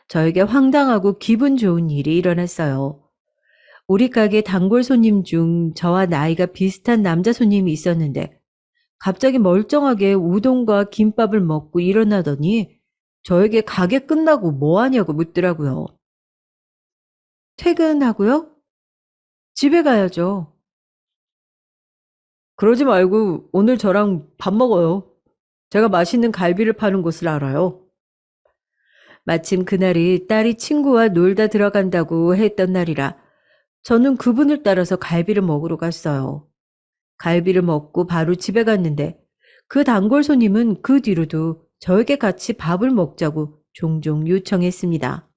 저에게 황당하고 기분 좋은 일이 일어났어요. 우리 가게 단골 손님 중 저와 나이가 비슷한 남자 손님이 있었는데 갑자기 멀쩡하게 우동과 김밥을 먹고 일어나더니 저에게 가게 끝나고 뭐 하냐고 묻더라고요. 퇴근하고요? 집에 가야죠. 그러지 말고 오늘 저랑 밥 먹어요. 제가 맛있는 갈비를 파는 곳을 알아요. 마침 그날이 딸이 친구와 놀다 들어간다고 했던 날이라 저는 그분을 따라서 갈비를 먹으러 갔어요. 갈비를 먹고 바로 집에 갔는데 그 단골 손님은 그 뒤로도 저에게 같이 밥을 먹자고 종종 요청했습니다.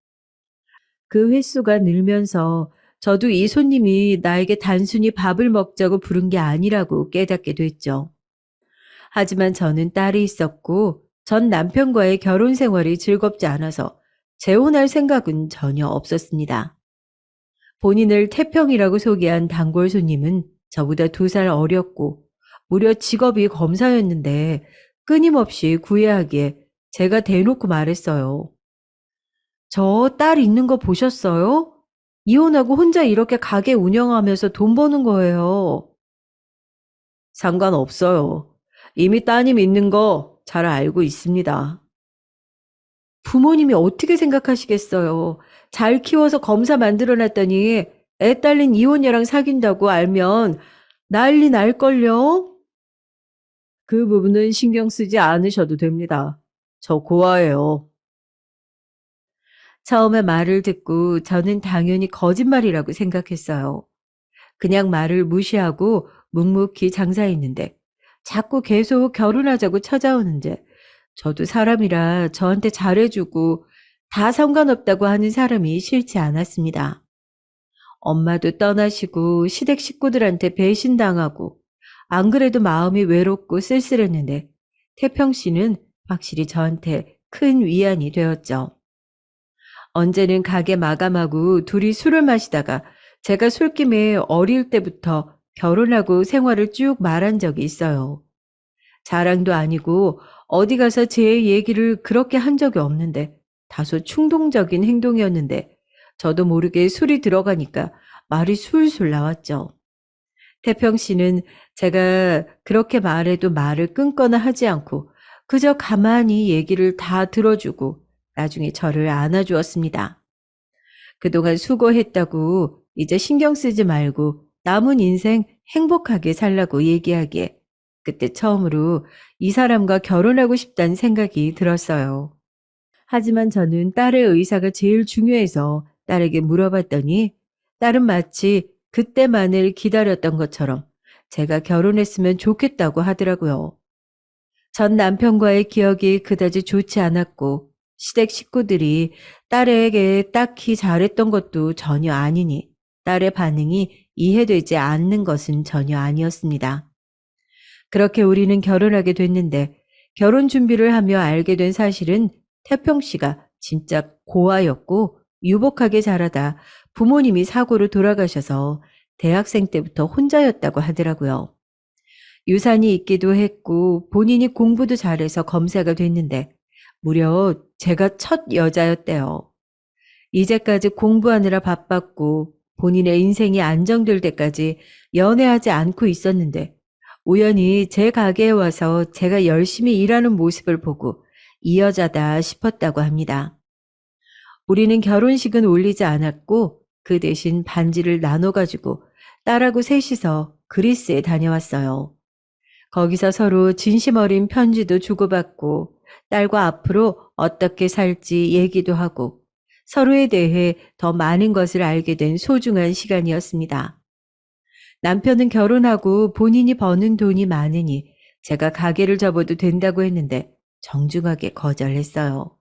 그 횟수가 늘면서 저도 이 손님이 나에게 단순히 밥을 먹자고 부른 게 아니라고 깨닫게 됐죠. 하지만 저는 딸이 있었고 전 남편과의 결혼 생활이 즐겁지 않아서 재혼할 생각은 전혀 없었습니다. 본인을 태평이라고 소개한 단골 손님은 저보다 2살 어렸고 무려 직업이 검사였는데 끊임없이 구애하기에 제가 대놓고 말했어요. 저 딸 있는 거 보셨어요? 이혼하고 혼자 이렇게 가게 운영하면서 돈 버는 거예요. 상관없어요. 이미 따님 있는 거 잘 알고 있습니다. 부모님이 어떻게 생각하시겠어요? 잘 키워서 검사 만들어 놨더니 애 딸린 이혼녀랑 사귄다고 알면 난리 날걸요? 그 부분은 신경 쓰지 않으셔도 됩니다. 저 고아예요. 처음에 말을 듣고 저는 당연히 거짓말이라고 생각했어요. 그냥 말을 무시하고 묵묵히 장사했는데 자꾸 계속 결혼하자고 찾아오는데 저도 사람이라 저한테 잘해주고 다 상관없다고 하는 사람이 싫지 않았습니다. 엄마도 떠나시고 시댁 식구들한테 배신당하고 안 그래도 마음이 외롭고 쓸쓸했는데 태평 씨는 확실히 저한테 큰 위안이 되었죠. 언제는 가게 마감하고 둘이 술을 마시다가 제가 술김에 어릴 때부터 결혼하고 생활을 쭉 말한 적이 있어요. 자랑도 아니고 어디 가서 제 얘기를 그렇게 한 적이 없는데 다소 충동적인 행동이었는데 저도 모르게 술이 들어가니까 말이 술술 나왔죠. 태평 씨는 제가 그렇게 말해도 말을 끊거나 하지 않고 그저 가만히 얘기를 다 들어주고 나중에 저를 안아주었습니다. 그동안 수고했다고 이제 신경 쓰지 말고 남은 인생 행복하게 살라고 얘기하기에 그때 처음으로 이 사람과 결혼하고 싶다는 생각이 들었어요. 하지만 저는 딸의 의사가 제일 중요해서 딸에게 물어봤더니 딸은 마치 그때만을 기다렸던 것처럼 제가 결혼했으면 좋겠다고 하더라고요. 전 남편과의 기억이 그다지 좋지 않았고 시댁 식구들이 딸에게 딱히 잘했던 것도 전혀 아니니 딸의 반응이 이해되지 않는 것은 전혀 아니었습니다. 그렇게 우리는 결혼하게 됐는데 결혼 준비를 하며 알게 된 사실은 태평 씨가 진짜 고아였고 유복하게 자라다 부모님이 사고로 돌아가셔서 대학생 때부터 혼자였다고 하더라고요. 유산이 있기도 했고 본인이 공부도 잘해서 검사가 됐는데 무려 제가 첫 여자였대요. 이제까지 공부하느라 바빴고 본인의 인생이 안정될 때까지 연애하지 않고 있었는데 우연히 제 가게에 와서 제가 열심히 일하는 모습을 보고 이 여자다 싶었다고 합니다. 우리는 결혼식은 올리지 않았고 그 대신 반지를 나눠가지고 딸하고 셋이서 그리스에 다녀왔어요. 거기서 서로 진심 어린 편지도 주고받고 딸과 앞으로 어떻게 살지 얘기도 하고 서로에 대해 더 많은 것을 알게 된 소중한 시간이었습니다. 남편은 결혼하고 본인이 버는 돈이 많으니 제가 가게를 접어도 된다고 했는데 정중하게 거절했어요.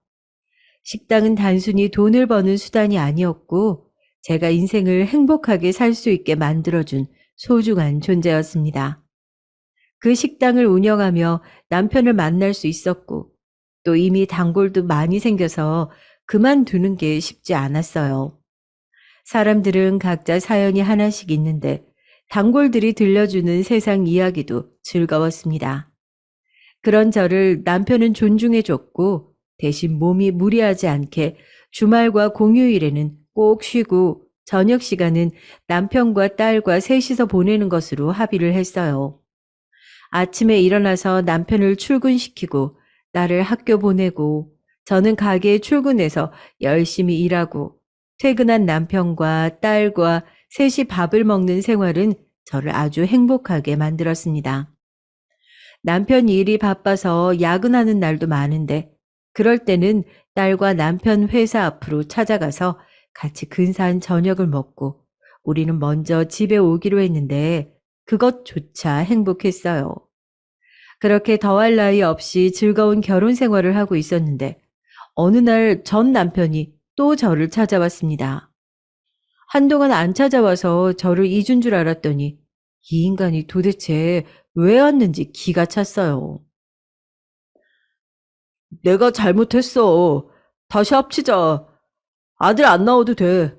식당은 단순히 돈을 버는 수단이 아니었고 제가 인생을 행복하게 살 수 있게 만들어준 소중한 존재였습니다. 그 식당을 운영하며 남편을 만날 수 있었고 또 이미 단골도 많이 생겨서 그만두는 게 쉽지 않았어요. 사람들은 각자 사연이 하나씩 있는데 단골들이 들려주는 세상 이야기도 즐거웠습니다. 그런 저를 남편은 존중해줬고 대신 몸이 무리하지 않게 주말과 공휴일에는 꼭 쉬고 저녁 시간은 남편과 딸과 셋이서 보내는 것으로 합의를 했어요. 아침에 일어나서 남편을 출근시키고 딸을 학교 보내고 저는 가게에 출근해서 열심히 일하고 퇴근한 남편과 딸과 셋이 밥을 먹는 생활은 저를 아주 행복하게 만들었습니다. 남편 일이 바빠서 야근하는 날도 많은데 그럴 때는 딸과 남편 회사 앞으로 찾아가서 같이 근사한 저녁을 먹고 우리는 먼저 집에 오기로 했는데 그것조차 행복했어요. 그렇게 더할 나위 없이 즐거운 결혼 생활을 하고 있었는데 어느 날 전 남편이 또 저를 찾아왔습니다. 한동안 안 찾아와서 저를 잊은 줄 알았더니 이 인간이 도대체 왜 왔는지 기가 찼어요. 내가 잘못했어. 다시 합치자. 아들 안 나와도 돼.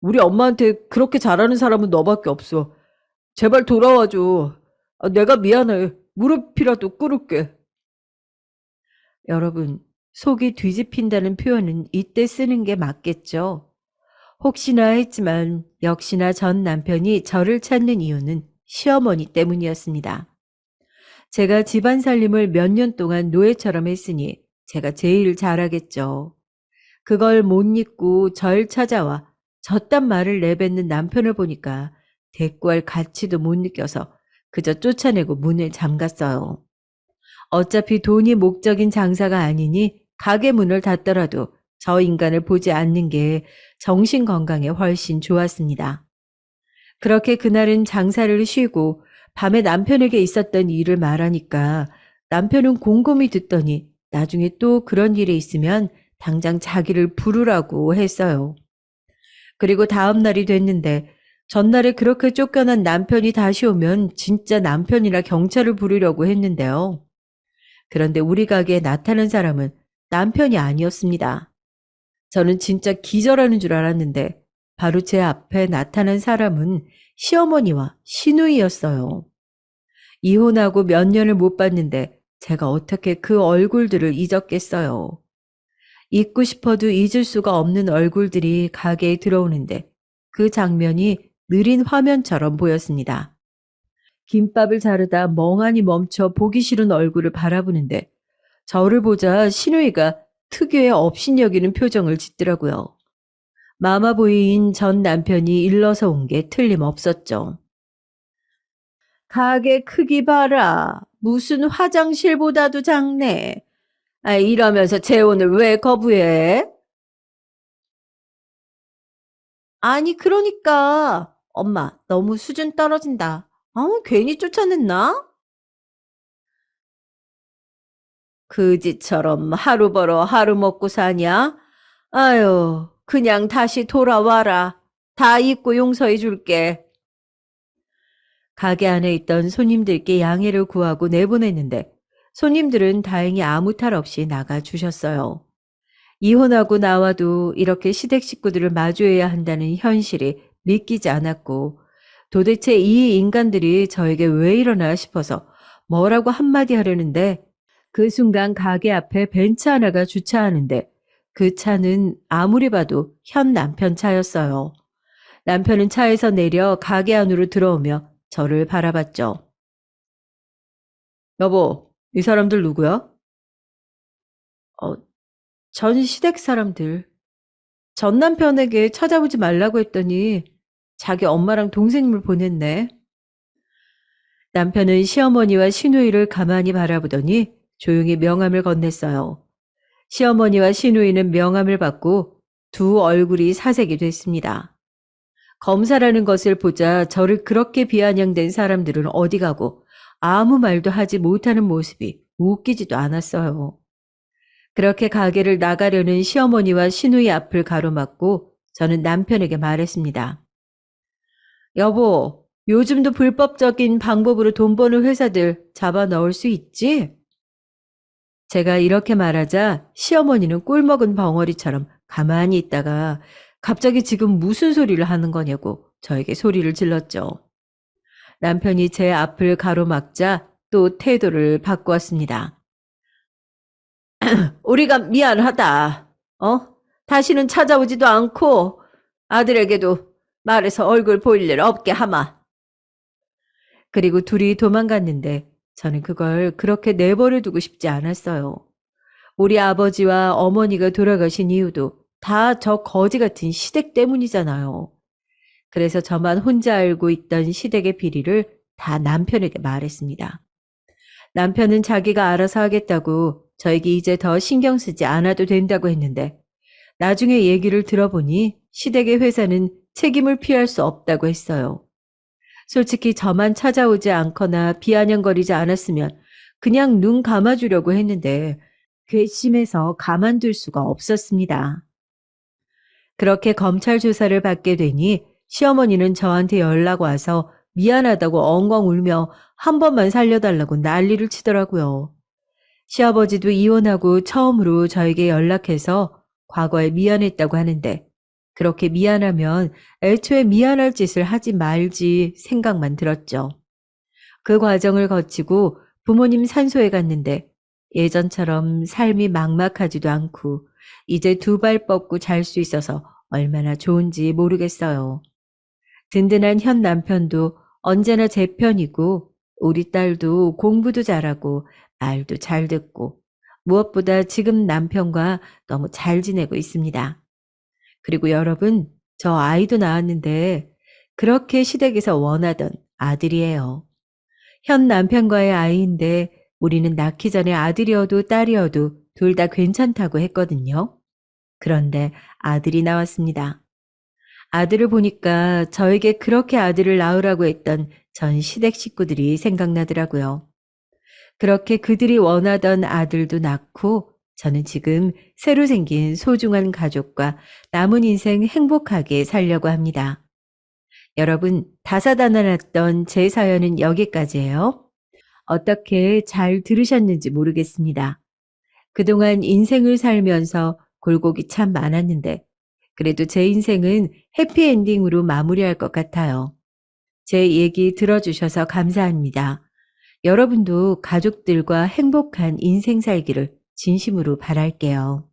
우리 엄마한테 그렇게 잘하는 사람은 너밖에 없어. 제발 돌아와줘. 내가 미안해. 무릎이라도 꿇을게. 여러분, 속이 뒤집힌다는 표현은 이때 쓰는 게 맞겠죠? 혹시나 했지만 역시나 전 남편이 저를 찾는 이유는 시어머니 때문이었습니다. 제가 집안 살림을 몇 년 동안 노예처럼 했으니 제가 제일 잘하겠죠. 그걸 못 잊고 절 찾아와 저딴 말을 내뱉는 남편을 보니까 대꾸할 가치도 못 느껴서 그저 쫓아내고 문을 잠갔어요. 어차피 돈이 목적인 장사가 아니니 가게 문을 닫더라도 저 인간을 보지 않는 게 정신 건강에 훨씬 좋았습니다. 그렇게 그날은 장사를 쉬고 밤에 남편에게 있었던 일을 말하니까 남편은 곰곰이 듣더니 나중에 또 그런 일이 있으면 당장 자기를 부르라고 했어요. 그리고 다음 날이 됐는데 전날에 그렇게 쫓겨난 남편이 다시 오면 진짜 남편이나 경찰을 부르려고 했는데요. 그런데 우리 가게에 나타난 사람은 남편이 아니었습니다. 저는 진짜 기절하는 줄 알았는데 바로 제 앞에 나타난 사람은 시어머니와 시누이였어요. 이혼하고 몇 년을 못 봤는데 제가 어떻게 그 얼굴들을 잊었겠어요. 잊고 싶어도 잊을 수가 없는 얼굴들이 가게에 들어오는데 그 장면이 느린 화면처럼 보였습니다. 김밥을 자르다 멍하니 멈춰 보기 싫은 얼굴을 바라보는데 저를 보자 시누이가 특유의 업신여기는 표정을 짓더라고요. 마마보이인 전 남편이 일러서 온 게 틀림없었죠. 가게 크기 봐라. 무슨 화장실보다도 작네. 이러면서 재혼을 왜 거부해? 아니, 그러니까. 엄마, 너무 수준 떨어진다. 괜히 쫓아냈나? 그지처럼 하루 벌어 하루 먹고 사냐? 아유, 그냥 다시 돌아와라. 다 잊고 용서해 줄게. 가게 안에 있던 손님들께 양해를 구하고 내보냈는데 손님들은 다행히 아무 탈 없이 나가 주셨어요. 이혼하고 나와도 이렇게 시댁 식구들을 마주해야 한다는 현실이 믿기지 않았고 도대체 이 인간들이 저에게 왜 이러나 싶어서 뭐라고 한마디 하려는데 그 순간 가게 앞에 벤츠 하나가 주차하는데 그 차는 아무리 봐도 현 남편 차였어요. 남편은 차에서 내려 가게 안으로 들어오며 저를 바라봤죠. 여보, 이 사람들 누구야? 어, 전 시댁 사람들. 전 남편에게 찾아오지 말라고 했더니 자기 엄마랑 동생을 보냈네. 남편은 시어머니와 시누이를 가만히 바라보더니 조용히 명함을 건넸어요. 시어머니와 시누이는 명함을 받고 두 얼굴이 사색이 됐습니다. 검사라는 것을 보자 저를 그렇게 비아냥댄 사람들은 어디 가고 아무 말도 하지 못하는 모습이 웃기지도 않았어요. 그렇게 가게를 나가려는 시어머니와 시누이 앞을 가로막고 저는 남편에게 말했습니다. 여보, 요즘도 불법적인 방법으로 돈 버는 회사들 잡아 넣을 수 있지? 제가 이렇게 말하자 시어머니는 꿀먹은 벙어리처럼 가만히 있다가 갑자기 지금 무슨 소리를 하는 거냐고 저에게 소리를 질렀죠. 남편이 제 앞을 가로막자 또 태도를 바꾸었습니다. 우리가 미안하다. 다시는 찾아오지도 않고 아들에게도 말해서 얼굴 보일 일 없게 하마. 그리고 둘이 도망갔는데 저는 그걸 그렇게 내버려 두고 싶지 않았어요. 우리 아버지와 어머니가 돌아가신 이유도 다 저 거지 같은 시댁 때문이잖아요. 그래서 저만 혼자 알고 있던 시댁의 비리를 다 남편에게 말했습니다. 남편은 자기가 알아서 하겠다고 저에게 이제 더 신경 쓰지 않아도 된다고 했는데 나중에 얘기를 들어보니 시댁의 회사는 책임을 피할 수 없다고 했어요. 솔직히 저만 찾아오지 않거나 비아냥거리지 않았으면 그냥 눈 감아주려고 했는데 괘씸해서 가만둘 수가 없었습니다. 그렇게 검찰 조사를 받게 되니 시어머니는 저한테 연락 와서 미안하다고 엉엉 울며 한 번만 살려달라고 난리를 치더라고요. 시아버지도 이혼하고 처음으로 저에게 연락해서 과거에 미안했다고 하는데 그렇게 미안하면 애초에 미안할 짓을 하지 말지 생각만 들었죠. 그 과정을 거치고 부모님 산소에 갔는데 예전처럼 삶이 막막하지도 않고 이제 두 발 뻗고 잘 수 있어서 얼마나 좋은지 모르겠어요. 든든한 현 남편도 언제나 제 편이고 우리 딸도 공부도 잘하고 말도 잘 듣고 무엇보다 지금 남편과 너무 잘 지내고 있습니다. 그리고 여러분, 저 아이도 낳았는데 그렇게 시댁에서 원하던 아들이에요. 현 남편과의 아이인데 우리는 낳기 전에 아들이어도 딸이어도 둘 다 괜찮다고 했거든요. 그런데 아들이 나왔습니다. 아들을 보니까 저에게 그렇게 아들을 낳으라고 했던 전 시댁 식구들이 생각나더라고요. 그렇게 그들이 원하던 아들도 낳고 저는 지금 새로 생긴 소중한 가족과 남은 인생 행복하게 살려고 합니다. 여러분, 다사다난했던 제 사연은 여기까지예요. 어떻게 잘 들으셨는지 모르겠습니다. 그동안 인생을 살면서 굴곡이 참 많았는데 그래도 제 인생은 해피엔딩으로 마무리할 것 같아요. 제 얘기 들어주셔서 감사합니다. 여러분도 가족들과 행복한 인생 살기를 진심으로 바랄게요.